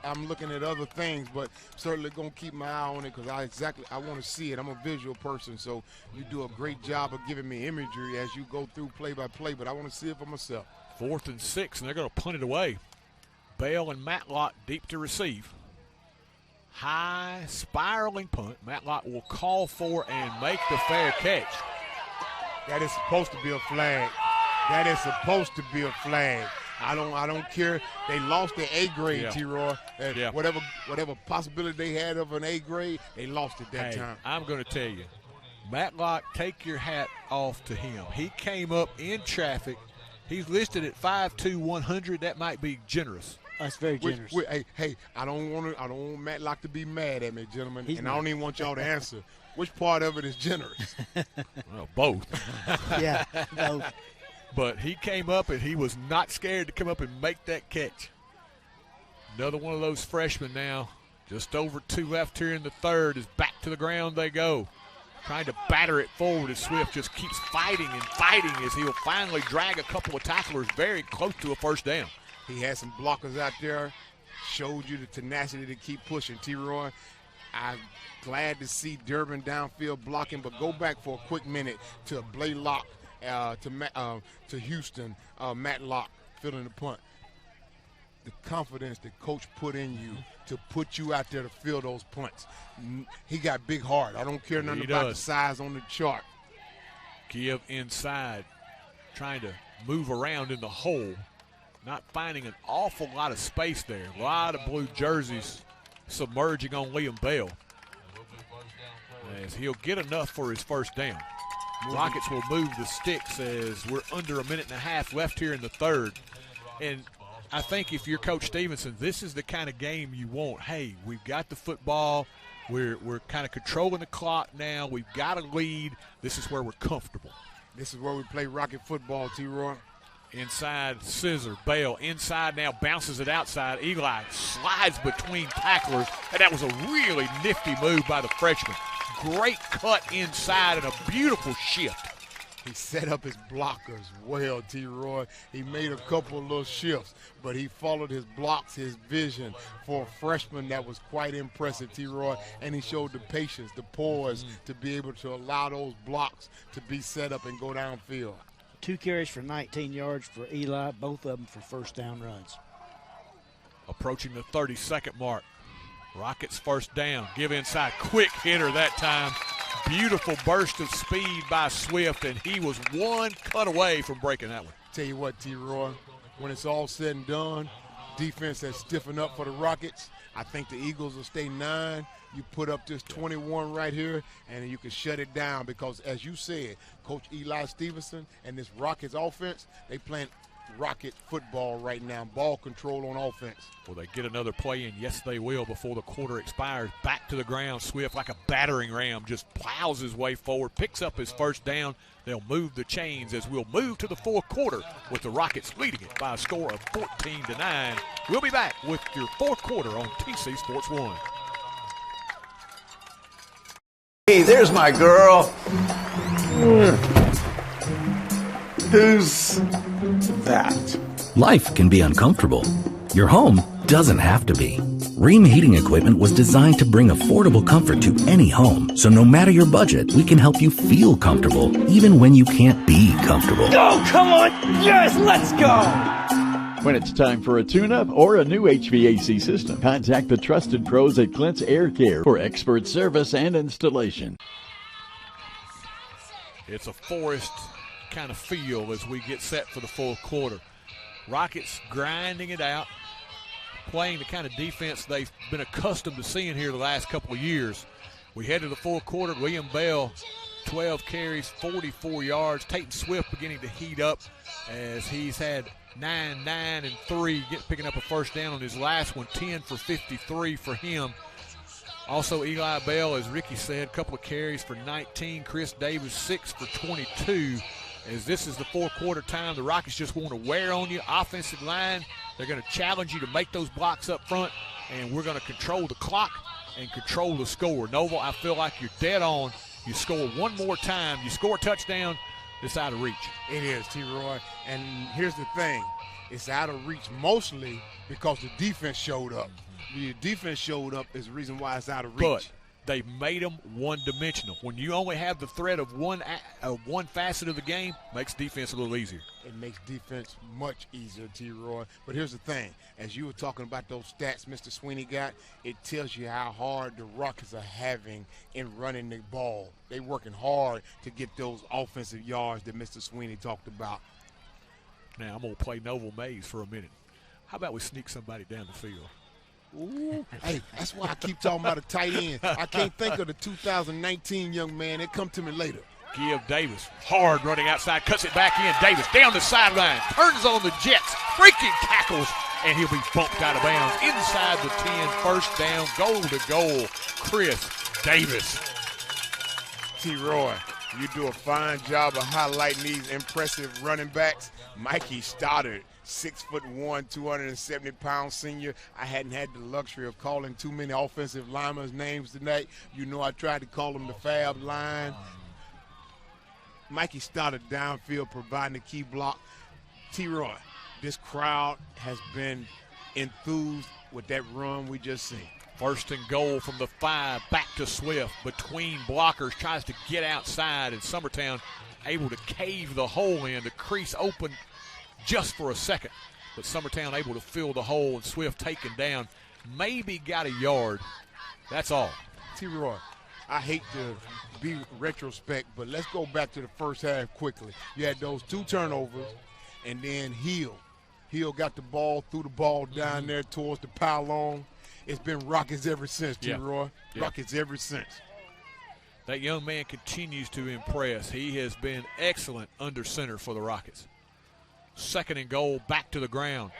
H: I'm looking at other things, but certainly going to keep my eye on it because I want to see it. I'm a visual person, so you do a great job of giving me imagery as you go through play-by-play, but I want to see it for myself.
B: 4th and 6, and they're going to punt it away. Bell and Matlock deep to receive. High, spiraling punt. Matlock will call for and make the fair catch.
H: That is supposed to be a flag. That is supposed to be a flag. I don't care. They lost their A grade,
B: Yeah.
H: T-Roy.
B: Yeah.
H: Whatever possibility they had of an A grade, they lost it that time.
B: I'm going to tell you, Matlock, take your hat off to him. He came up in traffic. He's listed at 5'2", 100. That might be generous.
C: That's very generous.
H: Hey, I don't want Matlock to be mad at me, gentlemen,
C: He's
H: and
C: not.
H: I don't even want y'all to answer. Which part of it is generous?
B: Well, both.
C: Yeah, both.
B: But he came up, and he was not scared to come up and make that catch. Another one of those freshmen now. Just over 2 left here in the third. Is back to the ground they go. Trying to batter it forward as Swift just keeps fighting and fighting as he'll finally drag a couple of tacklers very close to a 1st down.
H: He had some blockers out there. Showed you the tenacity to keep pushing, T-Roy. I'm glad to see Durbin downfield blocking, but go back for a quick minute to Blaylock. To Houston, Matlock filling the punt. The confidence that coach put in you to put you out there to fill those punts. He got big heart. I don't care nothing about the size on the chart.
B: Give inside, trying to move around in the hole, not finding an awful lot of space there. A lot of blue jerseys submerging on Liam Bell, as he'll get enough for his 1st down. Rockets will move the sticks as we're under a minute and a half left here in the third. And I think if you're Coach Stevenson, this is the kind of game you want. Hey, we've got the football. We're kind of controlling the clock now. We've got a lead. This is where we're comfortable.
H: This is where we play Rocket football, T-Roy.
B: Inside, Scissor, Bell. Inside now, bounces it outside. Eli slides between tacklers, and that was a really nifty move by the freshman. Great cut inside and a beautiful shift.
H: He set up his blockers well, T-Roy. He made a couple of little shifts, but he followed his blocks, his vision for a freshman that was quite impressive, T-Roy, and he showed the patience, the poise to be able to allow those blocks to be set up and go downfield.
C: 2 carries for 19 yards for Eli, both of them for 1st down runs.
B: Approaching the 30-second mark. Rockets 1st down. Give inside. Quick hitter that time. Beautiful burst of speed by Swift, and he was one cut away from breaking that one.
H: Tell you what, T-Roy, when it's all said and done, defense has stiffened up for the Rockets. I think the Eagles will stay 9. You put up this 21 right here, and you can shut it down because, as you said, Coach Eli Stevenson and this Rockets offense, they playing Rocket football right now. Ball control on offense.
B: Will they get another play in? Yes, they will before the quarter expires. Back to the ground. Swift, like a battering ram, just plows his way forward, picks up his first down. They'll move the chains as we'll move to the fourth quarter with the Rockets leading it by a score of 14-9. We'll be back with your fourth quarter on TC Sports 1.
J: Hey, there's my girl. Who's that?
K: Life can be uncomfortable. Your home doesn't have to be. Ream Heating Equipment was designed to bring affordable comfort to any home. So no matter your budget, we can help you feel comfortable, even when you can't be comfortable.
L: Oh, come on. Yes, let's go.
M: When it's time for a tune-up or a new HVAC system, contact the trusted pros at Clint's Air Care for expert service and installation.
B: It's a Forrest kind of feel as we get set for the fourth quarter. Rockets grinding it out, playing the kind of defense they've been accustomed to seeing here the last couple of years. We head to the fourth quarter. William Bell, 12 carries, 44 yards. Tate Swift beginning to heat up as he's had 9, 9, and 3, picking up a first down on his last one, 10 for 53 for him. Also, Eli Bell, as Ricky said, a couple of carries for 19. Chris Davis, 6 for 22. As this is the fourth quarter time, the Rockets just want to wear on you. Offensive line, they're going to challenge you to make those blocks up front, and we're going to control the clock and control the score. Nova, I feel like you're dead on. You score one more time, you score a touchdown, it's out of reach.
H: It is, T-Roy. And here's the thing. It's out of reach mostly because the defense showed up. The defense showed up is the reason why it's out of reach.
B: But they've made them one-dimensional. When you only have the threat of one facet of the game, makes defense a little easier.
H: It makes defense much easier, T-Roy. But here's the thing. As you were talking about those stats Mr. Sweeney got, it tells you how hard the Rockets are having in running the ball. They're working hard to get those offensive yards that Mr. Sweeney talked about.
B: Now, I'm going to play Noble Mays for a minute. How about we sneak somebody down the field?
H: Ooh, hey, that's why I keep talking about a tight end. I can't think of the 2019 young man. It come to me later.
B: Give Davis, hard running outside, cuts it back in. Davis down the sideline, turns on the Jets, freaking tackles, and he'll be bumped out of bounds inside the 10. First down, goal to goal. Chris Davis.
H: T-Roy, you do a fine job of highlighting these impressive running backs. Mikey Stoddard, 6'1", 270-pound senior. I hadn't had the luxury of calling too many offensive linemen's names tonight. You know I tried to call them the Fab line. Mikey Stoddard downfield providing the key block. T-Roy, this crowd has been enthused with that run we just seen.
B: First and goal from the 5, back to Swift. Between blockers, tries to get outside, and Summertown able to cave the hole in. The crease open just for a second, but Summertown able to fill the hole, and Swift taken down. Maybe got a yard. That's all.
H: T-Roy, I hate to be retrospect, but let's go back to the first half quickly. You had those 2 turnovers, and then Hill got the ball, threw the ball down there towards the pylon. It's been Rockets ever since, T-Roy.
B: Yeah.
H: Rockets ever since.
B: That young man continues to impress. He has been excellent under center for the Rockets. Second and goal, back to the ground.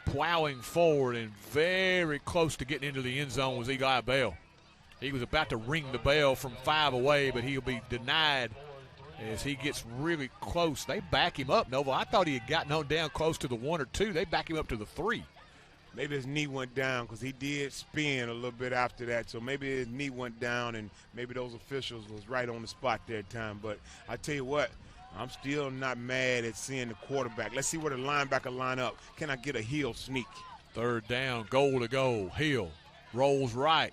B: Plowing forward and very close to getting into the end zone was Eli Bell. He was about to ring the bell from 5 away, but he'll be denied as he gets really close. They back him up, Nova. I thought he had gotten on down close to the 1 or 2. They back him up to the 3.
H: Maybe his knee went down because he did spin a little bit after that. So maybe his knee went down, and maybe those officials was right on the spot that time. But I tell you what, I'm still not mad at seeing the quarterback. Let's see where the linebacker line up. Can I get a Hill sneak?
B: Third down, goal to go. Hill rolls right,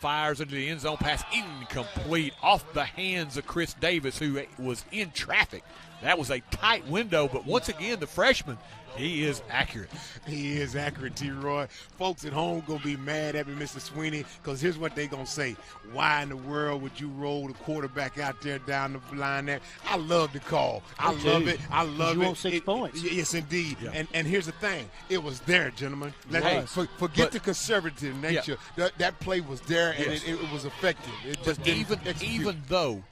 B: fires into the end zone, pass incomplete, off the hands of Chris Davis, who was in traffic. That was a tight window, but once again, the freshman, he is accurate.
H: He is accurate, T-Roy. Folks at home going to be mad at me, Mr. Sweeney, because here's what they going to say. Why in the world would you roll the quarterback out there down the line there? I love the call. I love it. I love it.
C: You want 6 points.
H: Yes, indeed.
B: Yeah.
H: And here's the thing. It was there, gentlemen. Forget the conservative nature. Yeah. That play was there, and it was effective. It just
B: even though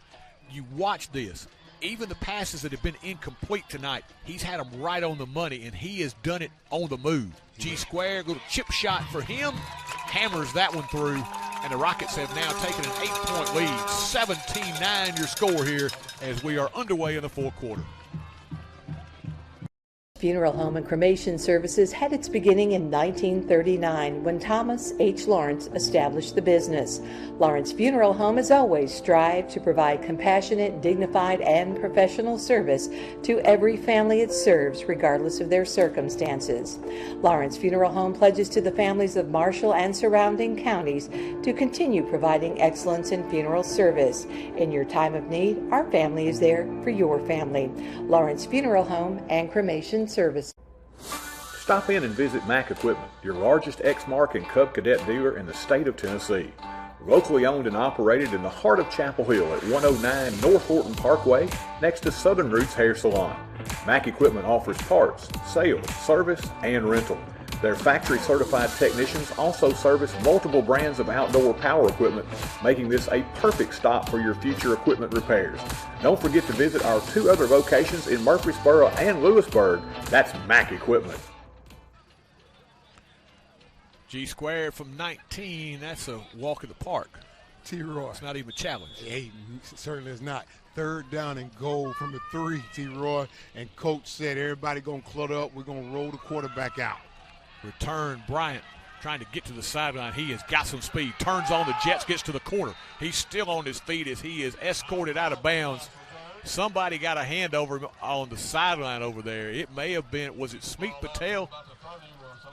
B: you watch this, even the passes that have been incomplete tonight, he's had them right on the money, and he has done it on the move. G-Square, little chip shot for him, hammers that one through, and the Rockets have now taken an 8-point lead. 17-9 your score here as we are underway in the fourth quarter.
D: Funeral home and cremation services had its beginning in 1939 when Thomas H. Lawrence established the business. Lawrence Funeral Home has always strived to provide compassionate, dignified, and professional service to every family it serves, regardless of their circumstances. Lawrence Funeral Home pledges to the families of Marshall and surrounding counties to continue providing excellence in funeral service. In your time of need, our family is there for your family. Lawrence Funeral Home and Cremation Service.
A: Stop in and visit Mack Equipment, your largest Exmark and Cub Cadet dealer in the state of Tennessee. Locally owned and operated in the heart of Chapel Hill at 109 North Horton Parkway, next to Southern Roots Hair Salon. Mack Equipment offers parts, sales, service, and rental. Their factory-certified technicians also service multiple brands of outdoor power equipment, making this a perfect stop for your future equipment repairs. Don't forget to visit our 2 other locations in Murfreesboro and Lewisburg. That's Mack Equipment.
B: G-Square from 19, that's a walk in the park.
H: T-Roy.
B: It's not even a challenge.
H: Hey, certainly it's not. 3rd down and goal from the 3, T-Roy. And Coach said everybody going to clutter up. We're going to roll the quarterback out.
B: Return, Bryant trying to get to the sideline. He has got some speed. Turns on the Jets, gets to the corner. He's still on his feet as he is escorted out of bounds. Somebody got a hand over him on the sideline over there. It may have been, was it Smeet Patel?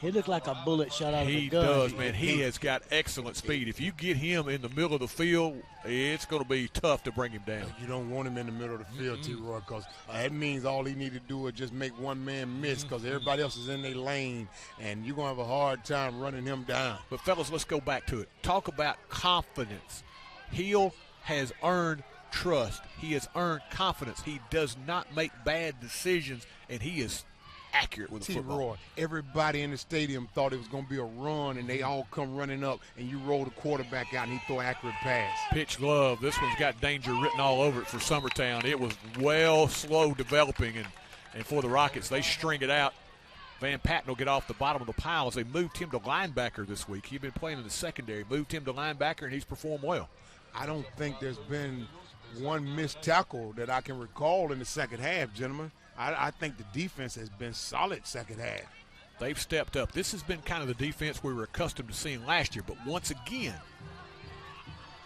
C: He looked like a bullet shot out of a gun.
B: He does, man. He has got excellent speed. If you get him in the middle of the field, it's going to be tough to bring him down.
H: You don't want him in the middle of the field, T-Roy, because that means all he need to do is just make one man miss because everybody else is in their lane, and you're going to have a hard time running him down.
B: But, fellas, let's go back to it. Talk about confidence. Hill has earned trust. He has earned confidence. He does not make bad decisions, and he is accurate with the football.
H: T-Roy, everybody in the stadium thought it was going to be a run, and they all come running up, and you roll the quarterback out, and he throw an accurate pass.
B: Pitch glove. This one's got danger written all over it for Summertown. It was well slow developing, and for the Rockets, they string it out. Van Patten will get off the bottom of the pile as they moved him to linebacker this week. He'd been playing in the secondary, moved him to linebacker, and he's performed well.
H: I don't think there's been one missed tackle that I can recall in the second half, gentlemen. I think the defense has been solid second half.
B: They've stepped up. This has been kind of the defense we were accustomed to seeing last year, but once again,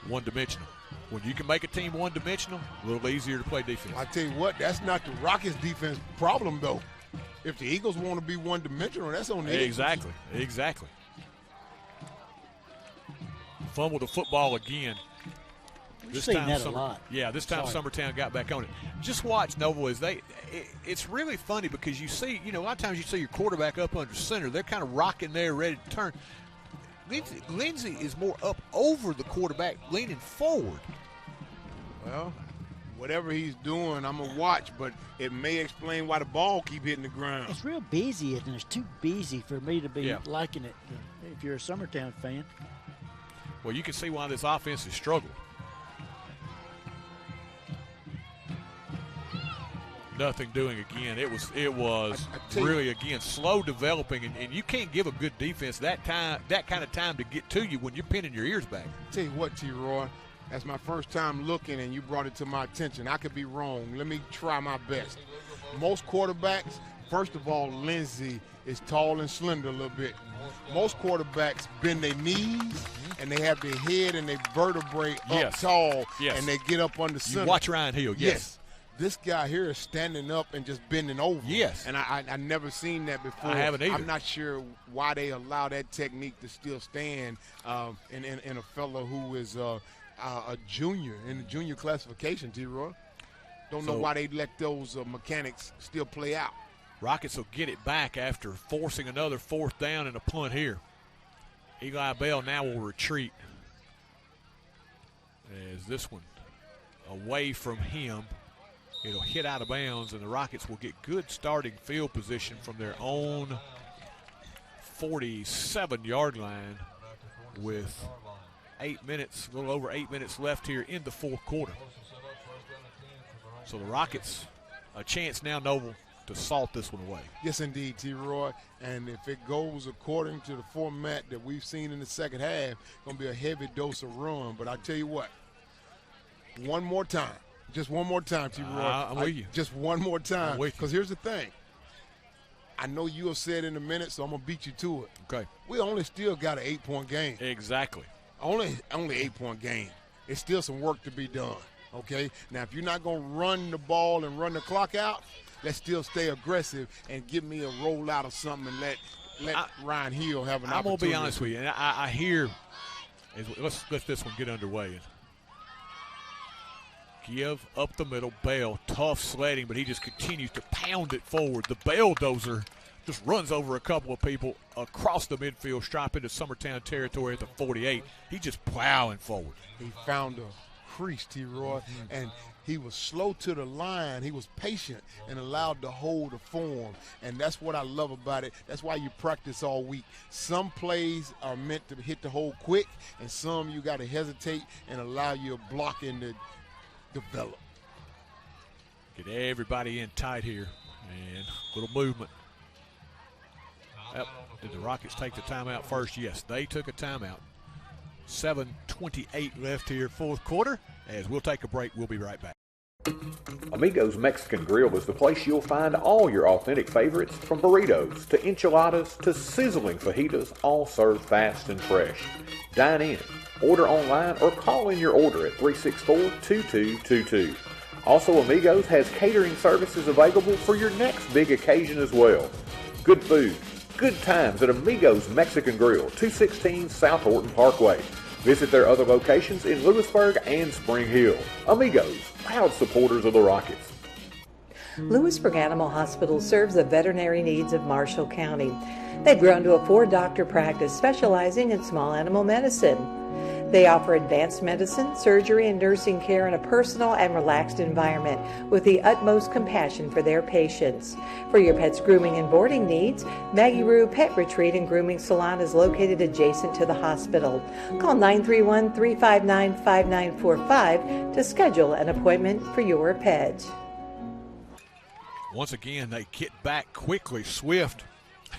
B: one-dimensional. When you can make a team one-dimensional, a little easier to play defense.
H: I tell you what, that's not the Rockets' defense problem, though. If the Eagles want to be one-dimensional, that's on the Eagles.
B: Exactly. Fumbled the football again.
C: We've seen that a lot.
B: Yeah, this time Summertown got back on it. Just watch Nova as it's really funny because you see, a lot of times you see your quarterback up under center. They're kind of rocking there, ready to turn. Lindsey is more up over the quarterback, leaning forward.
H: Well, whatever he's doing, I'm going to watch, but it may explain why the ball keep hitting the ground.
C: It's real busy, and it's too busy for me to be liking it if you're a Summertown fan.
B: Well, you can see why this offense has struggled. Nothing doing again. It was really, again, slow developing, and you can't give a good defense that kind of time to get to you when you're pinning your ears back.
H: Tell you what, T-Roy, that's my first time looking, and you brought it to my attention. I could be wrong. Let me try my best. Most quarterbacks, first of all, Lindsey is tall and slender a little bit. Most quarterbacks bend their knees, and they have their head and their vertebrae up tall, and they get up under center.
B: You watch Ryan Hill, yes.
H: This guy here is standing up and just bending over.
B: Yes.
H: And I never seen that before.
B: I haven't either.
H: I'm not sure why they allow that technique to still stand in a fellow who is a junior, in the junior classification, T-Roy. Don't know why they let those mechanics still play out.
B: Rockets will get it back after forcing another 4th down and a punt here. Eli Bell now will retreat. As this one away from him. It'll hit out of bounds, and the Rockets will get good starting field position from their own 47-yard line with 8 minutes, a little over 8 minutes left here in the fourth quarter. So the Rockets, a chance now, Noble, to salt this one away.
H: Yes, indeed, T-Roy. And if it goes according to the format that we've seen in the second half, going to be a heavy dose of run. But I tell you what, one more time. Just one more time, T-Roy.
B: I'm with you.
H: Just one more time.
B: Because
H: here's the thing. I know you'll say it in a minute, so I'm going to beat you to it.
B: Okay.
H: We only still got an 8-point game.
B: Exactly.
H: Only 8-point game. It's still some work to be done, okay? Now, if you're not going to run the ball and run the clock out, let's still stay aggressive and give me a rollout or something and let Ryan Hill have an opportunity.
B: I'm going to be honest with you, and I hear – let's let this one get underway. Give up the middle. Bell, tough sledding, but he just continues to pound it forward. The Belldozer just runs over a couple of people across the midfield stripe into Summertown territory at the 48. He's just plowing forward.
H: He found a crease, T-Roy, and he was slow to the line. He was patient and allowed the hole to form, and that's what I love about it. That's why you practice all week. Some plays are meant to hit the hole quick, and some you got to hesitate and allow your blocking to develop.
B: Get everybody in tight here, and a little movement. Did the Rockets take the timeout first? Yes, they took a timeout. 7:28 left here, fourth quarter. As we'll take a break, we'll be right back.
A: Amigos Mexican Grill is the place you'll find all your authentic favorites, from burritos to enchiladas to sizzling fajitas, all served fast and fresh. Dine in, order online, or call in your order at 364-2222. Also, Amigos has catering services available for your next big occasion as well. Good food, good times at Amigos Mexican Grill, 216 South Horton Parkway. Visit their other locations in Lewisburg and Spring Hill. Amigos, proud supporters of the Rockets.
D: Lewisburg Animal Hospital serves the veterinary needs of Marshall County. They've grown to a 4-doctor practice specializing in small animal medicine. They offer advanced medicine, surgery, and nursing care in a personal and relaxed environment with the utmost compassion for their patients. For your pet's grooming and boarding needs, Maggie Rue Pet Retreat and Grooming Salon is located adjacent to the hospital. Call 931-359-5945 to schedule an appointment for your pet.
B: Once again, they get back quickly. Swift,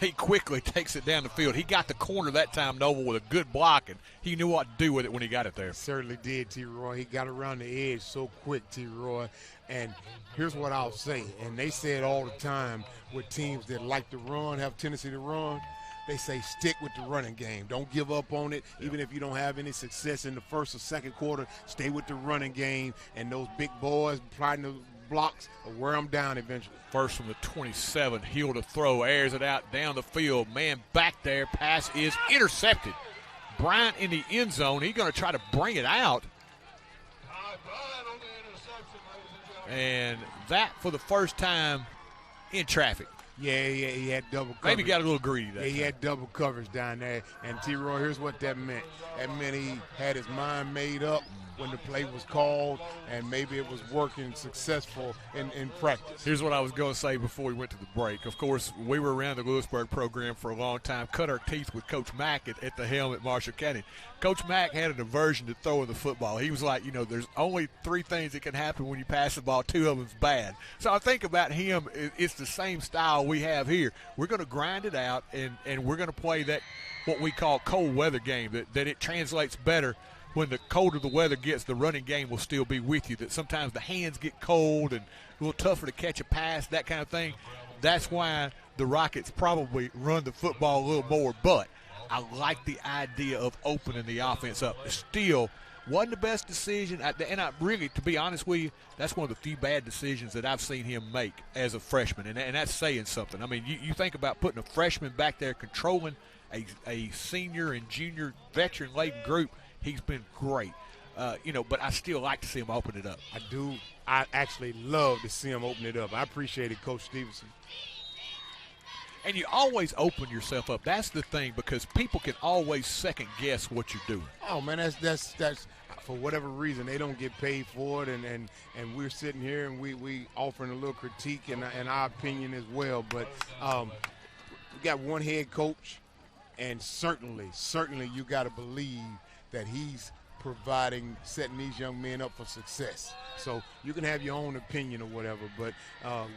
B: he quickly takes it down the field. He got the corner that time, Noble, with a good block, and he knew what to do with it when he got it there.
H: Certainly did, T-Roy. He got around the edge so quick, T-Roy. And here's what I'll say, and they say it all the time with teams that like to run, have tendency to run. They say stick with the running game. Don't give up on it. Yeah. Even if you don't have any success in the first or second quarter, stay with the running game, and those big boys trying to blocks will wear them down eventually.
B: First from the 27, Hill to throw, airs it out down the field. Man back there, pass is intercepted. Bryant in the end zone. He's going to try to bring it out. And that for the first time in traffic.
H: Yeah, he had double coverage.
B: Maybe got a little greedy that time.
H: He had double coverage down there. And T-Roy, here's what that meant. That meant he had his mind made up when the play was called, and maybe it was working successful in practice.
B: Here's what I was going to say before we went to the break. Of course, we were around the Lewisburg program for a long time, cut our teeth with Coach Mack at the helm at Marshall County. Coach Mack had an aversion to throwing the football. He was like, there's only 3 things that can happen when you pass the ball. 2 of them's bad. So I think about him, it's the same style we have here. We're going to grind it out, and we're going to play that what we call cold weather game, that it translates better. When the colder the weather gets, the running game will still be with you. That sometimes the hands get cold and a little tougher to catch a pass, that kind of thing. That's why the Rockets probably run the football a little more. But I like the idea of opening the offense up. It still wasn't the best decision. And I really, to be honest with you, that's one of the few bad decisions that I've seen him make as a freshman. And that's saying something. I mean, you think about putting a freshman back there controlling a senior and junior veteran-laden group. He's been great, but I still like to see him open it up.
H: I do. I actually love to see him open it up. I appreciate it, Coach Stevenson.
B: And you always open yourself up. That's the thing, because people can always second-guess what you're doing.
H: Oh, man, that's for whatever reason, they don't get paid for it, and we're sitting here and we offering a little critique and our opinion as well. But we got one head coach, and certainly you got to believe that he's setting these young men up for success. So you can have your own opinion or whatever, but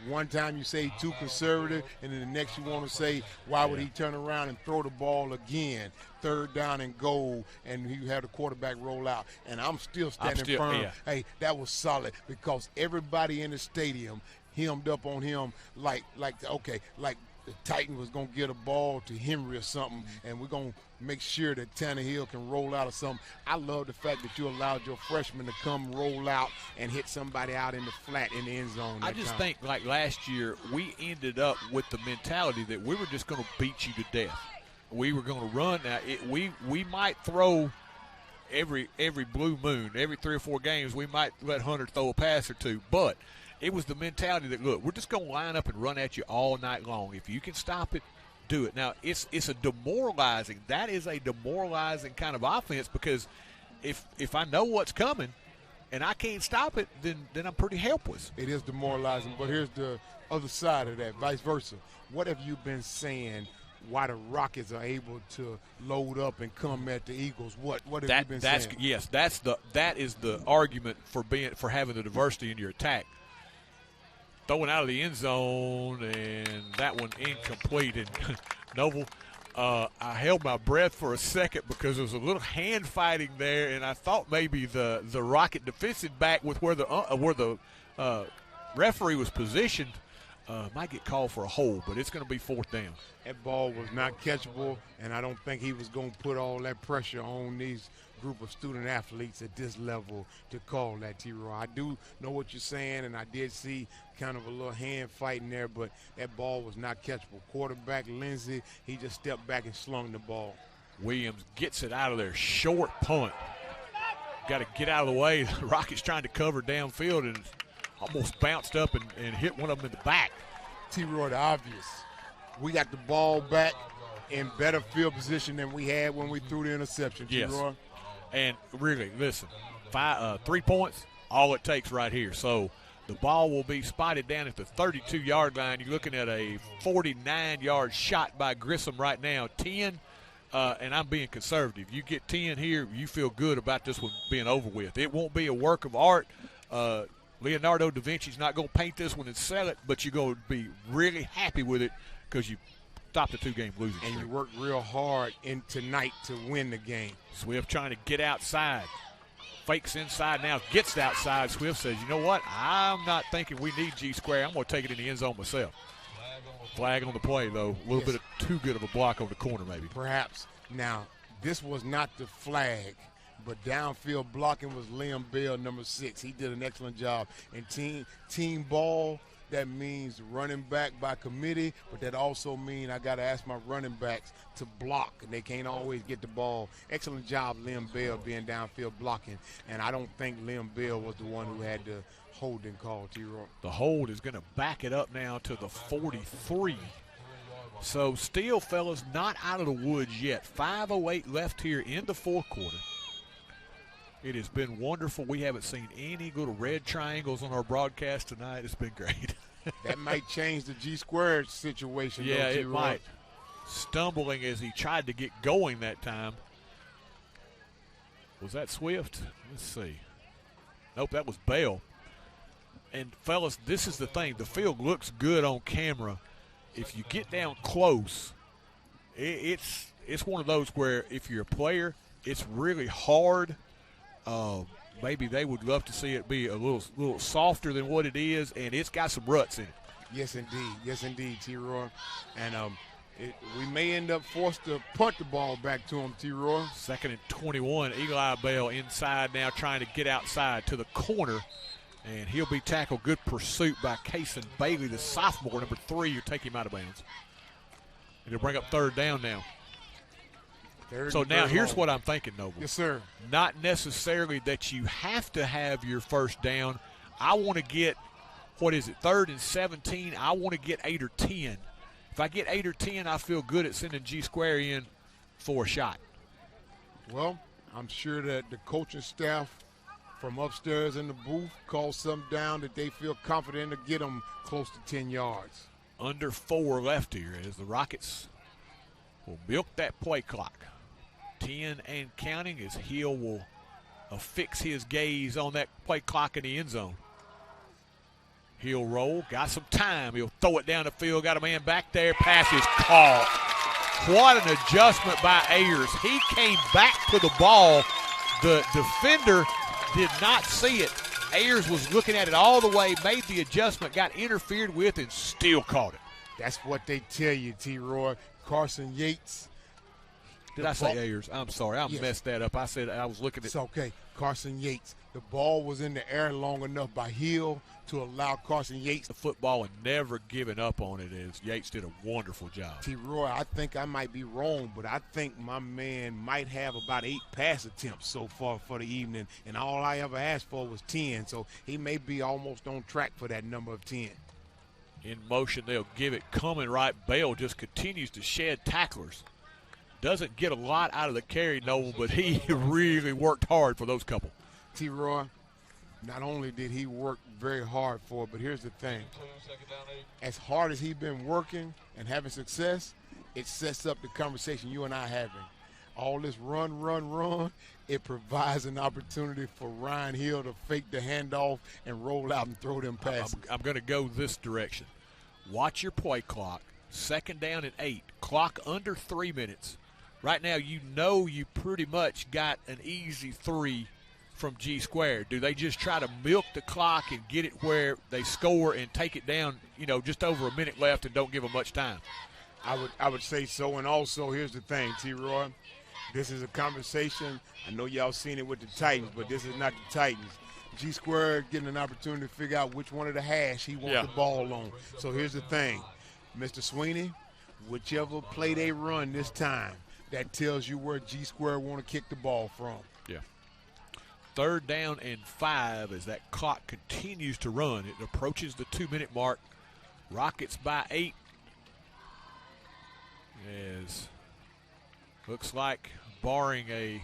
H: one time you say too conservative, and then the next you want to say, why would he turn around and throw the ball again, 3rd down and goal, and you have the quarterback roll out. And I'm still standing firm.
B: Yeah.
H: Hey, that was solid because everybody in the stadium hemmed up on him like the Titan was going to get a ball to Henry or something, and we're going to make sure that Tannehill can roll out or something. I love the fact that you allowed your freshman to come roll out and hit somebody out in the flat in the end zone.
B: I just think, like last year, we ended up with the mentality that we were just going to beat you to death. We were going to run. Now, we might throw every blue moon, every 3 or 4 games, we might let Hunter throw a pass or two, but it was the mentality that, look, we're just going to line up and run at you all night long. If you can stop it, do it. Now, it's a demoralizing – that is a demoralizing kind of offense because if I know what's coming and I can't stop it, then I'm pretty helpless.
H: It is demoralizing, but here's the other side of that, vice versa. What have you been saying why the Rockets are able to load up and come at the Eagles? What have you been saying?
B: Yes, that is the argument for having the diversity in your attack. Throwing out of the end zone, and that one incomplete. And Noble, I held my breath for a second because there was a little hand fighting there, and I thought maybe the Rocket defensive back with where the referee was positioned might get called for a hold, but it's going to be 4th down.
H: That ball was not catchable, and I don't think he was going to put all that pressure on these group of student athletes at this level to call that, T-Roy. I do know what you're saying, and I did see kind of a little hand fighting there, but that ball was not catchable. Quarterback Lindsey, he just stepped back and slung the ball.
B: Williams gets it out of there. Short punt. Got to get out of the way. The Rockets trying to cover downfield and almost bounced up and hit one of them in the back.
H: T-Roy, the obvious. We got the ball back in better field position than we had when we threw the interception,
B: Yes.
H: T-Roy.
B: And really, listen, 3 points, all it takes right here. So the ball will be spotted down at the 32-yard line. You're looking at a 49-yard shot by Grissom right now. 10, and I'm being conservative. You get 10 here, you feel good about this one being over with. It won't be a work of art. Leonardo da Vinci's not going to paint this one and sell it, but you're going to be really happy with it because you stopped a 2-game losing streak.
H: And you worked real hard tonight to win the game.
B: Swift trying to get outside. Fakes inside now, gets outside. Swift says, you know what? I'm not thinking we need G-Square. I'm going to take it in the end zone myself. Flag on the play, though. A little bit too good of a block on the corner, maybe.
H: Perhaps. Now, this was not the flag, but downfield blocking was Liam Bell, number 6. He did an excellent job. And team ball, that means running back by committee, but that also means I got to ask my running backs to block, and they can't always get the ball. Excellent job, Liam Bell, being downfield blocking, and I don't think Liam Bell was the one who had the holding call, T-Roy.
B: The hold is going to back it up now to the 43. So still, fellas, not out of the woods yet. 5:08 left here in the 4th quarter. It has been wonderful. We haven't seen any little red triangles on our broadcast tonight. It's been great.
H: That might change the G-Squared situation.
B: Yeah,
H: though,
B: it might. Stumbling as he tried to get going that time. Was that Swift? Let's see. Nope, that was Bell. And, fellas, this is the thing. The field looks good on camera. If you get down close, it's one of those where if you're a player, it's really hard. Maybe they would love to see it be a little softer than what it is, and it's got some ruts in it.
H: Yes, indeed, T-Roy. And we may end up forced to punt the ball back to him, T-Roy.
B: 2nd and 21. Eli Bell inside now trying to get outside to the corner, and he'll be tackled. Good pursuit by Kason Bailey, the sophomore, number 3. You take him out of bounds. And they'll bring up 3rd down now. So now here's what I'm thinking, Noble.
H: Yes, sir.
B: Not necessarily that you have to have your 1st down. I want to get, 3rd and 17. I want to get 8 or 10. If I get 8 or 10, I feel good at sending G-Square in for a shot.
H: Well, I'm sure that the coaching staff from upstairs in the booth call something down that they feel confident to get them close to 10 yards.
B: Under 4 left here as the Rockets will milk that play clock. 10 and counting as Hill will affix his gaze on that play clock in the end zone. He'll roll, got some time. He'll throw it down the field, got a man back there. Pass is caught. What an adjustment by Ayers. He came back to the ball. The defender did not see it. Ayers was looking at it all the way, made the adjustment, got interfered with, and still caught it.
H: That's what they tell you, T-Roy. Carson Yates.
B: Did I say Ayers? I'm sorry. I messed that up. I said I was looking at.
H: It's okay. Carson Yates. The ball was in the air long enough by Hill to allow Carson Yates.
B: The football and never giving up on it as Yates did a wonderful job.
H: T-Roy, I think I might be wrong, but I think my man might have about 8 pass attempts so far for the evening, and all I ever asked for was 10, so he may be almost on track for that number of 10.
B: In motion, they'll give it coming right. Bell just continues to shed tacklers. Doesn't get a lot out of the carry, Noble, but he really worked hard for those couple.
H: T-Roy, not only did he work very hard for it, but here's the thing. As hard as he's been working and having success, it sets up the conversation you and I are having. All this run, it provides an opportunity for Ryan Hill to fake the handoff and roll out and throw them passes.
B: I'm going to go this direction. Watch your play clock. 2nd down and 8. Clock under 3 minutes. Right now, you know you pretty much got an easy 3 from G squared. Do they just try to milk the clock and get it where they score and take it down, just over a minute left and don't give them much time?
H: I would say so. And also, here's the thing, T-Roy. This is a conversation. I know y'all seen it with the Titans, but this is not the Titans. G squared getting an opportunity to figure out which one of the hash he wants the ball on. So here's the thing, Mr. Sweeney, whichever play they run this time, that tells you where G squared want to kick the ball from.
B: Yeah. 3rd down and 5 as that clock continues to run. It approaches the 2-minute mark. Rockets by 8. As looks like, barring a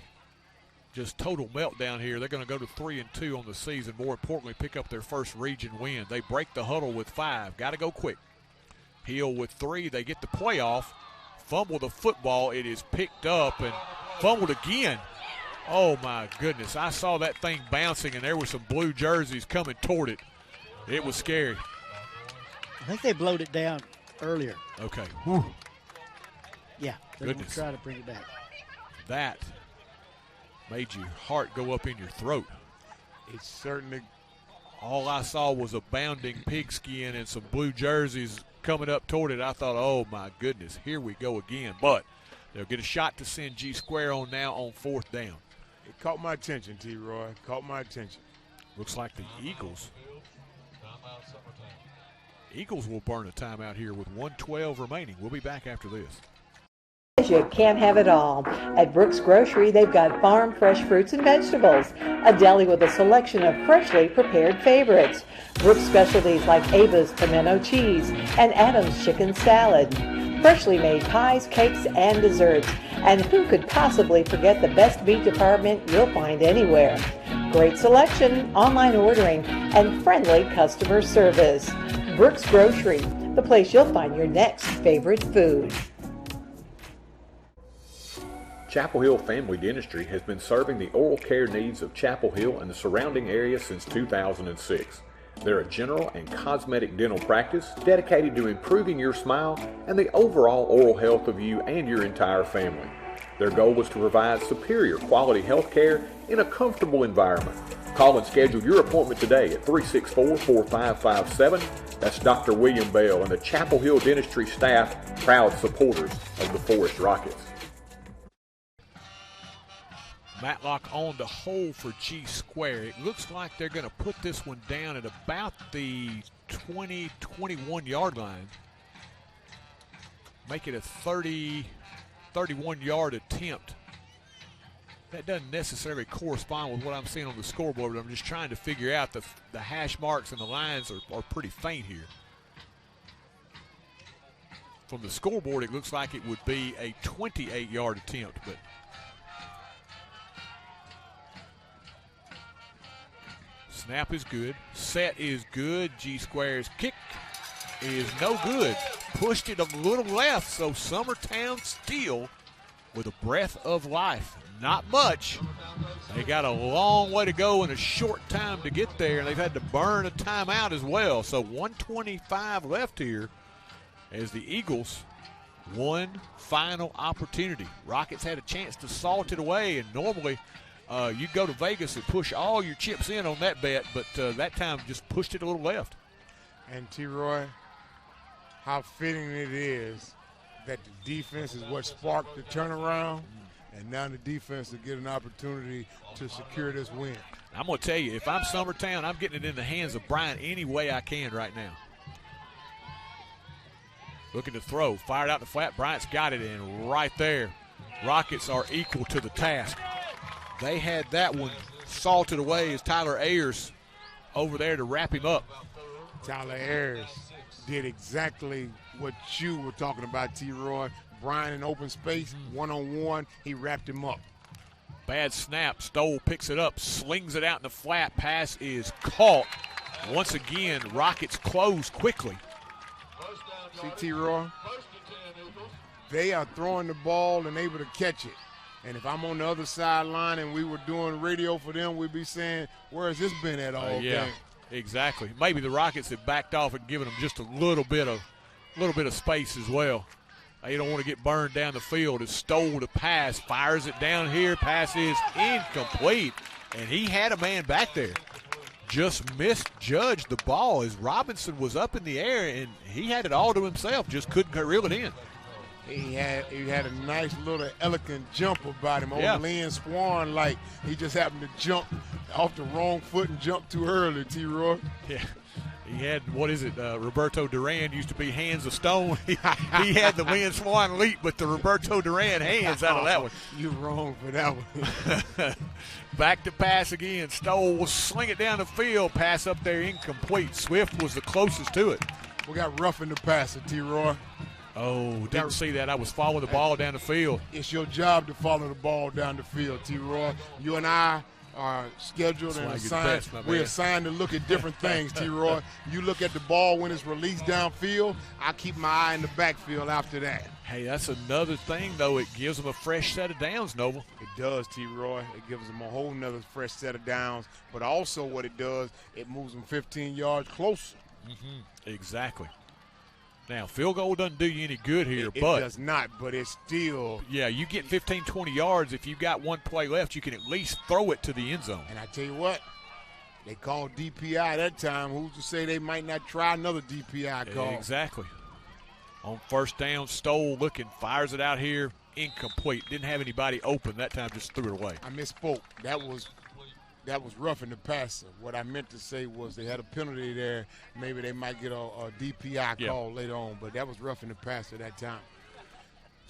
B: just total meltdown here, they're going to go to 3-2 on the season. More importantly, pick up their first region win. They break the huddle with 5. Got to go quick. Hill with 3. They get the playoff. Fumble the football. It is picked up and fumbled again. Oh, my goodness. I saw that thing bouncing, and there were some blue jerseys coming toward it. It was scary.
C: I think they blowed it down earlier.
B: Okay. Whew.
C: Yeah, they're going to try to bring it back.
B: That made your heart go up in your throat.
H: It certainly.
B: All I saw was a bounding pigskin and some blue jerseys coming up toward it. I thought, oh, my goodness, here we go again. But they'll get a shot to send G square on now on 4th down.
H: It caught my attention, T-Roy. Caught my attention.
B: Looks like the Eagles will burn a timeout here with 1:12 remaining. We'll be back after this.
D: You can't have it all. At Brooks Grocery, they've got farm fresh fruits and vegetables, a deli with a selection of freshly prepared favorites, Brooks specialties like Ava's pimento cheese and Adam's chicken salad, freshly made pies, cakes, and desserts. And who could possibly forget the best meat department you'll find anywhere? Great selection, online ordering, and friendly customer service. Brooks Grocery, the place you'll find your next favorite food.
A: Chapel Hill Family Dentistry has been serving the oral care needs of Chapel Hill and the surrounding area since 2006. They're a general and cosmetic dental practice dedicated to improving your smile and the overall oral health of you and your entire family. Their goal is to provide superior quality health care in a comfortable environment. Call and schedule your appointment today at 364-4557. That's Dr. William Bell and the Chapel Hill Dentistry staff, proud supporters of the Forrest Rockets.
B: Matlock on the hole for G square. It looks like they're going to put this one down at about the 20-21 yard line. Make it a 31 yard attempt. That doesn't necessarily correspond with what I'm seeing on the scoreboard, but I'm just trying to figure out the hash marks and the lines are pretty faint here. From the scoreboard, it looks like it would be a 28 yard attempt, but snap is good. Set is good. G square's kick is no good. Pushed it a little left, so Summertown still with a breath of life. not much. They got a long way to go and a short time to get there, and they've had to burn a timeout as well. So 1:25 left here as the Eagles, one final opportunity. Rockets had a chance to salt it away, and normally you go to Vegas and push all your chips in on that bet, but that time just pushed it a little left.
H: And T-Roy, how fitting it is that the defense is what sparked the turnaround, and now the defense will get an opportunity to secure this win.
B: I'm going to tell you, if I'm Summertown, I'm getting it in the hands of Bryant any way I can right now. Looking to throw, fired out the flat. Bryant's got it in right there. Rockets are equal to the task. They had that one salted away as Tyler Ayers over there to wrap him up.
H: Tyler Ayers did exactly what you were talking about, T-Roy. Bryant in open space, one-on-one, he wrapped him up.
B: Bad snap. Stoll picks it up, slings it out in the flat. Pass is caught. Once again, Rockets close quickly.
H: See, T-Roy, they are throwing the ball and able to catch it. And if I'm on the other sideline and we were doing radio for them, we'd be saying, where has this been at all game?
B: Exactly. Maybe the Rockets have backed off and given them just a little bit of space as well. They don't want to get burned down the field. It's Stoll to pass, fires it down here. Pass is incomplete, and he had a man back there. Just misjudged the ball as Robinson was up in the air, and he had it all to himself, just couldn't reel it in.
H: He had a nice little elegant jump about him. Old Lynn Swan, like he just happened to jump off the wrong foot and jump too early, T-Roy.
B: Yeah. He had, Roberto Duran used to be hands of stone. He had the Lynn Swan leap, but the Roberto Duran hands out of that one.
H: You're wrong for that one.
B: Back to pass again. Stoll will sling it down the field. Pass up there incomplete. Swift was the closest to it.
H: We got roughing the passer, T-Roy.
B: Oh, didn't see that. I was following the ball down the field.
H: It's your job to follow the ball down the field, T-Roy. You and I are scheduled and assigned. We're assigned to look at different things, T-Roy. You look at the ball when it's released downfield. I keep my eye in the backfield after that.
B: Hey, that's another thing, though. It gives them a fresh set of downs, Noble.
H: It does, T-Roy. It gives them a whole nother fresh set of downs. But also what it does, it moves them 15 yards closer.
B: Exactly. Now, field goal doesn't do you any good here,
H: It
B: but
H: does not, but it's still.
B: Yeah, you get 15, 20 yards. If you've got one play left, you can at least throw it to the end zone.
H: And I tell you what, they called DPI that time. Who's to say they might not try another DPI call?
B: Exactly. On first down, Stoll looking, fires it out here, incomplete. Didn't have anybody open that time, just threw it away.
H: I misspoke. That was roughing the passer. What I meant to say was they had a penalty there. Maybe they might get a DPI call later on, but that was roughing the passer that time.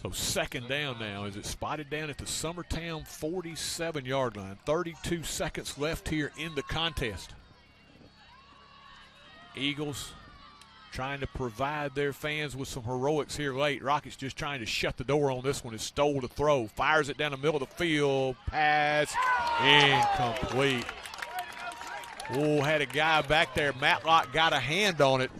B: So second down now. Is it spotted down at the Summertown 47-yard line? 32 seconds left here in the contest. Eagles trying to provide their fans with some heroics here late. Rockets just trying to shut the door on this one. Is Stoll to throw. Fires it down the middle of the field. Pass incomplete. Oh, had a guy back there. Matlock got a hand on it.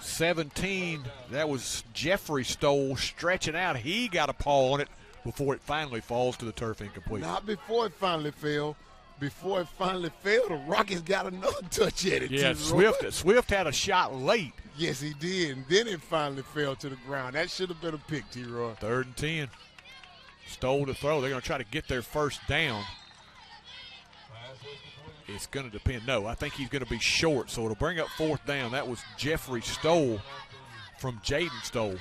B: 17, that was Jeffrey Stoll stretching out. He got a paw on it before it finally falls to the turf incomplete.
H: Not before it finally fell. Before it finally fell, the Rockets got another touch at it.
B: Yeah, Swift had a shot late.
H: Yes, he did, and then it finally fell to the ground. That should have been a pick, T-Roy.
B: 3rd and 10. Stoll to throw. They're going to try to get their first down. It's going to depend. No, I think he's going to be short, so it'll bring up 4th down. That was Jeffrey Stoll from Jaden Stoll.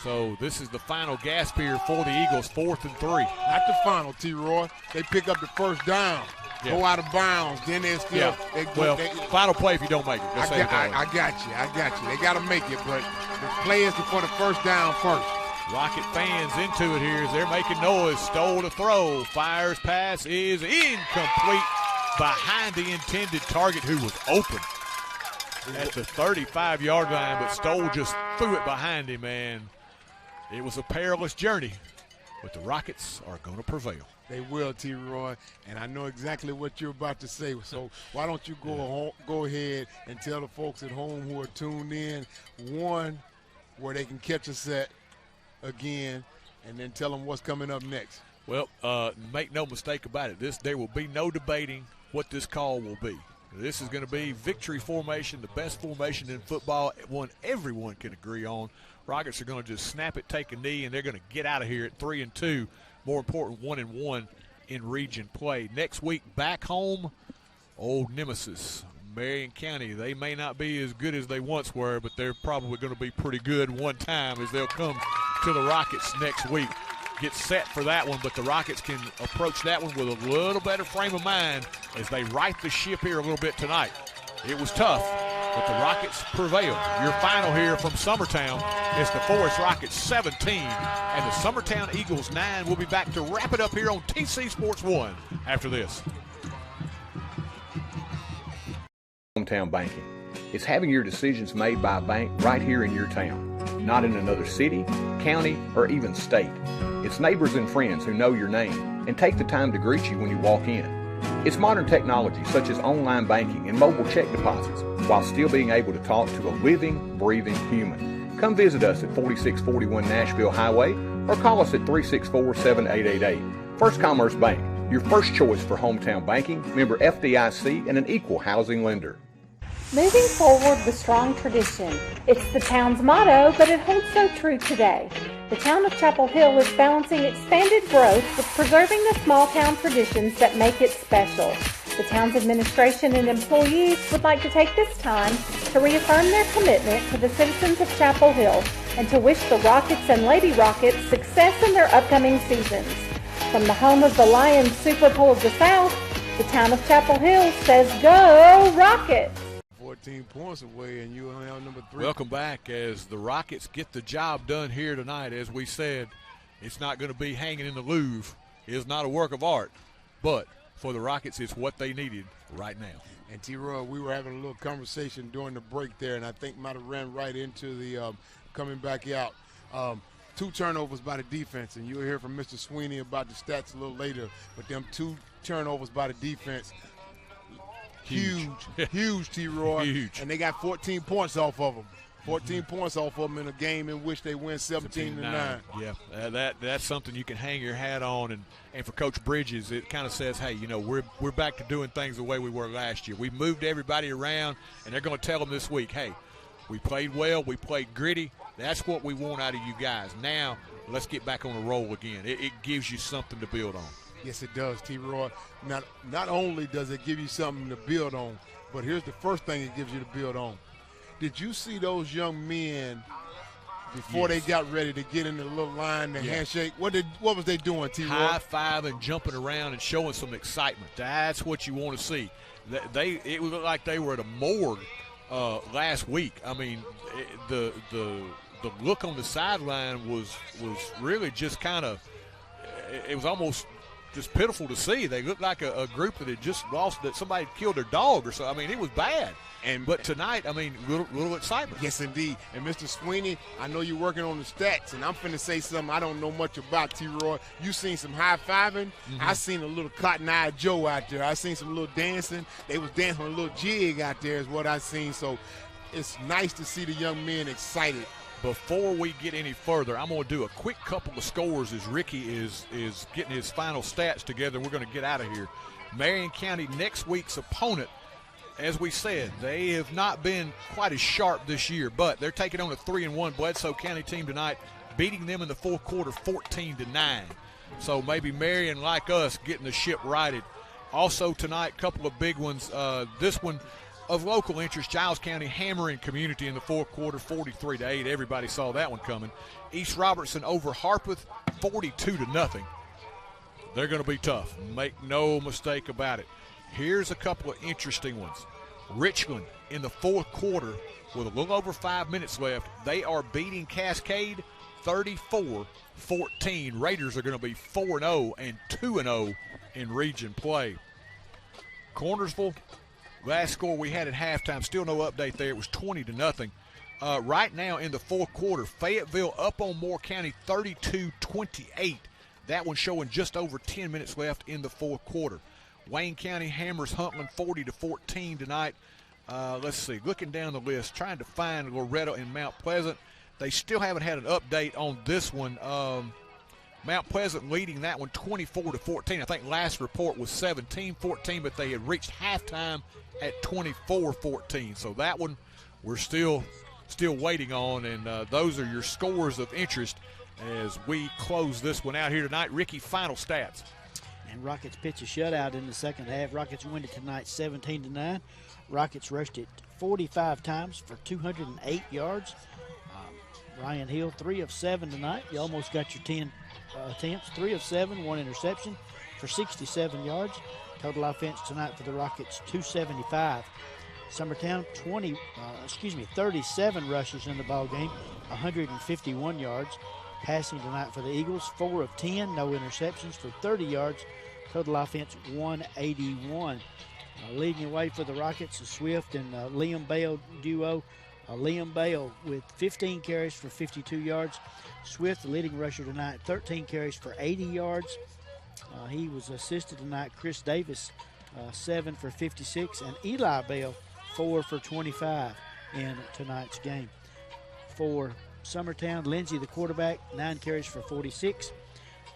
B: So this is the final gasp here for the Eagles, 4th and 3.
H: Not the final, T-Roy. They pick up the first down, go out of bounds, then they're still.
B: Final play if you don't make it.
H: I got you. They got to make it, but the play is for the first down first.
B: Rocket fans into it here as they're making noise. Stoll to throw. Fires pass is incomplete behind the intended target who was open at the 35-yard line, but Stoll just threw it behind him, and it was a perilous journey, but the Rockets are going to prevail.
H: They will, T-Roy, and I know exactly what you're about to say, so why don't you go ahead and tell the folks at home who are tuned in, one, where they can catch us at again, and then tell them what's coming up next.
B: Well, make no mistake about it. There will be no debating what this call will be. This is going to be victory formation, the best formation in football, one everyone can agree on. Rockets are going to just snap it, take a knee, and they're going to get out of here at 3-2. More important, 1-1 in region play. Next week, back home, old nemesis, Marion County. They may not be as good as they once were, but they're probably going to be pretty good one time as they'll come to the Rockets next week. Get set for that one, but the Rockets can approach that one with a little better frame of mind as they right the ship here a little bit tonight. It was tough, but the Rockets prevailed. Your final here from Summertown is the Forrest Rockets 17 and the Summertown Eagles 9. We'll be back to wrap it up here on TC Sports 1 after this.
A: Hometown banking. It's having your decisions made by a bank right here in your town, not in another city, county, or even state. It's neighbors and friends who know your name and take the time to greet you when you walk in. It's modern technology such as online banking and mobile check deposits while still being able to talk to a living, breathing human. Come visit us at 4641 Nashville Highway or call us at 364-7888. First Commerce Bank, your first choice for hometown banking, member FDIC, and an equal housing lender.
G: Moving forward with strong tradition. It's the town's motto, but it holds so true today. The town of Chapel Hill is balancing expanded growth with preserving the small town traditions that make it special. The town's administration and employees would like to take this time to reaffirm their commitment to the citizens of Chapel Hill and to wish the Rockets and Lady Rockets success in their upcoming seasons. From the home of the Lions Super Bowl of the South, the town of Chapel Hill says, "Go Rockets!"
H: 14 points away, and you only have number 3.
B: Welcome back as the Rockets get the job done here tonight. As we said, it's not going to be hanging in the Louvre. It's not a work of art, but for the Rockets, it's what they needed right now.
H: And T-Roy, we were having a little conversation during the break there, and I think might have ran right into the coming back out. 2 turnovers by the defense, and you'll hear from Mr. Sweeney about the stats a little later, but them 2 turnovers by the defense, huge, T-Roy.
B: Huge.
H: And they got 14 points off of them. 14 points off of them in a game in which they win 17-9.
B: Yeah, that's something you can hang your hat on. And for Coach Bridges, it kind of says, hey, you know, we're back to doing things the way we were last year. We moved everybody around, and they're going to tell them this week, hey, we played well, we played gritty. That's what we want out of you guys. Now let's get back on the roll again. It gives you something to build on.
H: Yes, it does, T-Roy. Not only does it give you something to build on, but here's the first thing it gives you to build on. Did you see those young men before they got ready to get in the little line, the handshake? What was they doing, T-Roy?
B: High-fiving, jumping around, and showing some excitement. That's what you want to see. It looked like they were at a morgue last week. I mean, the look on the sideline was really just kind of – it was almost – just pitiful to see. They looked like a group that had just lost, that somebody had killed their dog or something. I mean, it was bad. But tonight, I mean, little excitement.
H: Yes, indeed. And Mr. Sweeney, I know you're working on the stats, and I'm finna say something I don't know much about, T-Roy. You seen some high-fiving.
B: Mm-hmm.
H: I seen a little Cotton-Eye Joe out there. I seen some little dancing. They was dancing a little jig out there is what I seen. So it's nice to see the young men excited.
B: Before we get any further, I'm going to do a quick couple of scores as Ricky is getting his final stats together. We're going to get out of here. Marion County, next week's opponent, as we said, they have not been quite as sharp this year, but they're taking on a 3-1 Bledsoe County team tonight, beating them in the fourth quarter 14-9. So maybe Marion, like us, getting the ship righted. Also tonight, a couple of big ones. This one, of local interest, Giles County hammering Community in the fourth quarter, 43-8. Everybody saw that one coming. East Robertson over Harpeth, 42-0. They're going to be tough. Make no mistake about it. Here's a couple of interesting ones. Richland in the fourth quarter with a little over 5 minutes left. They are beating Cascade 34-14. Raiders are going to be 4-0 and 2-0 in region play. Cornersville, last score we had at halftime, still no update there. It was 20-0. Right now in the fourth quarter, Fayetteville up on Moore County 32-28. That one showing just over 10 minutes left in the fourth quarter. Wayne County hammers Huntland 40-14 tonight. Let's see, looking down the list, trying to find Loretto and Mount Pleasant. They still haven't had an update on this one. Mount Pleasant leading that one 24-14. I think last report was 17-14, but they had reached halftime at 24-14. So that one we're still waiting on, and those are your scores of interest as we close this one out here tonight. Ricky, final stats.
C: And Rockets pitch a shutout in the second half. Rockets win it tonight 17-9. Rockets rushed it 45 times for 208 yards. Ryan Hill, 3 of 7 tonight. You almost got your 10 attempts. 3 of 7, 1 interception for 67 yards. Total offense tonight for the Rockets, 275. Summertown, 37 rushes in the ball game, 151 yards. Passing tonight for the Eagles, 4 of 10, no interceptions for 30 yards. Total offense, 181. Leading away for the Rockets, the Swift and Liam Bale duo. Liam Bale with 15 carries for 52 yards. Swift, the leading rusher tonight, 13 carries for 80 yards. He was assisted tonight. Chris Davis, 7 for 56. And Eli Bale, 4 for 25 in tonight's game. For Summertown, Lindsey, the quarterback, 9 carries for 46.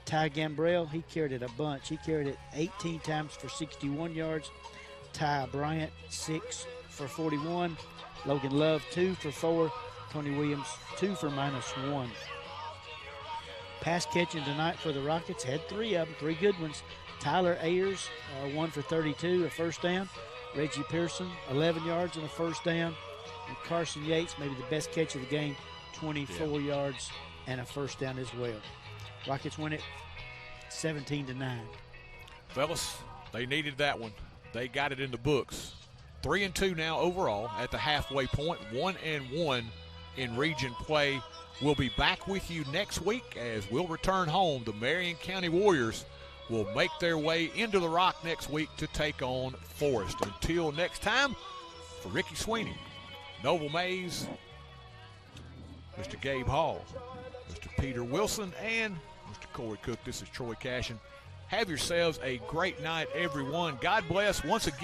C: Ty Gambrell, he carried it a bunch. He carried it 18 times for 61 yards. Ty Bryant, 6 for 41. Logan Love, 2 for 4. Tony Williams, 2 for -1. Pass catching tonight for the Rockets, had 3 of them, 3 good ones. Tyler Ayers, 1 for 32, a first down. Reggie Pearson, 11 yards and a first down. And Carson Yates, maybe the best catch of the game, 24 yards and a first down as well. Rockets win it 17-9.
B: Fellas, they needed that one. They got it in the books. 3-2 now overall at the halfway point, 1-1 in region play. We'll be back with you next week as we'll return home. The Marion County Warriors will make their way into the Rock next week to take on Forrest. Until next time, for Ricky Sweeney, Noble Mays, Mr. Gabe Hall, Mr. Peter Wilson, and Mr. Corey Cook, this is Troy Cashin. Have yourselves a great night, everyone. God bless once again.